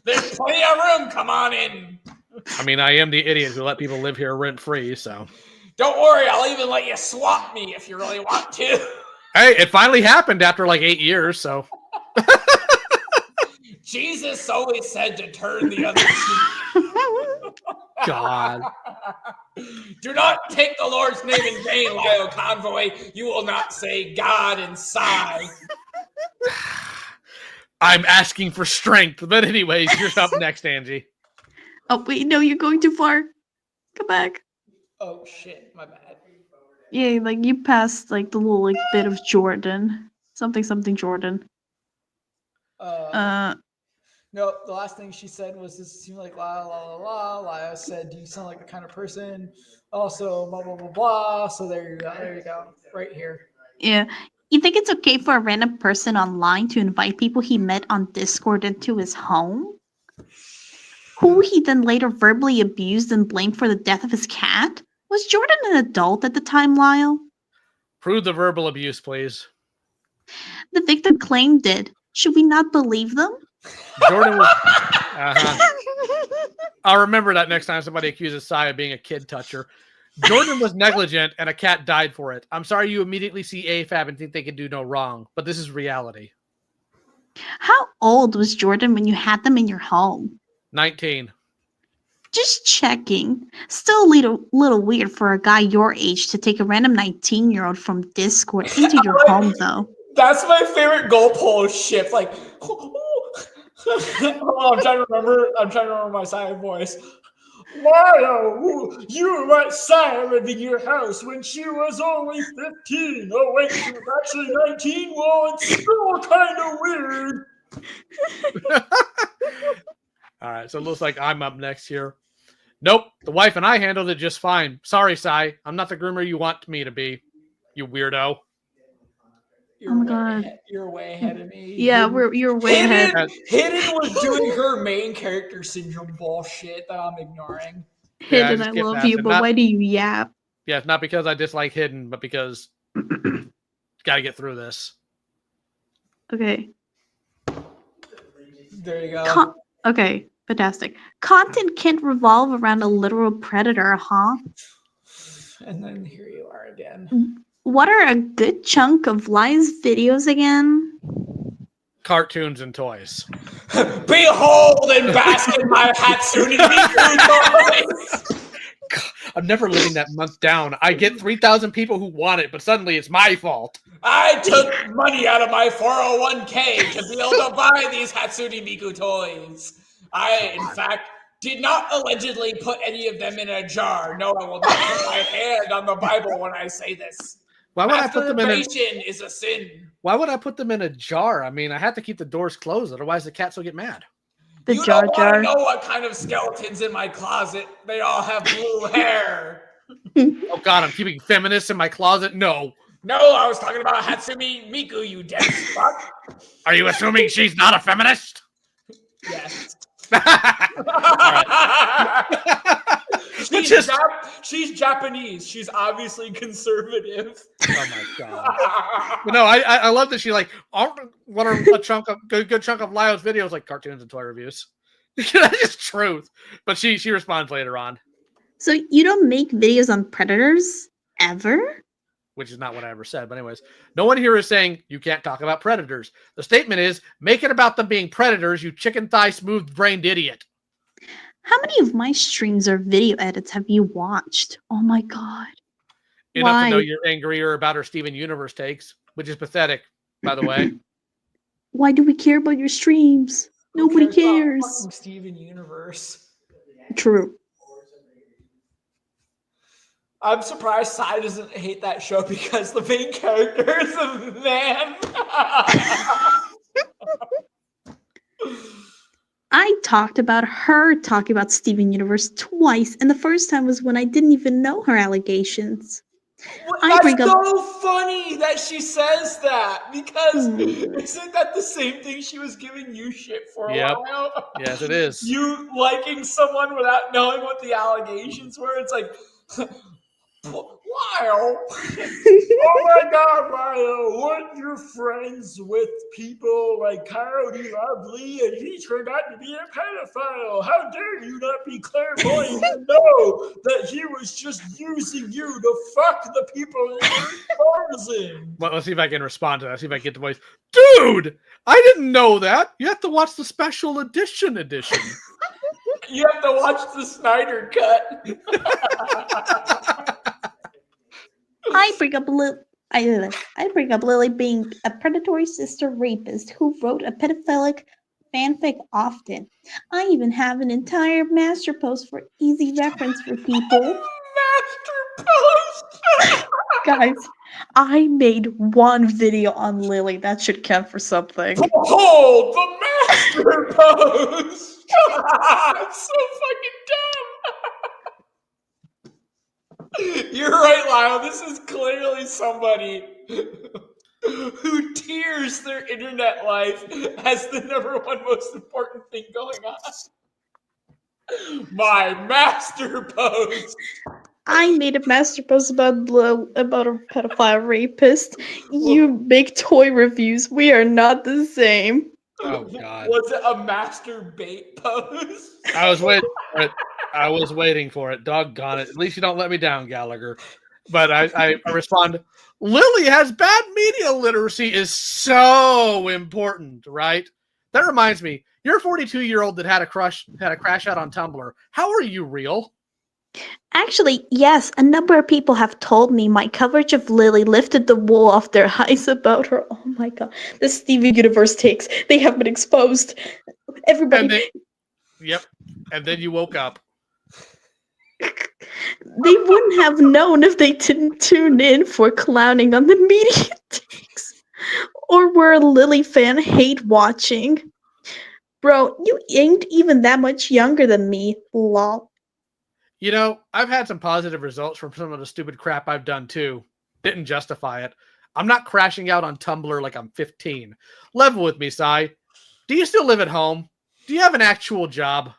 There's plenty of room. Come on in. I mean, I am the idiot who let people live here rent free, so. Don't worry. I'll even let you swap me if you really want to." Hey, it finally happened after like 8 years, so. Jesus always said to turn the other cheek. God. Do not take the Lord's name in vain, Lyle Convoy. You will not say God and sigh. I'm asking for strength. But anyways, you're up next, Angie. Oh, wait, no, you're going too far. Come back. Oh, shit. My bad. Yeah, like you passed like the little like bit of Jordan. Something Jordan. No, the last thing she said was, "This seemed like la la la la." Lyle said, "Do you sound like the kind of person?" Also, blah blah blah blah. So there you go. There you go. Right here. Yeah. You think it's okay for a random person online to invite people he met on Discord into his home? Who he then later verbally abused and blamed for the death of his cat? Was Jordan an adult at the time, Lyle? Prove the verbal abuse, please. The victim claimed it. Should we not believe them? Jordan was. I'll remember that next time somebody accuses Sai of being a kid toucher. Jordan was negligent and a cat died for it. I'm sorry you immediately see AFAB and think they can do no wrong, but this is reality. How old was Jordan when you had them in your home? 19. Just checking. Still a little weird for a guy your age to take a random 19-year-old from Discord into your home, though. That's my favorite goalpost shift. Like, oh, I'm trying to remember my silent voice. Mario, you let Sarah live in your house when she was only 15. Oh, wait, she was actually 19? Well, it's still kind of weird. All right, so it looks like I'm up next here. Nope, the wife and I handled it just fine. Sorry, Sai. I'm not the groomer you want me to be, you weirdo. Oh my god. You're way ahead of me. Yeah, you're way ahead. Hidden was doing her main character syndrome bullshit that I'm ignoring. Hidden, I love you, but why do you yap? Yeah, it's not because I dislike Hidden, but because gotta get through this. Okay. There you go. Okay, fantastic. Content can't revolve around a literal predator, huh? And then here you are again. What are a good chunk of Lies videos again? Cartoons and toys. Behold and bask in my Hatsune Miku toys! I'm never living that month down. I get 3,000 people who want it, but suddenly it's my fault. I took money out of my 401k to be able to buy these Hatsune Miku toys. I, in fact, did not allegedly put any of them in a jar. No, I will not put my hand on the Bible when I say this. Why would I put them in Masturbation is a sin. Why would I put them in a jar? I mean, I have to keep the doors closed, otherwise the cats will get mad. The you jar don't jar. want to know what kind of skeletons in my closet. They all have blue hair. Oh God, I'm keeping feminists in my closet? No. No, I was talking about Hatsune Miku, you dead fuck. Are you assuming she's not a feminist? Yes. Right. She's Japanese. She's obviously conservative. Oh my God. But no, I love that she like what are a chunk of good chunk of Lio's videos like cartoons and toy reviews. That's just truth. But she responds later on. So you don't make videos on predators ever? Which is not what I ever said. But anyways, no one here is saying you can't talk about predators. The statement is, make it about them being predators, you chicken thigh smooth-brained idiot. How many of my streams or video edits have you watched? Oh my God. Enough to know you're angrier about her Steven Universe takes, which is pathetic, by the way. Why do we care about your streams? Nobody cares. Steven Universe. True. I'm surprised Sai doesn't hate that show because the main character is a man. I talked about her talking about Steven Universe twice, and the first time was when I didn't even know her allegations. That's so funny that she says that, because isn't that the same thing she was giving you shit for a while? Yes, it is. You liking someone without knowing what the allegations were. It's like, Lyle, oh my God, Lyle, weren't you friends with people like Coyote Lovely and he turned out to be a pedophile? How dare you not be clairvoyant and know that he was just using you to fuck the people that you're exposing? Well, let's see if I can respond to that. See if I can get the voice. Dude, I didn't know that. You have to watch the special edition. You have to watch the Snyder cut. I bring up Lily being a predatory sister rapist who wrote a pedophilic fanfic often. I even have an entire master post for easy reference for people. Master post! Guys, I made one video on Lily. That should count for something. Behold the master post! It's so fucking dumb! You're right, Lyle. This is clearly somebody who tears their internet life as the number one most important thing going on. My master post. I made a master post about a pedophile rapist. You make toy reviews. We are not the same. Oh God! Was it a master bait post? I was waiting for it. Doggone it. At least you don't let me down, Gallagher. But I respond, Lily has bad media literacy is so important, right? That reminds me, you're a 42-year-old that had a crash out on Tumblr. How are you real? Actually, yes, a number of people have told me my coverage of Lily lifted the wool off their eyes about her. Oh my god. The Steven Universe takes. They have been exposed. Everybody. Yep. And then you woke up. They wouldn't have known if they didn't tune in for clowning on the media takes. Or were a Lily fan hate watching. Bro, you ain't even that much younger than me. Lol. You know, I've had some positive results from some of the stupid crap I've done too. Didn't justify it. I'm not crashing out on Tumblr like I'm 15. Level with me, Sai. Do you still live at home? Do you have an actual job?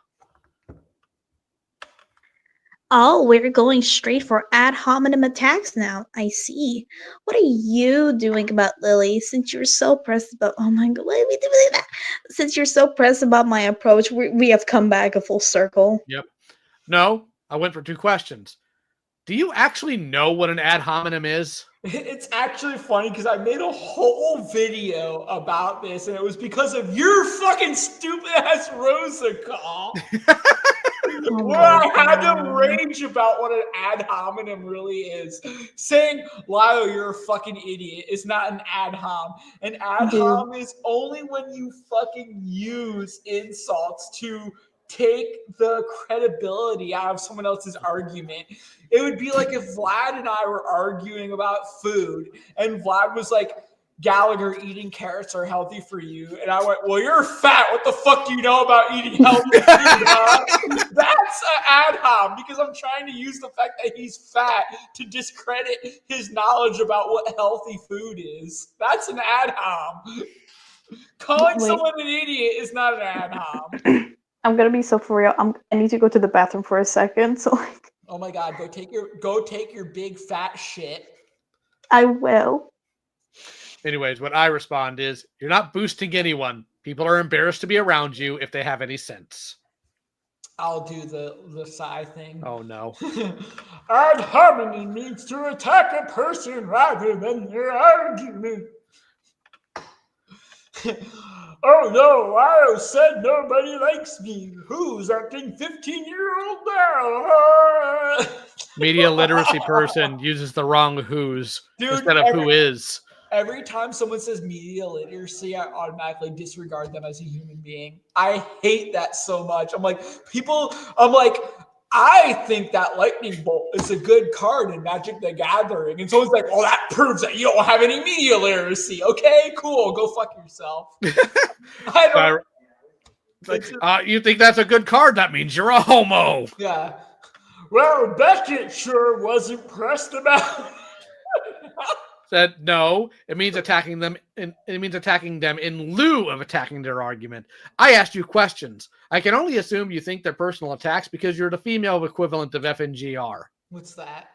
Oh, we're going straight for ad hominem attacks now. I see. What are you doing about Lily? Since you're so pressed about oh my god, why are we doing that? Since you're so pressed about my approach, we have come back a full circle. Yep. No, I went for 2 questions. Do you actually know what an ad hominem is? It's actually funny because I made a whole video about this, and it was because of your fucking stupid ass Rosa call. Where I had to rage about what an ad hominem really is. Saying, Lyle, you're a fucking idiot is not an ad hom. An ad hom is only when you fucking use insults to take the credibility out of someone else's argument. It would be like if Vlad and I were arguing about food, and Vlad was like, Gallagher, eating carrots are healthy for you. And I went, well, you're fat. What the fuck do you know about eating healthy food, huh? That's an ad hom because I'm trying to use the fact that he's fat to discredit his knowledge about what healthy food is. That's an ad hom. Calling someone an idiot is not an ad hom. I'm gonna be so for real. I need to go to the bathroom for a second. So like, oh my god, go take your big fat shit. I will. Anyways, what I respond is, you're not boosting anyone. People are embarrassed to be around you if they have any sense. I'll do the side thing. Oh, no. Ad hominem means to attack a person rather than their argument. Oh no, Lyle said nobody likes me. Who's acting 15-year-old now? Media literacy person uses the wrong who's instead of who is. Every time someone says media literacy, I automatically disregard them as a human being. I hate that so much. I think that lightning bolt is a good card in Magic the Gathering. And someone's like, well, that proves that you don't have any media literacy. Okay, cool. Go fuck yourself. You think that's a good card? That means you're a homo. Yeah. Well, Beckett sure wasn't pressed about Said no. It means attacking them. It means attacking them in lieu of attacking their argument. I asked you questions. I can only assume you think they're personal attacks because you're the female equivalent of FNGR. What's that?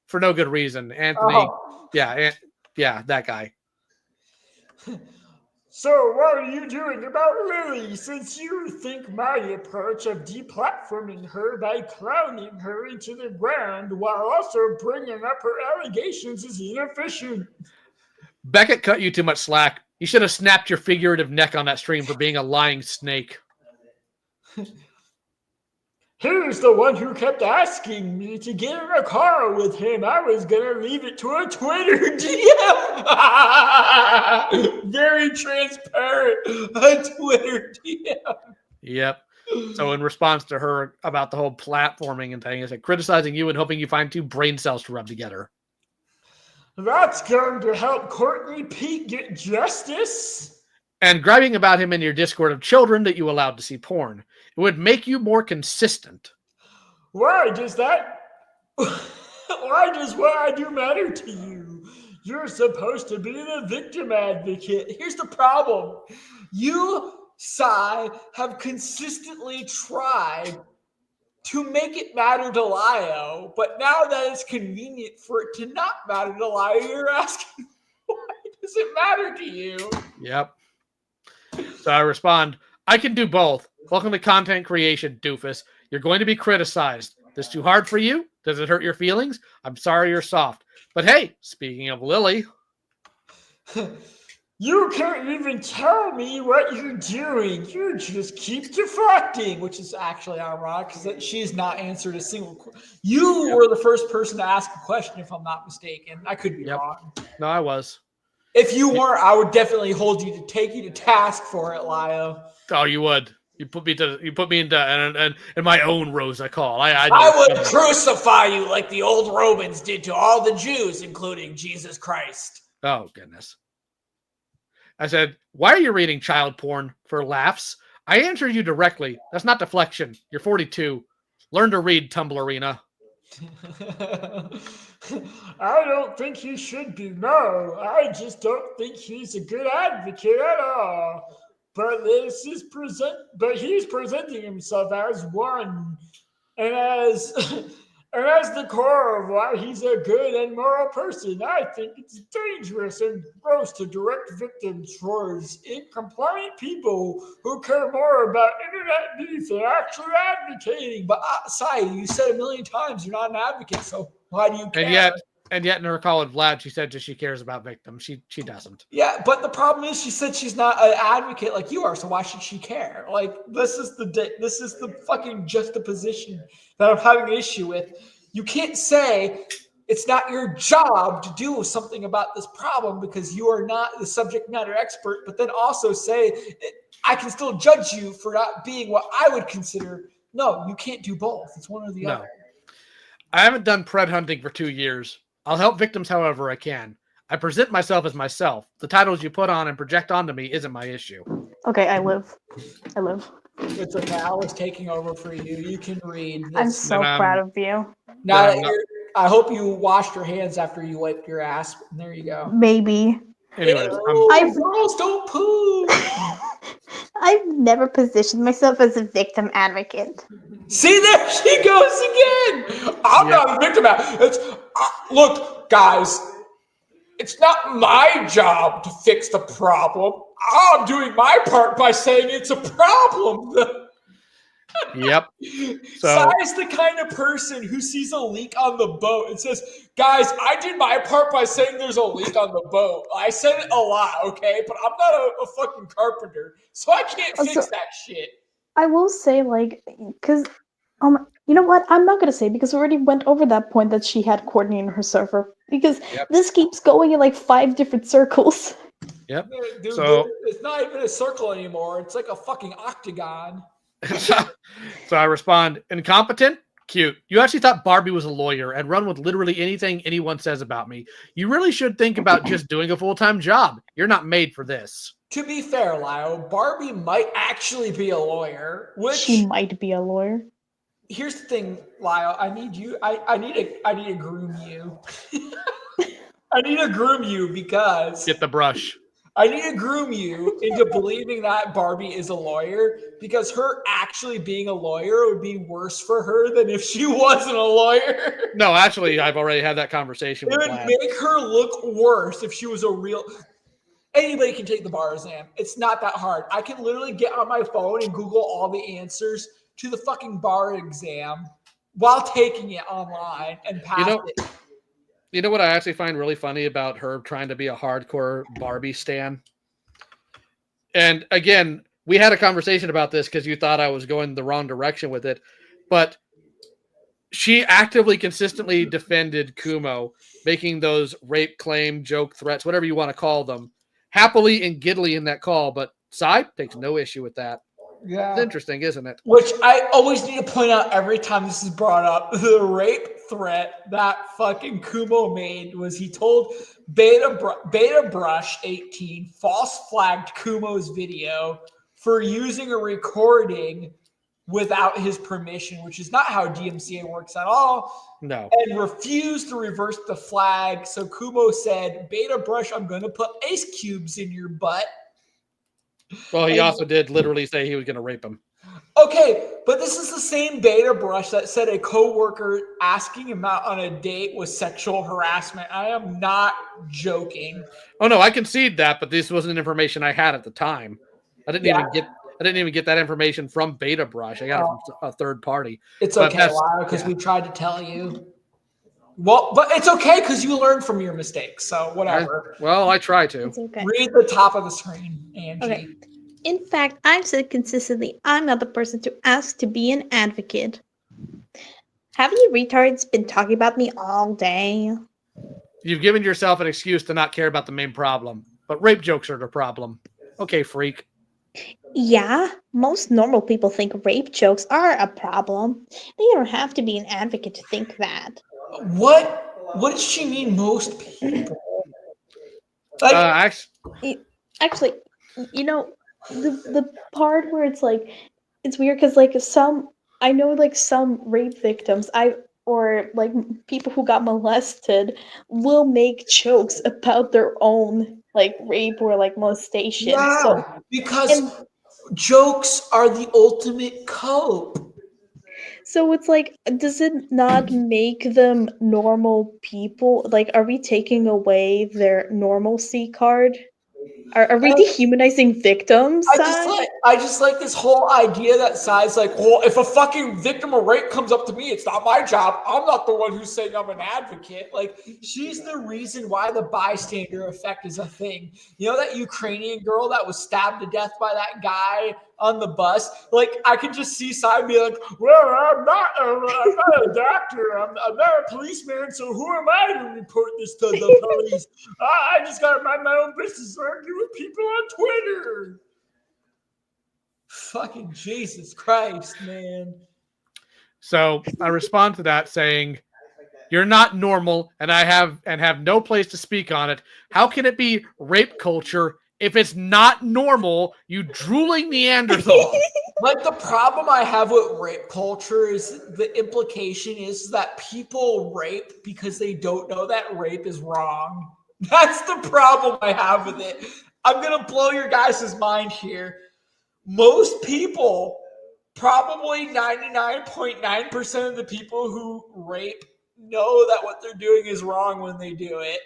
For no good reason, Anthony. Oh. Yeah, that guy. So what are you doing about Lily, since you think my approach of deplatforming her by clowning her into the ground while also bringing up her allegations is inefficient? Beckett cut you too much slack. You should have snapped your figurative neck on that stream for being a lying snake. Here's the one who kept asking me to get in a car with him. I was going to leave it to a Twitter DM. Very transparent. A Twitter DM. Yep. So in response to her about the whole platforming and thing, I said, criticizing you and hoping you find 2 brain cells to rub together. That's going to help Courtney Pete get justice. And griping about him in your Discord of children that you allowed to see porn. It would make you more consistent. Why does what I do matter to you? You're supposed to be the victim advocate. Here's the problem. You, Sai, have consistently tried to make it matter to Lio, but now that it's convenient for it to not matter to Lio, you're asking, why does it matter to you? Yep. So I respond, I can do both. Welcome to content creation, doofus. You're going to be criticized. This too hard for you? Does it hurt your feelings? I'm sorry you're soft. But hey, speaking of Lily. You can't even tell me what you're doing. You just keep deflecting, which is actually ironic because she's not answered a single question. You were the first person to ask a question, if I'm not mistaken. I could be wrong. No, I was. If you weren't, I would definitely take you to task for it, Lio. Oh, you would. You put me into in my own Rosa call. I would crucify you like the old Romans did to all the Jews, including Jesus Christ. Oh, goodness. I said, why are you reading child porn for laughs? I answered you directly. That's not deflection. You're 42. Learn to read, Tumblerina. I don't think he should be. No, I just don't think he's a good advocate at all. But he's presenting himself as one, and as the core of why he's a good and moral person. I think it's dangerous and gross to direct victims towards incompliant people who care more about internet needs than actually advocating. But Sai, you said a million times you're not an advocate, so why do you care? And yet in her call with Vlad, she said she cares about victims. She doesn't. Yeah, but the problem is she said she's not an advocate like you are, so why should she care? Like, this is the fucking juxtaposition that I'm having an issue with. You can't say it's not your job to do something about this problem because you are not the subject matter expert, but then also say I can still judge you for not being what I would consider. No, you can't do both. It's one or the other. I haven't done pred hunting for 2 years. I'll help victims however I can. I present myself as myself. The titles you put on and project onto me isn't my issue. Okay, I live. It's okay. I was taking over for you. You can read. I'm so proud of you. Now I hope you washed your hands after you wiped your ass. There you go. Maybe. Anyways, girls don't poo. I've never positioned myself as a victim advocate. See, there she goes again. I'm not a victim advocate. Look, guys, it's not my job to fix the problem. I'm doing my part by saying it's a problem. Yep. So Sai's the kind of person who sees a leak on the boat and says, guys, I did my part by saying there's a leak on the boat. I said it a lot, okay? But I'm not a fucking carpenter, so I can't fix that shit. I will say, because, you know what? I'm not going to say because we already went over that point that she had Courtney in her server. Because this keeps going in 5 different circles. Yep. Dude, so it's not even a circle anymore. It's like a fucking octagon. So I respond, incompetent? Cute. You actually thought Barbie was a lawyer and run with literally anything anyone says about me. You really should think about just doing a full-time job. You're not made for this. To be fair, Lyle, Barbie might actually be a lawyer. She might be a lawyer. Here's the thing, Lyle. I need to groom you. I need to groom you because get the brush. I need to groom you into believing that Barbie is a lawyer because her actually being a lawyer would be worse for her than if she wasn't a lawyer. No, actually, I've already had that conversation with It would make her look worse if she was a real... Anybody can take the bar exam. It's not that hard. I can literally get on my phone and Google all the answers to the fucking bar exam while taking it online and pass it. You know what I actually find really funny about her trying to be a hardcore Barbie stan? And again, we had a conversation about this because you thought I was going the wrong direction with it. But she actively, consistently defended Kumo, making those rape claim, joke threats, whatever you want to call them, happily and giddily in that call. But Sai takes no issue with that. Yeah. It's interesting, isn't it? Which I always need to point out every time this is brought up. The rape threat that fucking Kumo made was he told Beta Brush 18 false flagged Kumo's video for using a recording without his permission, which is not how DMCA works at all. No. And refused to reverse the flag. So Kumo said, Beta Brush, I'm going to put ice cubes in your butt. Well, he also did literally say he was going to rape him. Okay, but this is the same Beta Brush that said a coworker asking him out on a date was sexual harassment. I am not joking. Oh no, I concede that, but this wasn't information I had at the time. I didn't even get that information from Beta Brush. I got it from a third party. It's okay, because we tried to tell you. Well, but it's okay because you learn from your mistakes. So whatever. I try to. It's okay. Read the top of the screen, Angie. Okay. In fact, I've said consistently I'm not the person to ask to be an advocate. Have you retards been talking about me all day? You've given yourself an excuse to not care about the main problem, but rape jokes are the problem. Okay, freak. Yeah, most normal people think rape jokes are a problem. They don't have to be an advocate to think that. What does she mean? Most people? Like, Actually, you know, the part where it's like it's weird because like some I know like some rape victims or like people who got molested will make jokes about their own like rape or like molestation. yeah, So because and jokes are the ultimate cope. so it's like, does it not make them normal people? Like, are we taking away their normalcy card? Are we dehumanizing victims, Sai? I just like this whole idea that Sai's like, well, if a fucking victim of rape comes up to me, it's not my job. I'm not the one who's saying I'm an advocate. Like, she's the reason why the bystander effect is a thing. You know that Ukrainian girl that was stabbed to death by that guy on the bus? Like, I could just see Sai be like, well, I'm not a doctor. I'm not a policeman, so who am I to report this to the police? I just got to mind my own business arguing with people on Twitter. Fucking Jesus Christ, man. So I respond to that saying, "You're not normal, and I have no place to speak on it. How can it be rape culture if it's not normal? You drooling Neanderthal." Like, the problem I have with rape culture is the implication is that people rape because they don't know that rape is wrong. That's the problem I have with it. I'm gonna blow your guys' mind here. Most people, probably 99.9% of the people who rape know that what they're doing is wrong when they do it.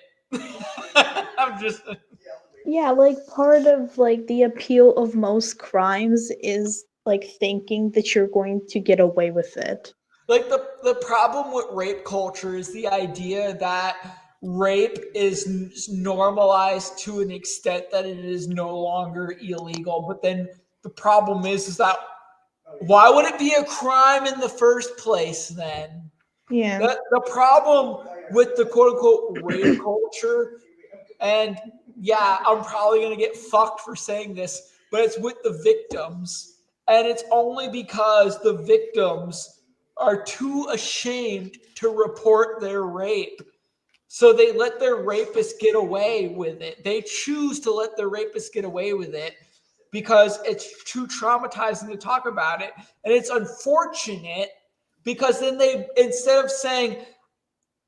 I'm just Yeah, like part of like the appeal of most crimes is like thinking that you're going to get away with it. like the problem with rape culture is the idea that rape is normalized to an extent that it is no longer illegal. But then the problem is that why would it be a crime in the first place then? Yeah. The problem with the quote unquote rape culture, and yeah, I'm probably going to get fucked for saying this, but it's with the victims. And it's only because the victims are too ashamed to report their rape. So they let their rapist get away with it. They choose to let the rapist get away with it because it's too traumatizing to talk about it. And it's unfortunate because then they, instead of saying,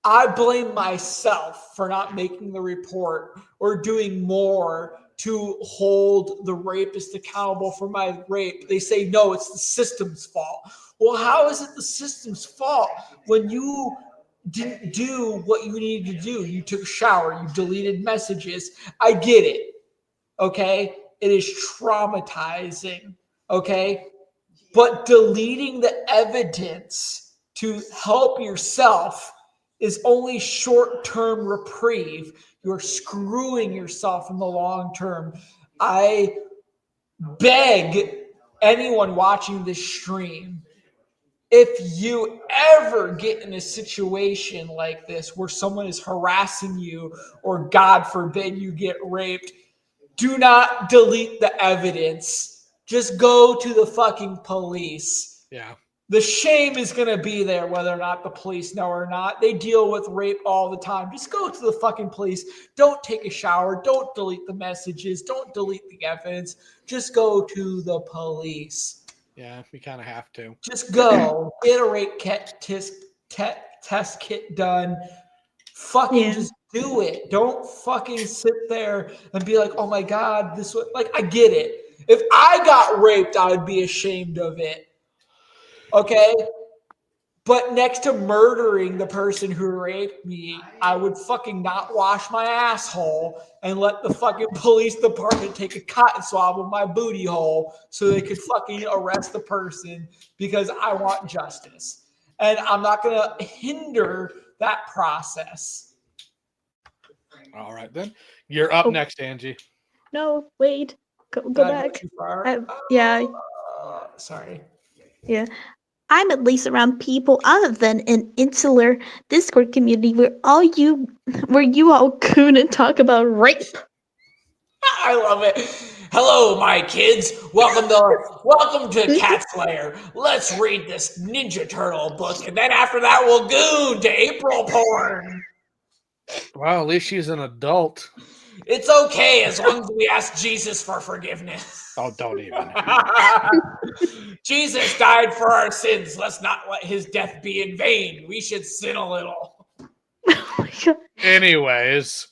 I blame myself for not making the report or doing more to hold the rapist accountable for my rape, they say, no, it's the system's fault. Well, how is it the system's fault when you didn't do what you needed to do? You took a shower, you deleted messages. I get it. Okay. It is traumatizing. Okay. But deleting the evidence to help yourself is only short-term reprieve. You're screwing yourself in the long term. I beg anyone watching this stream, if you ever get in a situation like this where someone is harassing you or God forbid you get raped, do not delete the evidence. Just go to the fucking police. Yeah. The shame is going to be there whether or not the police know or not. They deal with rape all the time. Just go to the fucking police. Don't take a shower. Don't delete the messages. Don't delete the evidence. Just go to the police. Yeah, we kind of have to. Just go. Get a rape test kit done. Fucking just do it. Don't fucking sit there and be like, oh my God, this was like, I get it. If I got raped, I would be ashamed of it. Okay. But next to murdering the person who raped me, I would fucking not wash my asshole and let the fucking police department take a cotton swab of my booty hole so they could fucking arrest the person because I want justice. and I'm not going to hinder that process. All right, then. You're up next, Angie. No, wait. Go Did I back. too far? Yeah, Sorry. yeah. I'm at least around people other than an insular Discord community where you all coon and talk about rape. I love it. Hello, my kids. Welcome to Cat Slayer. Let's read this Ninja Turtle book, and then after that, we'll goon to April porn. Well, at least she's an adult. It's okay as long as we ask Jesus for forgiveness. Oh, don't even. Jesus died for our sins. Let's not let his death be in vain. We should sin a little. Anyways,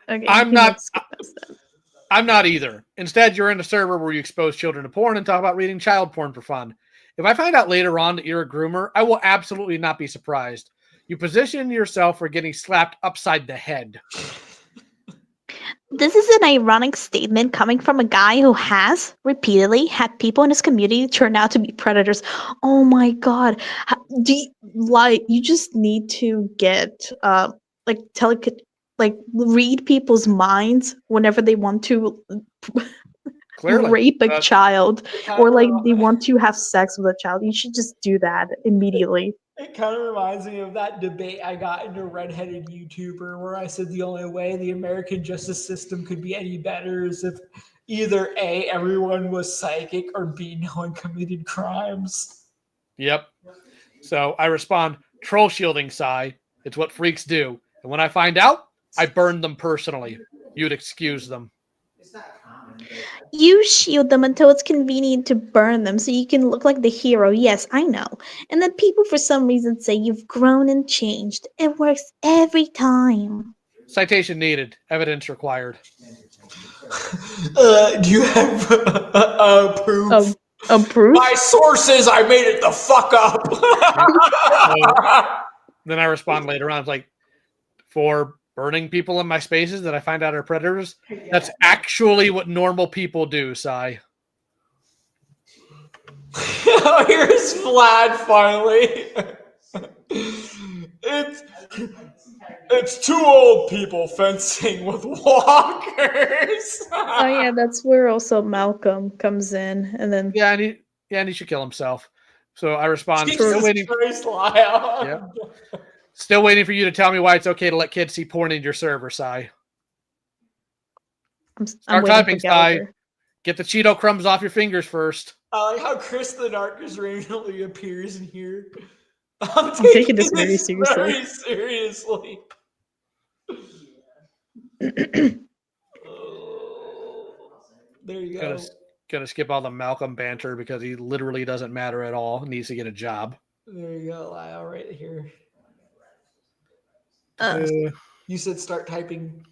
Okay, I'm not either. Instead, you're in a server where you expose children to porn and talk about reading child porn for fun. If I find out later on that you're a groomer, I will absolutely not be surprised. You position yourself for getting slapped upside the head. This is an ironic statement coming from a guy who has repeatedly had people in his community turn out to be predators. Oh my god! You just need to get read people's minds whenever they want to Clearly, rape a child or like they want to have sex with a child. You should just do that immediately. It kind of reminds me of that debate I got into a redheaded YouTuber where I said the only way the American justice system could be any better is if either A, everyone was psychic, or B, no one committed crimes. Yep. So I respond, troll shielding, Sai. It's what freaks do. And when I find out, I burn them personally. You'd excuse them. You shield them until it's convenient to burn them so you can look like the hero. Yes, I know. And then people for some reason say you've grown and changed. It works every time. Citation needed. Evidence required. Do you have proof? Proof? My sources, I made it the fuck up. Then I respond later on, like, for burning people in my spaces that I find out are predators, that's actually what normal people do, Sai. Here's Vlad finally. It's two old people fencing with walkers. Oh yeah, that's where also Malcolm comes in, and then and he should kill himself. So I respond, Jesus still waiting. Christ, Lyle. Yep. Still waiting for you to tell me why it's okay to let kids see porn in your server, Sai. Start typing, Sai. Get the Cheeto crumbs off your fingers first. I like how Chris the Dark just randomly appears in here. I'm taking this very seriously. Very seriously. There you go. Gonna skip all the Malcolm banter because he literally doesn't matter at all. He needs to get a job. There you go, Lyle, right here. You said start typing.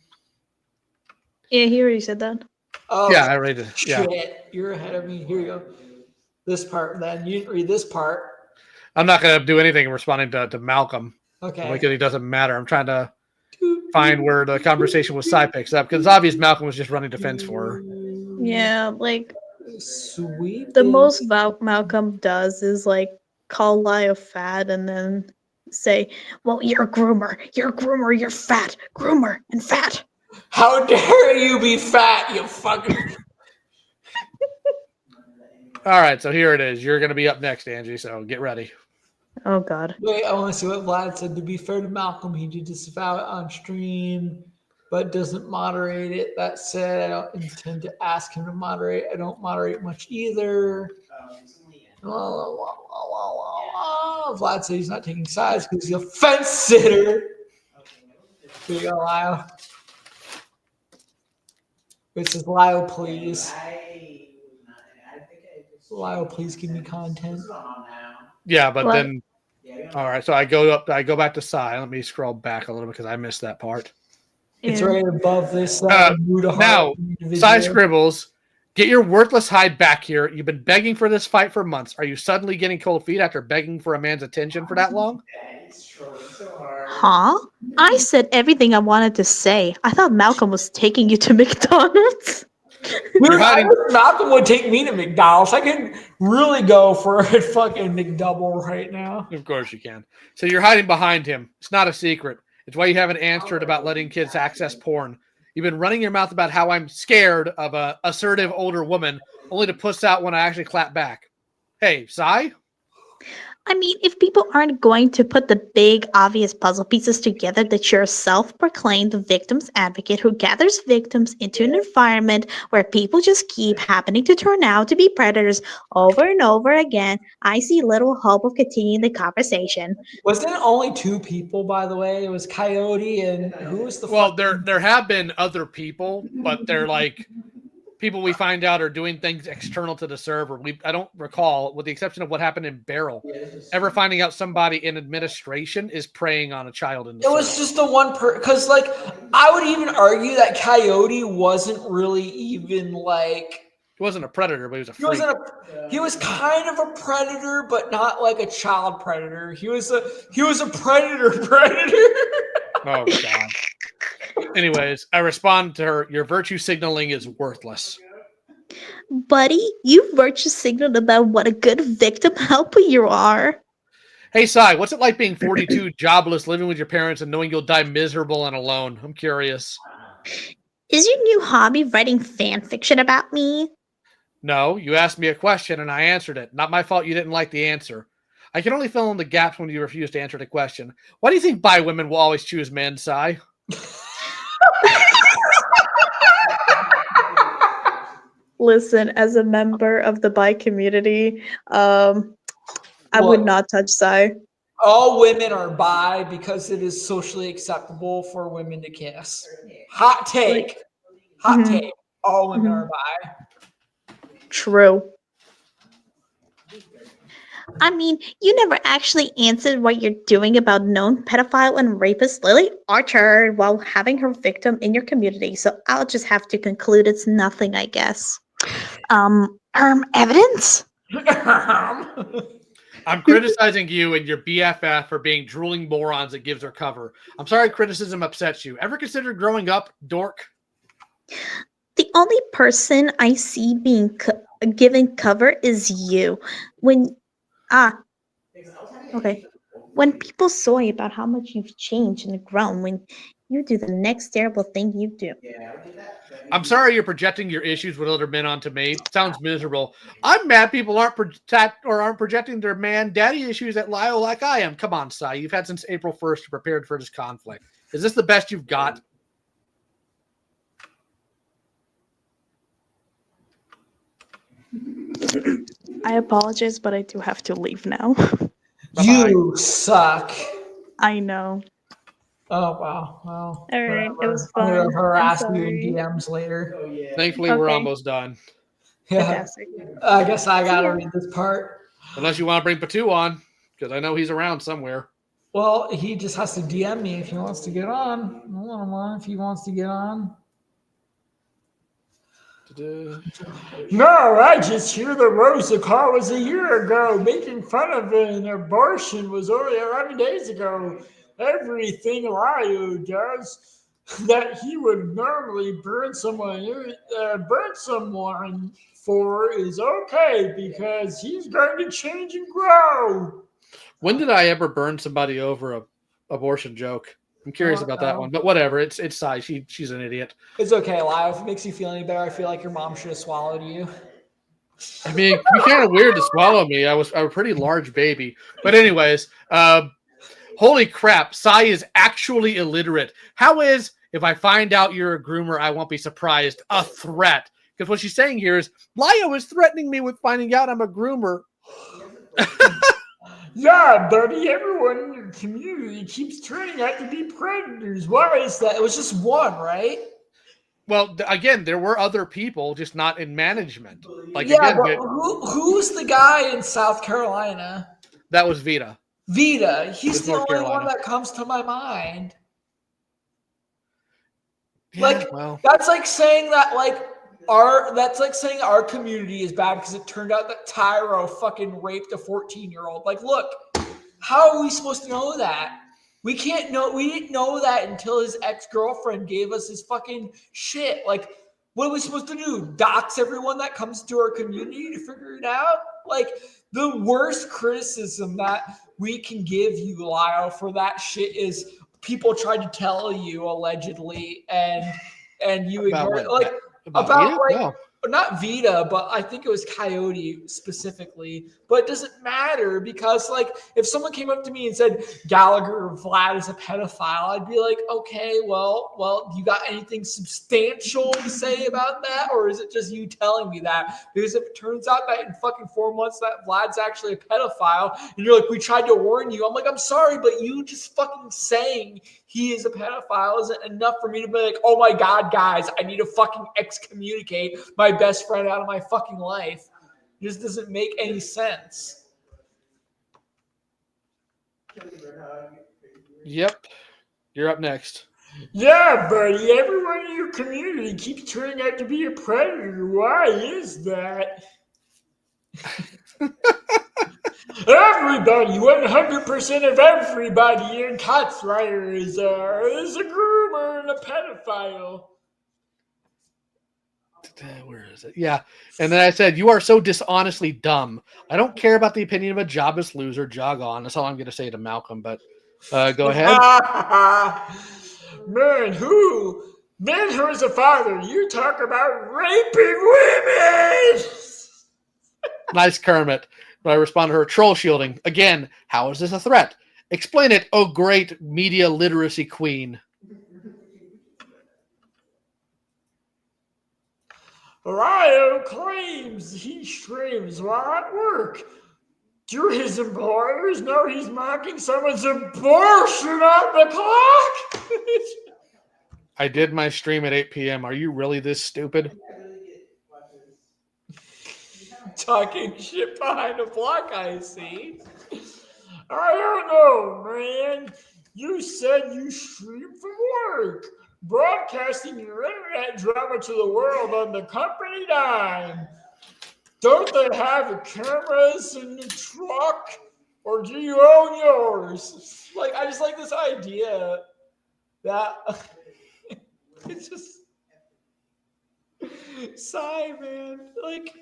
Yeah, he already said that. Oh, yeah, I read it. Shit, Yeah. You're ahead of me. Here you go. This part, then. You didn't read this part. I'm not going to do anything responding to Malcolm. Okay. Because he doesn't matter. I'm trying to find where the conversation with Sai picks up. Because it's obvious Malcolm was just running defense for her. Yeah, like, sweet. The most Malcolm does is, like, call Lyle fat and then say, well, you're a groomer, you're fat, groomer, and fat. How dare you be fat, you fucking... All right, so here it is. You're going to be up next, Angie, so get ready. Oh, God. Wait, I want to see what Vlad said. To be fair to Malcolm, he did disavow it on stream, but doesn't moderate it. That said, I don't intend to ask him to moderate. I don't moderate much either. Vlad said he's not taking sides because he's a fence sitter. Here you go, Lyle. This is Lyle, please. Lyle, please give me content. Yeah, but then, all right. So I go back to Sai. Let me scroll back a little bit because I missed that part. It's right above this. Now, Sai scribbles. Get your worthless hide back here. You've been begging for this fight for months. Are you suddenly getting cold feet after begging for a man's attention for that long? Huh? I said everything I wanted to say. I thought Malcolm was taking you to McDonald's. Dude, I hiding- wish Malcolm would take me to McDonald's. I can really go for a fucking McDouble right now. Of course you can. So you're hiding behind him. It's not a secret. It's why you haven't answered about letting kids access porn. You've been running your mouth about how I'm scared of a assertive older woman, only to puss out when I actually clap back. Hey, Sai? I mean, if people aren't going to put the big, obvious puzzle pieces together that you're a self-proclaimed victims advocate who gathers victims into an environment where people just keep happening to turn out to be predators over and over again, I see little hope of continuing the conversation. Wasn't it only 2 people, by the way? It was Coyote and who was the Well, there have been other people, but they're like people we find out are doing things external to the server. I don't recall, with the exception of what happened in Barrel, ever finding out somebody in administration is preying on a child in the It was server. just the one because like I would even argue that Coyote wasn't really even like He wasn't a predator, but he was a he freak. wasn't a he was kind of a predator, but not like a child predator. He was a predator. Oh god. Anyways, I respond to her, your virtue signaling is worthless. Buddy, you virtue signaled about what a good victim helper you are. Hey Sai, what's it like being 42, jobless, living with your parents, and knowing you'll die miserable and alone? I'm curious. Is your new hobby writing fan fiction about me? No, you asked me a question and I answered it. Not my fault you didn't like the answer. I can only fill in the gaps when you refuse to answer the question. Why do you think bi women will always choose men, Sai? Listen, as a member of the bi community, I would What? not touch Sai. All women are bi because it is socially acceptable for women to kiss. Hot take. Mhm. Take. All women Mhm. are bi. True. I mean, you never actually answered what you're doing about known pedophile and rapist Lily Archer while having her victim in your community, so I'll just have to conclude it's nothing, I guess. Evidence? I'm criticizing you and your BFF for being drooling morons that gives her cover. I'm sorry criticism upsets you. Ever considered growing up, dork? The only person I see being given cover is you. Okay. When people soy about how much you've changed and grown, when you do the next terrible thing you do. I'm sorry you're projecting your issues with other men onto me. Sounds miserable. I'm mad people aren't projecting their man daddy issues at Lyle like I am. Come on, Sai. You've had since April 1st to prepare for this conflict. Is this the best you've got? I apologize, but I do have to leave now. You suck. I know. Oh wow. Well, All right, it was I'm fun. gonna I'm harass you sorry. in DMs later. Thankfully, we're Okay. almost done. Yeah. Fantastic. I guess I gotta ya. read this part. Unless you want to bring Patu on, because I know he's around somewhere. Well, he just has to DM me if he wants to get on. I don't know if he wants to get on. No, I just hear that Rosa Carr was a year ago making fun of an abortion was only 11 days ago. Everything Lio does that he would normally burn someone for is okay because he's going to change and grow. When did I ever burn somebody over a abortion joke? I'm curious about that one, but whatever. It's Sai. She's an idiot. It's okay, Lio. If it makes you feel any better, I feel like your mom should have swallowed you. I mean, it'd be kind of weird to swallow me. I was a pretty large baby. But anyways, holy crap, Sai is actually illiterate. How is, if I find out you're a groomer, I won't be surprised, a threat? Because what she's saying here is, Lio is threatening me with finding out I'm a groomer. Yeah, buddy, everyone in your community keeps turning out to be predators. Why is that? It was just one, right? Well, again, there were other people, just not in management. Like, Yeah, again, but who's the guy in South Carolina? that was Vita. Vita. He's With the North only one Carolina. that comes to my mind. Yeah, Like, well, that's like saying that our community is bad because it turned out that Tyro fucking raped a 14-year-old. Like, look, how are we supposed to know that? We can't know. We didn't know that until his ex-girlfriend gave us his fucking shit. Like, What are we supposed to do? Dox everyone that comes to our community to figure it out? Like, the worst criticism that we can give you, Lyle, for that shit is people tried to tell you allegedly, and you ignore it. Like about Vita? like No. not Vita, but I think it was Coyote specifically. But it doesn't matter because, like, if someone came up to me and said Gallagher or Vlad is a pedophile, I'd be like, okay, well, you got anything substantial to say about that, or is it just you telling me that? Because if it turns out that in fucking 4 months that Vlad's actually a pedophile, and you're like, we tried to warn you, I'm like, I'm sorry, but you just fucking saying he is a pedophile isn't enough for me to be like, oh my god, guys, I need to fucking excommunicate my best friend out of my fucking life. It just doesn't make any sense. Yep. You're up next. Yeah, buddy, everyone in your community keeps turning out to be a predator. Why is that? Everybody, 100% of everybody in Cotswire is a groomer and a pedophile. Where is it? Yeah. And then I said, you are so dishonestly dumb. I don't care about the opinion of a jobless loser. Jog on. That's all I'm going to say to Malcolm, but go ahead. Man, who's a father? You talk about raping women! Nice, Kermit. But I respond to her, troll shielding. Again, how is this a threat? Explain it, oh great media literacy queen. Ryo claims he streams while at work. Do his employers know he's mocking someone's abortion on the clock? I did my stream at 8 p.m. Are you really this stupid? Talking shit behind a block, I see. I don't know, man. You said you stream from work, broadcasting your internet drama to the world on the company dime. Don't they have cameras in the truck, or do you own yours? Like, I just like this idea that it's just sigh, man. Like,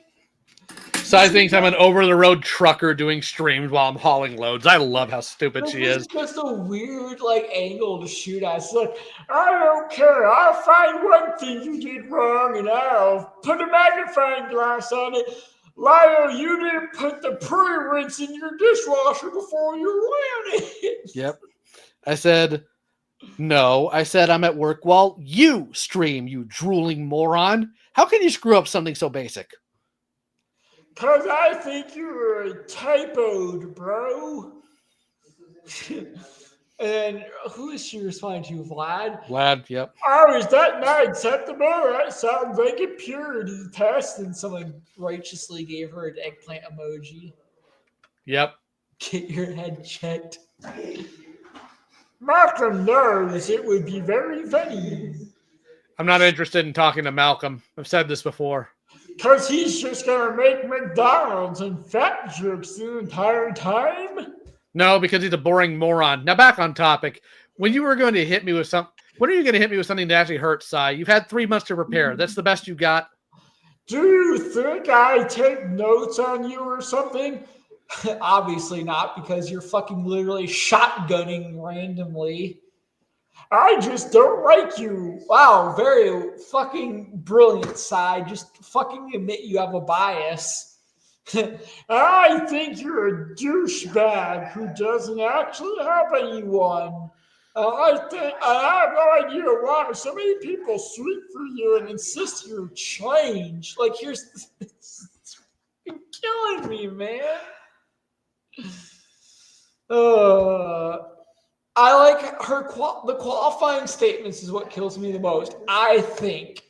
Sai thinks I'm an over-the-road trucker doing streams while I'm hauling loads. I love how stupid she is. It's just a weird, like, angle to shoot at. It's like, I don't care. I'll find one thing you did wrong, and I'll put a magnifying glass on it. Lyle, you didn't put the pre-rinse in your dishwasher before you ran it. Yep. I said, no. I said I'm at work while you stream, you drooling moron. How can you screw up something so basic? Because I think you're typoed, bro. And who is she responding to? Vlad? Vlad, yep. Oh, is that not acceptable? That sounds like a purity test. And someone righteously gave her an eggplant emoji. Yep. Get your head checked. Malcolm knows it would be very funny. I'm not interested in talking to Malcolm. I've said this before. Because he's just going to make McDonald's and fat jokes the entire time? No, because he's a boring moron. Now back on topic. When you were going to hit me with when are you going to hit me with something that actually hurts, Sai? You've had 3 months to prepare. That's the best you got. Do you think I take notes on you or something? Obviously not, because you're fucking literally shotgunning randomly. I just don't like you. Wow, very fucking brilliant, Sai. Just fucking admit you have a bias. I think you're a douchebag who doesn't actually have anyone. I have no idea why so many people sweep for you and insist you change. Like, it's killing me, man. I like her. The qualifying statements is what kills me the most. I think,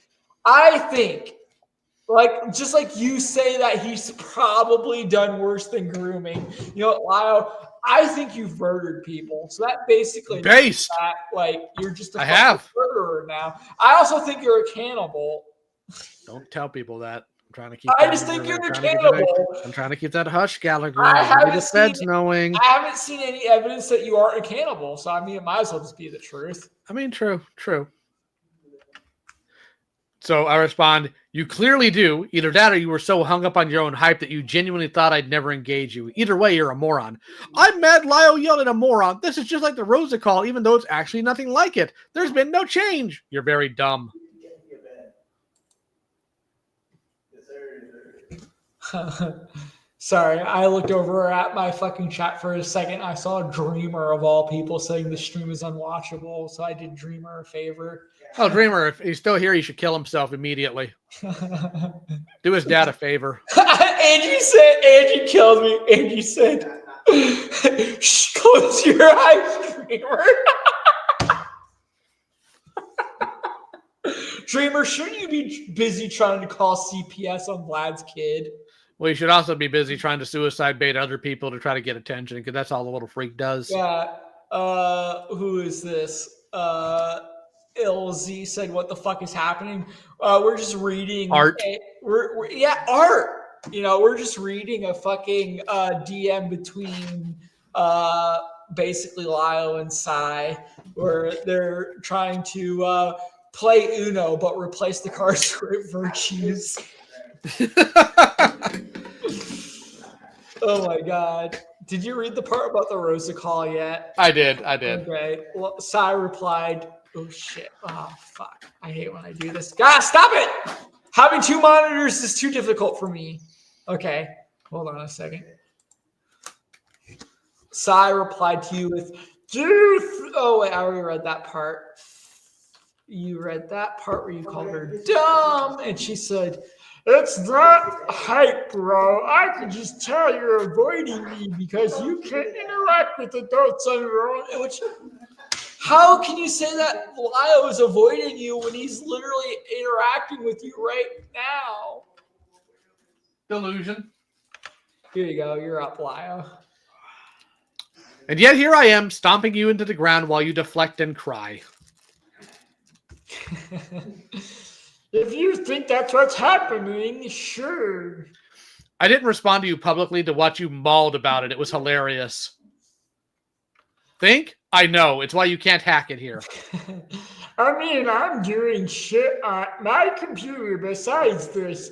like, just like you say that he's probably done worse than grooming. You know, Lyle, I think you've murdered people. So that basically means that, like, you're just a murderer now. I also think you're a cannibal. Don't tell people that. I'm trying to keep. I just think you're a cannibal. I'm trying to keep that hush, Gallagher. I haven't seen any evidence that you are a cannibal. So I mean, it might as well just be the truth. I mean, true. So I respond, you clearly do. Either that or you were so hung up on your own hype that you genuinely thought I'd never engage you. Either way, you're a moron. I'm mad Lyle yelled at a moron. This is just like the Rosa call, even though it's actually nothing like it. There's been no change. You're very dumb. Sorry, I looked over at my fucking chat for a second. I saw Dreamer of all people saying the stream is unwatchable, so I did Dreamer a favor. Oh, Dreamer, if he's still here, he should kill himself immediately. Do his dad a favor. Angie killed me. Angie said, shh, close your eyes, Dreamer. Dreamer, shouldn't you be busy trying to call CPS on Vlad's kid? Well, you should also be busy trying to suicide bait other people to try to get attention, because that's all the little freak does. Yeah. Who is this? LZ said, "What the fuck is happening?" We're just reading Art. Art. You know, we're just reading a fucking DM between basically Lyle and Sai, where they're trying to play Uno but replace the cards with virtues. Oh my god. Did you read the part about the Rosa call yet? I did. Okay. Well, Sai replied, oh shit. Oh fuck. I hate when I do this. God, stop it! Having two monitors is too difficult for me. Okay. Hold on a second. Sai replied to you with, oh wait, I already read that part. You read that part where you called her dumb, and she said, it's not hype, bro. I can just tell you're avoiding me because you can't interact with adults on your own. Which, how can you say that Lyle is avoiding you when he's literally interacting with you right now? Delusion. Here you go. You're up, Lyle. And yet here I am, stomping you into the ground while you deflect and cry. If you think that's what's happening, sure. I didn't respond to you publicly to watch you mauled about it. It was hilarious. Think? I know. It's why you can't hack it here. I mean, I'm doing shit on my computer besides this.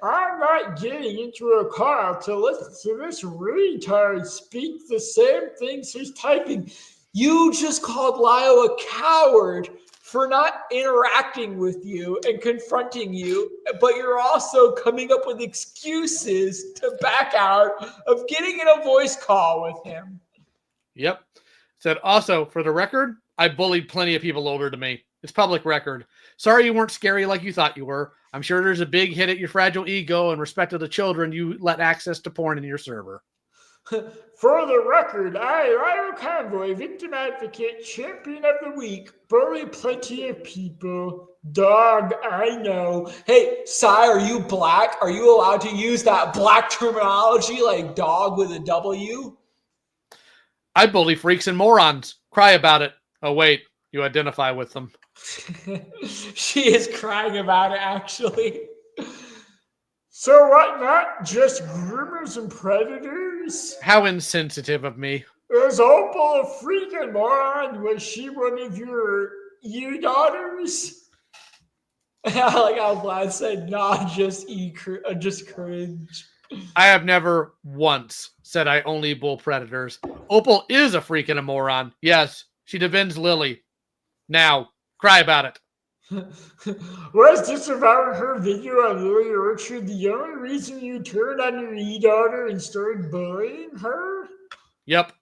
I'm not getting into a call to listen to this retard speak the same things he's typing. You just called Lyle a coward for not interacting with you and confronting you, but you're also coming up with excuses to back out of getting in a voice call with him. Yep. Said, also, for the record, I bullied plenty of people older than me. It's public record. Sorry you weren't scary like you thought you were. I'm sure there's a big hit at your fragile ego and respect of the children you let access to porn in your server. For the record, I, Lyle Convoy, victim advocate, champion of the week, bully plenty of people. Dog, I know. Hey, Sai, are you black? Are you allowed to use that black terminology like dog with a W? I bully freaks and morons. Cry about it. Oh, wait. You identify with them. She is crying about it, actually. So what, not just groomers and predators? How insensitive of me. Is Opal a freaking moron? Was she one of your daughters? I like how Vlad said, nah, just cringe. I have never once said I only bull predators. Opal is a freak and a moron. Yes, she defends Lily. Now, cry about it. Was disavowing her video on Lily Orchard the only reason you turned on your e-daughter and started bullying her? Yep.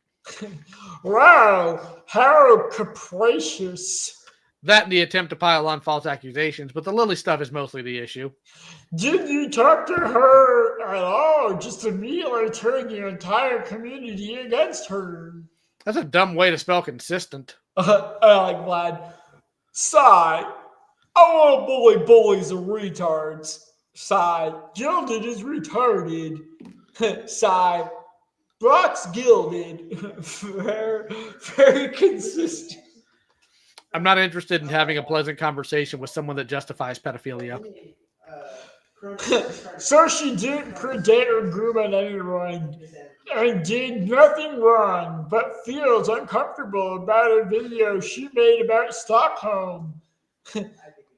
Wow, how capricious. That and the attempt to pile on false accusations, but the Lily stuff is mostly the issue. Did you talk to her at all? Just immediately turn your entire community against her? That's a dumb way to spell consistent. I like Vlad. Sigh. I want to bully bullies and retards. Sigh. Gilded is retarded. Sigh. Brock's gilded. Very consistent. I'm not interested in having a pleasant conversation with someone that justifies pedophilia. So she didn't predate or groom on anyone and did nothing wrong, but feels uncomfortable about a video she made about Stockholm.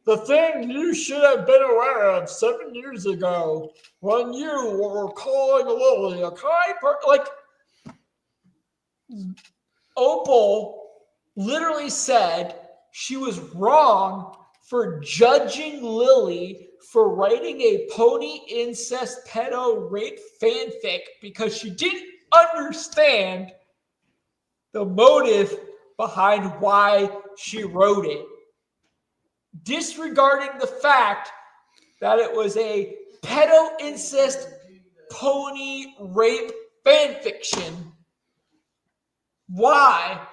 the thing you should have been aware of 7 years ago when you were calling Lily a kind person. Like, Opal literally said she was wrong for judging Lily for writing a pony incest pedo rape fanfic because she didn't understand the motive behind why she wrote it. Disregarding the fact that it was a pedo incest pony rape fanfiction. Why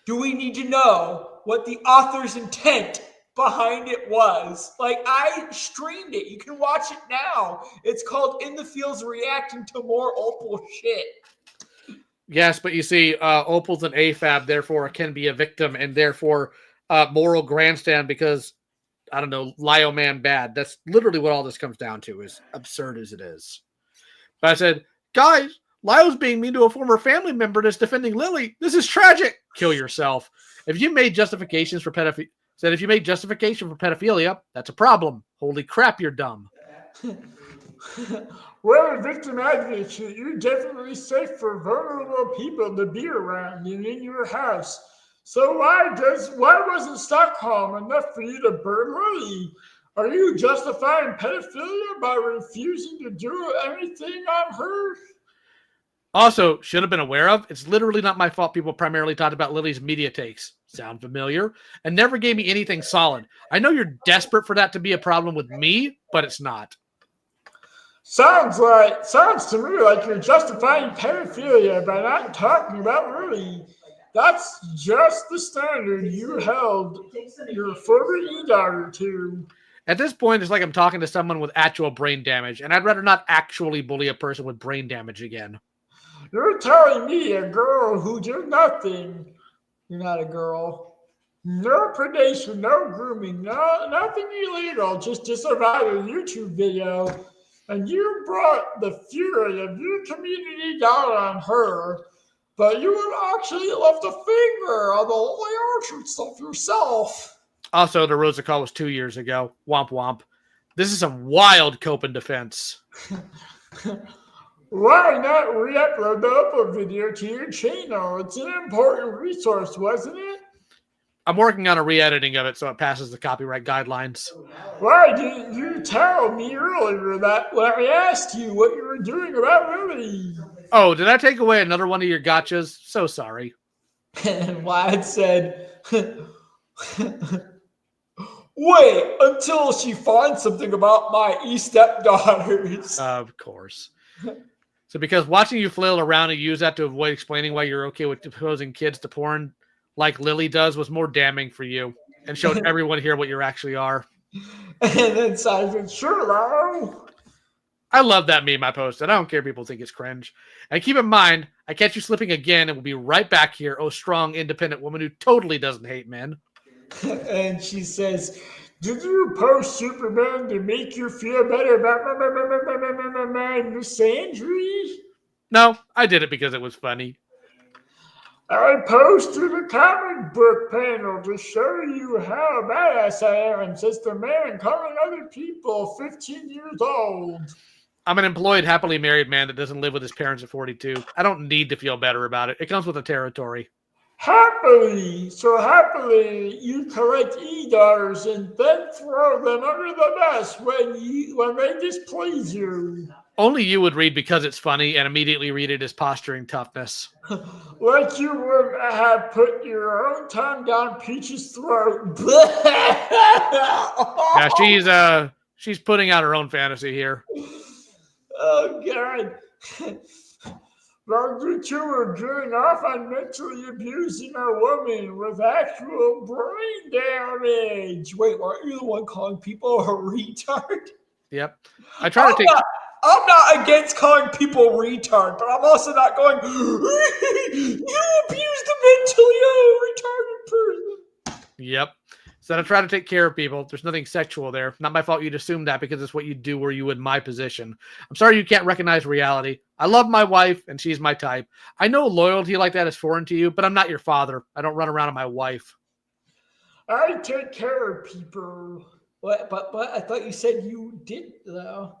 do we need to know what the author's intent behind it was? Like, I streamed it. You can watch it now. It's called In the Fields Reacting to More Opal Shit. Yes, but you see, Opal's an AFAB, therefore can be a victim, and therefore moral grandstand because, I don't know, Lio man bad. That's literally what all this comes down to, as absurd as it is. But I said, guys, Lio's being mean to a former family member that's defending Lily. This is tragic. Kill yourself. If you made justifications for pedophilia, if you made justification for pedophilia, that's a problem. Holy crap, you're dumb. Well, victim advocate, you're definitely safe for vulnerable people to be around and in your house. So why wasn't Stockholm enough for you to burn Lily? Are you justifying pedophilia by refusing to do anything on her? Also, should have been aware of, it's literally not my fault people primarily talked about Lily's media takes. Sound familiar? And never gave me anything solid. I know you're desperate for that to be a problem with me, but it's not. Sounds to me like you're justifying pedophilia by not talking about Lily. That's just the standard you held your former e-daughter to. At this point, it's like I'm talking to someone with actual brain damage, and I'd rather not actually bully a person with brain damage again. You're telling me a girl who did nothing. You're not a girl. No predation, no grooming, nothing illegal, just to survive a YouTube video. And you brought the fury of your community down on her, but you had actually left a finger on the Holy Orchard stuff yourself. Also, the Rosa call was 2 years ago. Womp womp. This is some wild cope in defense. Why not re-upload the Opal video to your channel? It's an important resource, wasn't it? I'm working on a re-editing of it so it passes the copyright guidelines. Why didn't you tell me earlier that when I asked you what you were doing about Lily? Oh, did I take away another one of your gotchas? So sorry. And Wyatt said, wait until she finds something about my stepdaughters. Of course. So because watching you flail around and use that to avoid explaining why you're okay with exposing kids to porn like Lily does was more damning for you and showed everyone here what you actually are. And then Simon, sure, Laro. I love that meme I posted. I don't care if people think it's cringe. And keep in mind, I catch you slipping again and we'll be right back here. Oh, strong, independent woman who totally doesn't hate men. And she says, did you post Superman to make you feel better about my misandry? No, I did it because it was funny. I posted a comic book panel to show you how badass I am, says the man calling other people 15 years old. I'm an employed, happily married man that doesn't live with his parents at 42. I don't need to feel better about it. It comes with the territory. Happily, you collect e-daughters and then throw them under the bus when they displease you. Only you would read because it's funny and immediately read it as posturing toughness. Like you would have put your own tongue down Peach's throat. Yeah, she's putting out her own fantasy here. Oh, God. While you two are getting off on mentally abusing a woman with actual brain damage. Wait, weren't you the one calling people a retard? Yep. I try to take... I'm not against calling people retard, but I'm also not going, you abused a mentally retarded person. Yep. So I try to take care of people. There's nothing sexual there. Not my fault you'd assume that because it's what you do were you in my position. I'm sorry you can't recognize reality. I love my wife, and she's my type. I know loyalty like that is foreign to you, but I'm not your father. I don't run around on my wife. I take care of people. What? But I thought you said you did though.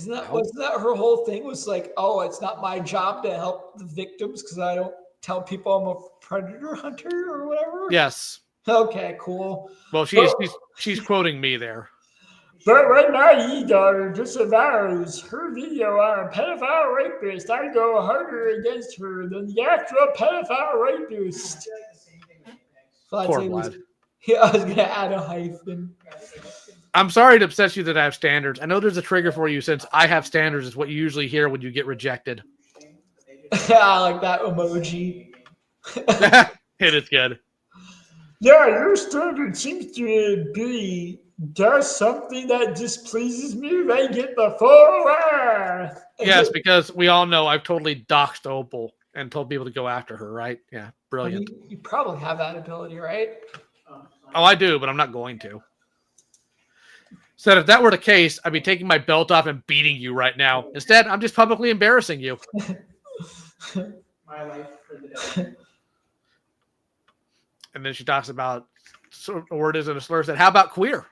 No. Wasn't that her whole thing? Was like, oh, it's not my job to help the victims because I don't tell people I'm a predator hunter or whatever. Yes. Okay, cool. Well, she's quoting me there. But when my daughter disavows her video on a pedophile rapist, I go harder against her than the actual pedophile rapist. Poor Vlad. Yeah, I was gonna add a hyphen. I'm sorry to upset you that I have standards. I know there's a trigger for you since I have standards is what you usually hear when you get rejected. I like that emoji. It is good. Yeah, your standard seems to be does something that displeases me, they get the full wrath. Yes, because we all know I've totally doxed Opal and told people to go after her, right? Yeah, brilliant. You probably have that ability, right? Oh, I do, but I'm not going to. So if that were the case, I'd be taking my belt off and beating you right now. Instead, I'm just publicly embarrassing you. My life for the day. And then she talks about a word isn't a slur. Said, how about queer?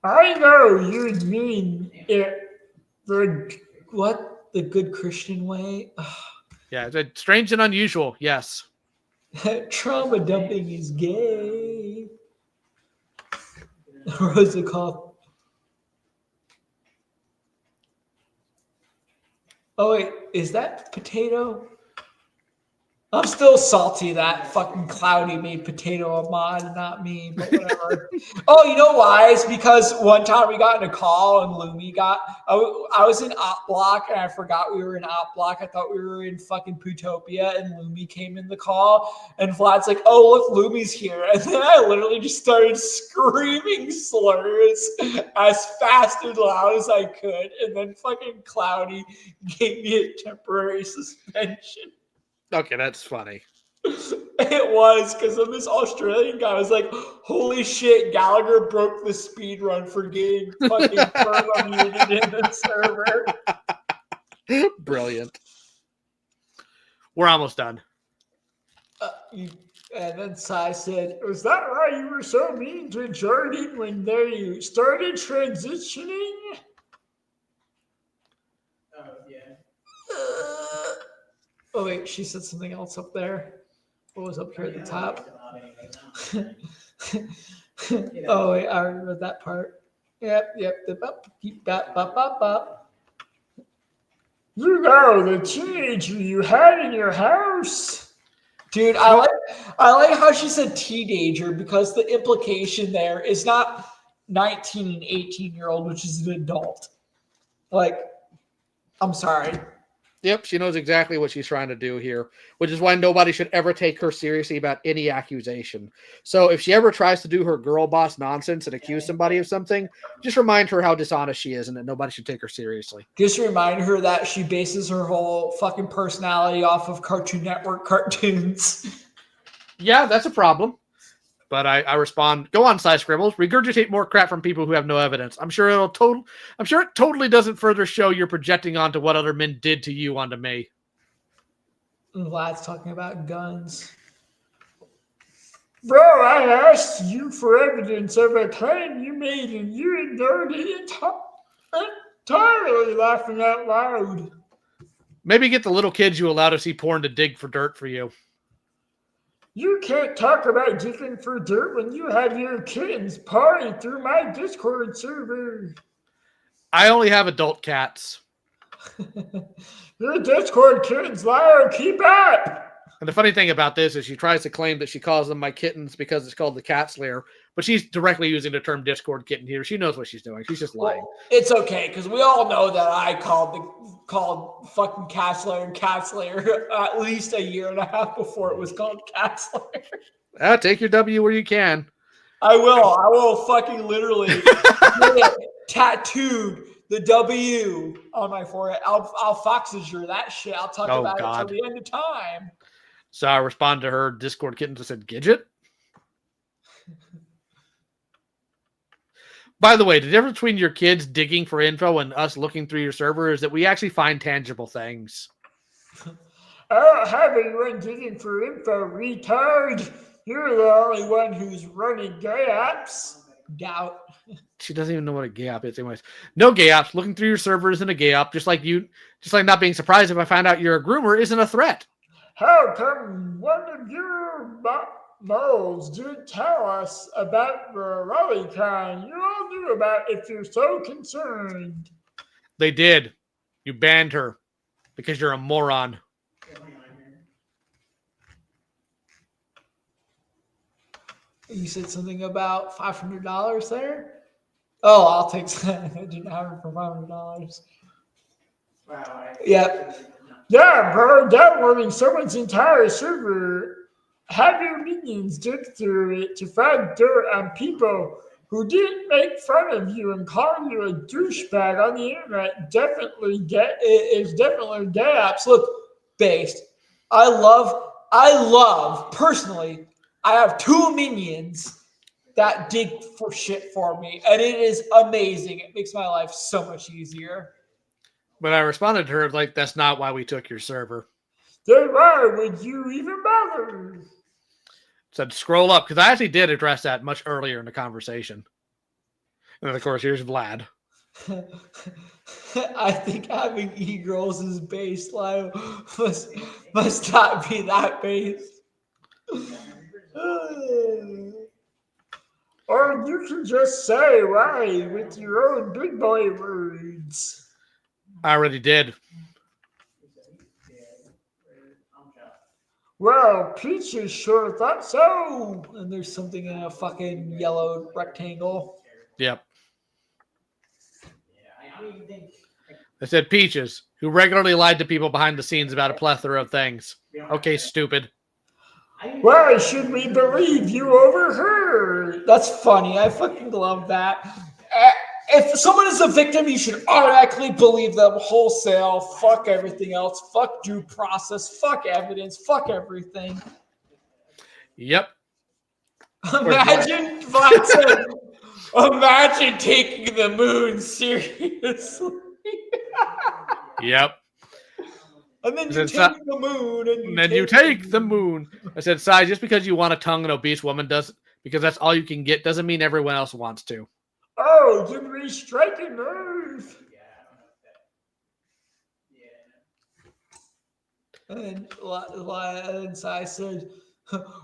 I know you mean it the good Christian way. Yeah, it's strange and unusual. Yes. Trauma dumping is gay. Rosa call. Oh wait, is that potato? I'm still salty that fucking Cloudy made Potato a mod, not me, but whatever. Oh, you know why? It's because one time we got in a call and Lumi I was in Op Block and I forgot we were in Op Block. I thought we were in fucking Pootopia and Lumi came in the call and Vlad's like, oh, look, Lumi's here. And then I literally just started screaming slurs as fast and loud as I could. And then fucking Cloudy gave me a temporary suspension. Okay, that's funny. It was because of this Australian guy. I was like, holy shit, Gallagher broke the speed run for getting fucking muted in the server. Brilliant. We're almost done. And then Sai said, was that why you were so mean to Jordan when they started transitioning? Oh, yeah. Oh, wait, she said something else up there. What was up here at the top? Oh, wait, I already read that part. Yep. You know, the teenager you had in your house. Dude, I like how she said teenager because the implication there is not 19 and 18-year-old, which is an adult. Like, I'm sorry. Yep, she knows exactly what she's trying to do here, which is why nobody should ever take her seriously about any accusation. So if she ever tries to do her girl boss nonsense and accuse somebody of something, just remind her how dishonest she is and that nobody should take her seriously. Just remind her that she bases her whole fucking personality off of Cartoon Network cartoons. Yeah, that's a problem. But I respond, go on, Cy Scribbles, regurgitate more crap from people who have no evidence. I'm sure it totally doesn't further show you're projecting onto what other men did to you onto me. Vlad's talking about guns. Bro, I asked you for evidence of a claim you made and you ignored it entirely, laughing out loud. Maybe get the little kids you allow to see porn to dig for dirt for you. You can't talk about digging for dirt when you have your kittens pawing through my Discord server. I only have adult cats. Your Discord kittens, liar, keep up! And the funny thing about this is she tries to claim that she calls them my kittens because it's called the Cat Slayer, but she's directly using the term Discord kitten here. She knows what she's doing. She's just lying. Well, it's okay, because we all know that I called fucking Cat Slayer at least a year and a half before it was called Cat Slayer. Take your W where you can. I will fucking literally get it tattooed, the W on my forehead. I'll Foxager that shit. I'll talk about it till the end of time. So I responded to her Discord kittens and said, Gidget? By the way, the difference between your kids digging for info and us looking through your server is that we actually find tangible things. I don't have anyone digging for info, retard. You're the only one who's running gay apps. Doubt. She doesn't even know what a gay op is. Anyways, no gay ops. Looking through your server isn't a gay op. Just like not being surprised if I find out you're a groomer isn't a threat. How come one of your moles didn't tell us about the Lolicon you all knew about if you're so concerned? They did. You banned her because you're a moron. You said something about $500 there? Oh, I'll take that. I didn't have it for $500. Yep. Yeah, bro, downloading someone's entire server. Have your minions dig through it to find dirt on people who didn't make fun of you and call you a douchebag on the internet. Definitely gay apps. Look, based. I love personally. I have 2 minions that dig for shit for me, and it is amazing. It makes my life so much easier. But I responded to her like, that's not why we took your server. Then why would you even bother? Said scroll up, because I actually did address that much earlier in the conversation. And then, of course, here's Vlad. I think having e-girls is baseline must not be that base. Or you can just say why with your own big boy words. I already did. Well, Peaches sure thought so. And there's something in a fucking yellow rectangle. Yep. I said Peaches, who regularly lied to people behind the scenes about a plethora of things. Okay, stupid. Why should we believe you over her? That's funny. I fucking love that. If someone is a victim, you should automatically believe them wholesale. Fuck everything else. Fuck due process. Fuck evidence. Fuck everything. Yep. Imagine taking the moon seriously. Yep. And then you take the moon. And then you take the moon. I said, Sai, just because you want to tongue an obese woman because that's all you can get doesn't mean everyone else wants to. Oh, did we strike a nerve? And Sai said,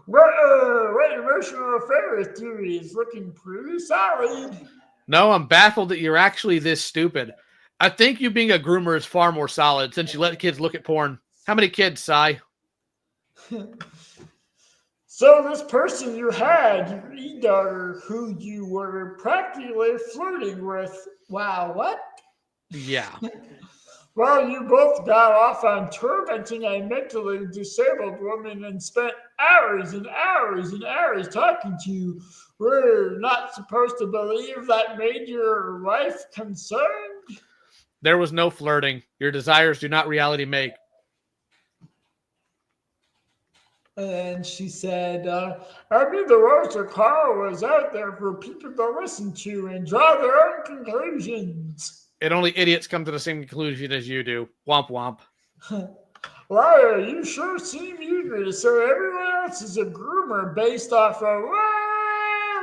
what emotional affair theory is looking pretty solid. No, I'm baffled that you're actually this stupid. I think you being a groomer is far more solid since you let kids look at porn. How many kids, Sai? So this person you had, your e-daughter, who you were practically flirting with. Wow, what? Yeah. Well, you both got off on tormenting a mentally disabled woman and spent hours and hours and hours talking to you. We're not supposed to believe that made your wife concerned? There was no flirting. Your desires do not reality make. And she said, I mean, the Rosa Call was out there for people to listen to and draw their own conclusions. And only idiots come to the same conclusion as you do. Womp womp. Liar, you sure seem eager, so everyone else is a groomer based off of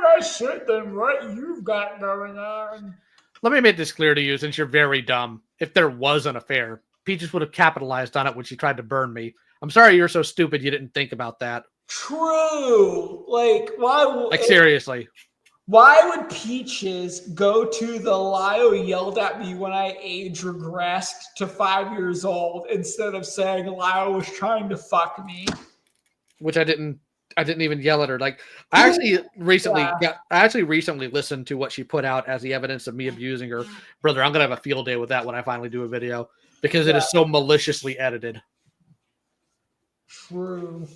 less shit than what you've got going on. Let me make this clear to you since you're very dumb. If there was an affair, Peaches would have capitalized on it when she tried to burn me. I'm sorry you're so stupid you didn't think about that. True. Like, why? Like, seriously. Why would Peaches go to the lie who yelled at me when I age regressed to 5 years old instead of saying Lyle was trying to fuck me? Which I didn't even yell at her. Like, I actually recently listened to what she put out as the evidence of me abusing her. Brother, I'm gonna have a field day with that when I finally do a video because it is so maliciously edited. True.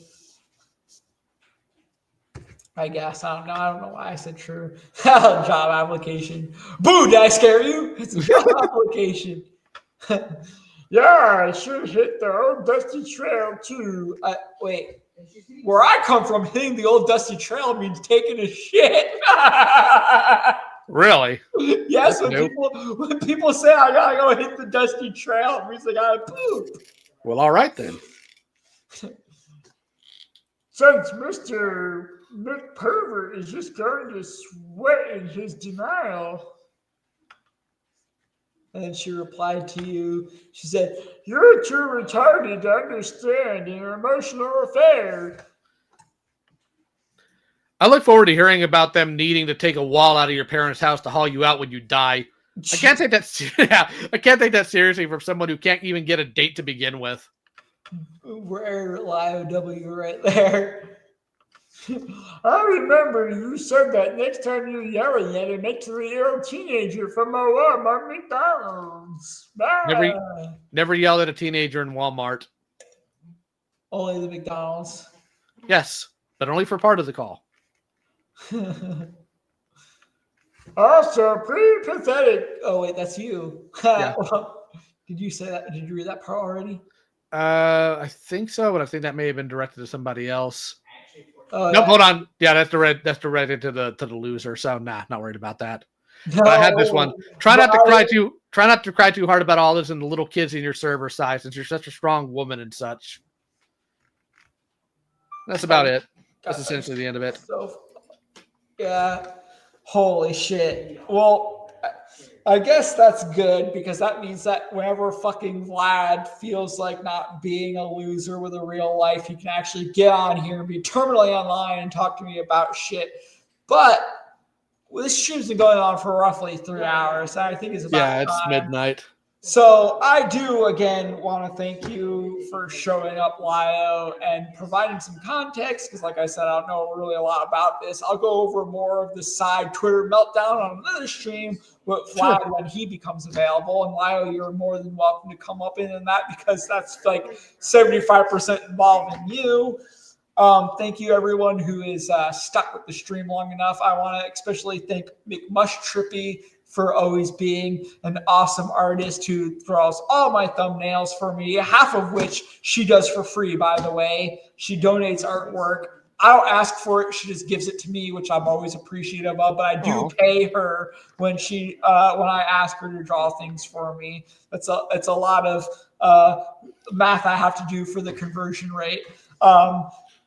I guess. I don't know why I said true. Job application. Boo, did I scare you? It's a job application. Yeah, I should hit the old dusty trail too. Wait. Where I come from, hitting the old dusty trail means taking a shit. Really? Yes, when people say I gotta go hit the dusty trail, it means I gotta poop. Well, all right then. since Mr. McPervert is just going to sweat in his denial. And she replied to you, she said, "You're too retarded to understand your emotional affairs." I look forward to hearing about them needing to take a wall out of your parents' house to haul you out when you die. I can't take that. Yeah, I can't take that seriously from someone who can't even get a date to begin with. Rare IOW right there. I remember you said that next time you're yelling at a mentally-ill teenager from a McDonald's. Never yell at a teenager in Walmart. Only the McDonald's. Yes, but only for part of the call. Also, pretty pathetic. Oh wait, that's you. Yeah. Did you say that? Did you read that part already? I think so, but I think that may have been directed to somebody else. Oh, Nope, yeah. hold on. Yeah, that's directed to the loser. So not worried about that. No, But I had this one. Try not to cry too hard about all this and the little kids in your server size, since you're such a strong woman and such. That's about it. That's essentially the end of it. So, yeah. Holy shit. Well, I guess that's good because that means that whenever fucking Vlad feels like not being a loser with a real life, he can actually get on here and be terminally online and talk to me about shit. But this stream's been going on for roughly 3 hours. I think it's about It's time. midnight. So I do, again, want to thank you for showing up, Lio, and providing some context, because like I said, I don't know really a lot about this. I'll go over more of the side Twitter meltdown on another stream with Vlad when he becomes available. And Lio, you're more than welcome to come up in that because that's like 75% involved in you. Thank you, everyone who is stuck with the stream long enough. I want to especially thank mcmushtrippy for always being an awesome artist who draws all my thumbnails for me, half of which she does for free, by the way. She donates artwork. I don't ask for it. She just gives it to me, which I'm always appreciative of, but I do pay her when I ask her to draw things for me. It's a lot of math I have to do for the conversion rate.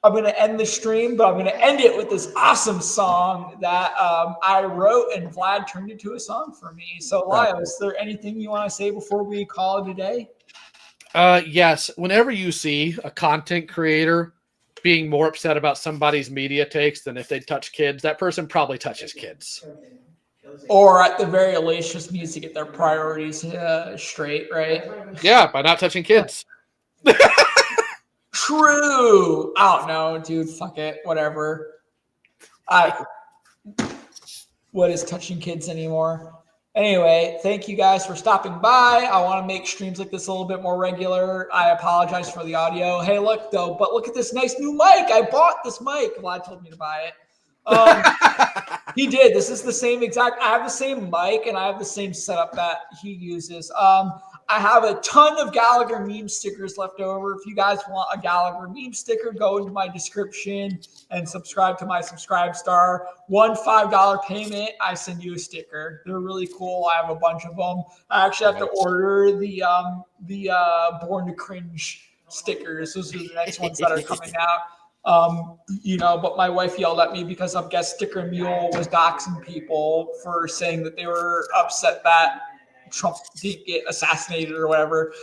I'm going to end the stream, but I'm going to end it with this awesome song that I wrote and Vlad turned into a song for me. So, Lyle, is there anything you want to say before we call it a day? Yes. Whenever you see a content creator being more upset about somebody's media takes than if they touch kids, that person probably touches kids. Or at the very least, just needs to get their priorities straight, right? Yeah, by not touching kids. True. I don't know, dude. Fuck it. Whatever. What is touching kids anymore? Anyway, thank you guys for stopping by. I want to make streams like this a little bit more regular. I apologize for the audio. Hey, look, though, but look at this nice new mic. I bought this mic. Vlad told me to buy it. He did. This is the same exact. I have the same mic and I have the same setup that he uses. I have a ton of Gallagher meme stickers left over. If you guys want a Gallagher meme sticker, go into my description and subscribe to my Subscribe Star. $1 $5 payment, I send you a sticker. They're really cool. I have a bunch of them. I actually have to order the Born to Cringe stickers. Those are the next ones that are coming out. But my wife yelled at me because I guess Sticker Mule was doxing people for saying that they were upset that Trump didn't get assassinated or whatever.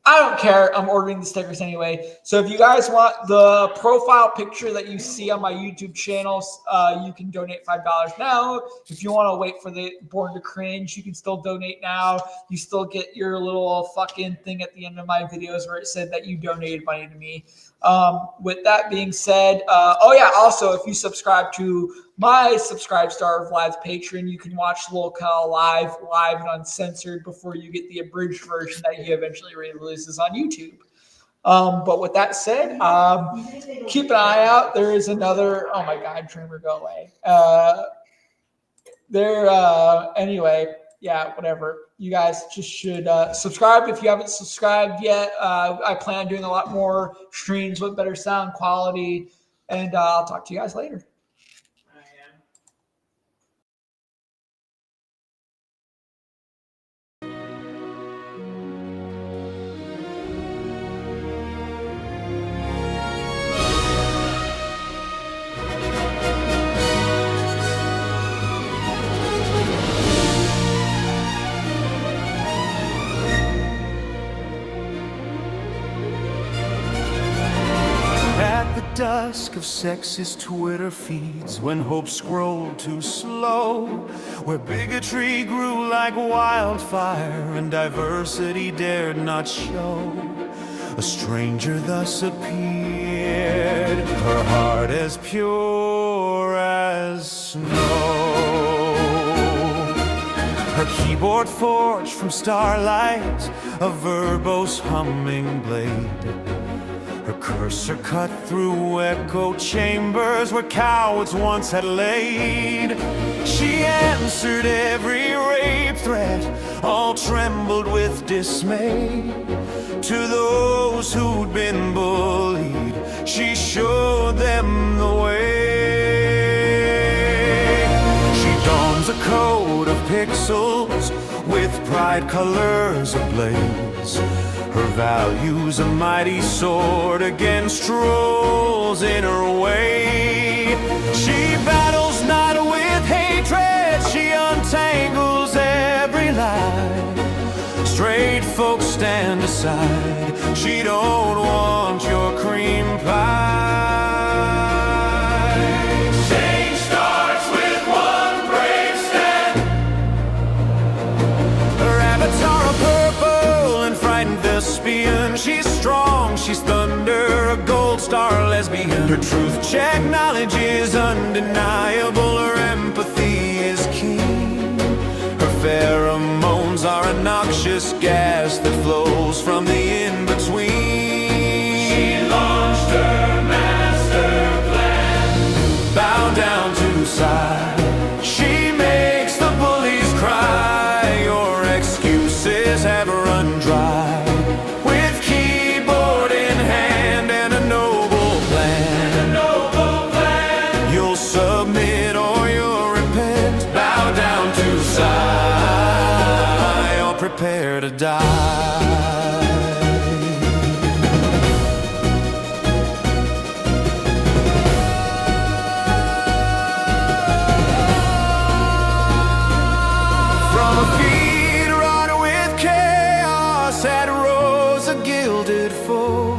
I don't care. I'm ordering the stickers anyway. So if you guys want the profile picture that you see on my YouTube channels, you can donate $5 now. If you want to wait for the Born to Cringe, you can still donate now. You still get your little fucking thing at the end of my videos where it said that you donated money to me. With that being said, also, if you subscribe to my Subscribe Star Vlad's Patreon, you can watch Lil Cal live and uncensored before you get the abridged version that he eventually releases on YouTube. But with that said, keep an eye out. There is another. Oh my God, Dreamer, go away. Anyway. Yeah, whatever. You guys just should subscribe if you haven't subscribed yet. I plan on doing a lot more streams with better sound quality, and I'll talk to you guys later. dusk of sexist Twitter feeds, when hope scrolled too slow, where bigotry grew like wildfire and diversity dared not show. A stranger thus appeared, her heart as pure as snow. Her keyboard forged from starlight, a verbose humming blade. Her cursor cut through echo chambers where cowards once had laid. She answered every rape threat, all trembled with dismay. To those who'd been bullied, she showed them the way. She dons a coat of pixels with pride colors ablaze. Her values a mighty sword against trolls in her way. She battles not with hatred, she untangles every lie. Straight folks stand aside, she don't want your cream pie. Change starts with one brave step. Her avatar a purple and frightened thespian. She's strong, she's thunder, a gold star lesbian. Her truth check knowledge is undeniable, her empathy is keen. Her pheromones are a noxious gas that flows from the in-between. She launched her master plan, bow down to side. She makes the bullies cry, your excuses have run dry. With keyboard in hand and a noble plan, you'll submit or you'll repent. Bow down to sigh, or prepare to die. From a feed run with chaos had rose a gilded foe,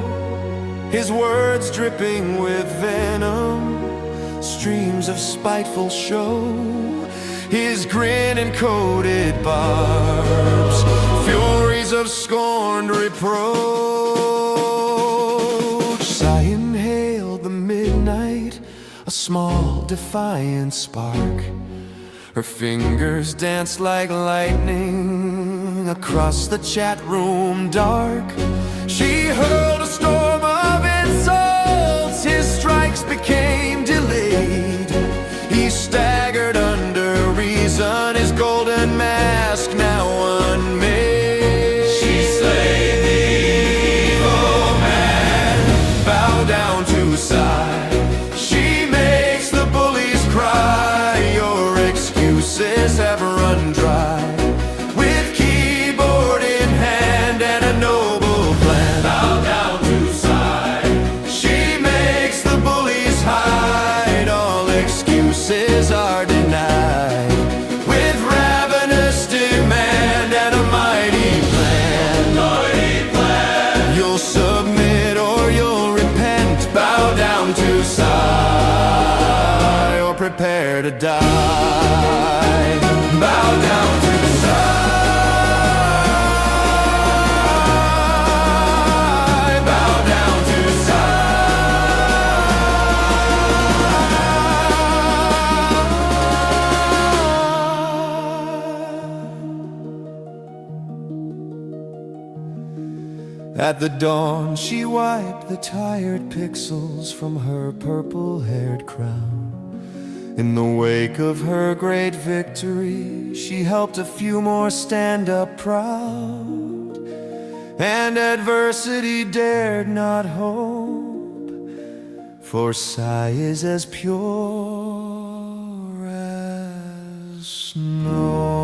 his words dripping with venom, streams of spiteful show. His grin encoded barbs, furies of scorned reproach. Sigh inhaled the midnight, a small defiant spark. Her fingers danced like lightning across the chat room dark. She hurled a storm of insults, his strikes became delayed. He staggered under reason, his golden mask now unmade. She slayed the evil man, bow down to sigh. She makes the bullies cry, your excuses have run dry. With keyboard in hand and a noble plan, bow down to sigh. She makes the bullies hide, all excuses are denied. With ravenous demand and a mighty plan, you'll submit or you'll repent. Bow down to sigh, or prepare to die. Bow down to sigh, bow down to sigh. At the dawn she wiped the tired pixels from her purple-haired crown. In the wake of her great victory, she helped a few more stand up proud. And adversity dared not hope, for Sigh is as pure as snow.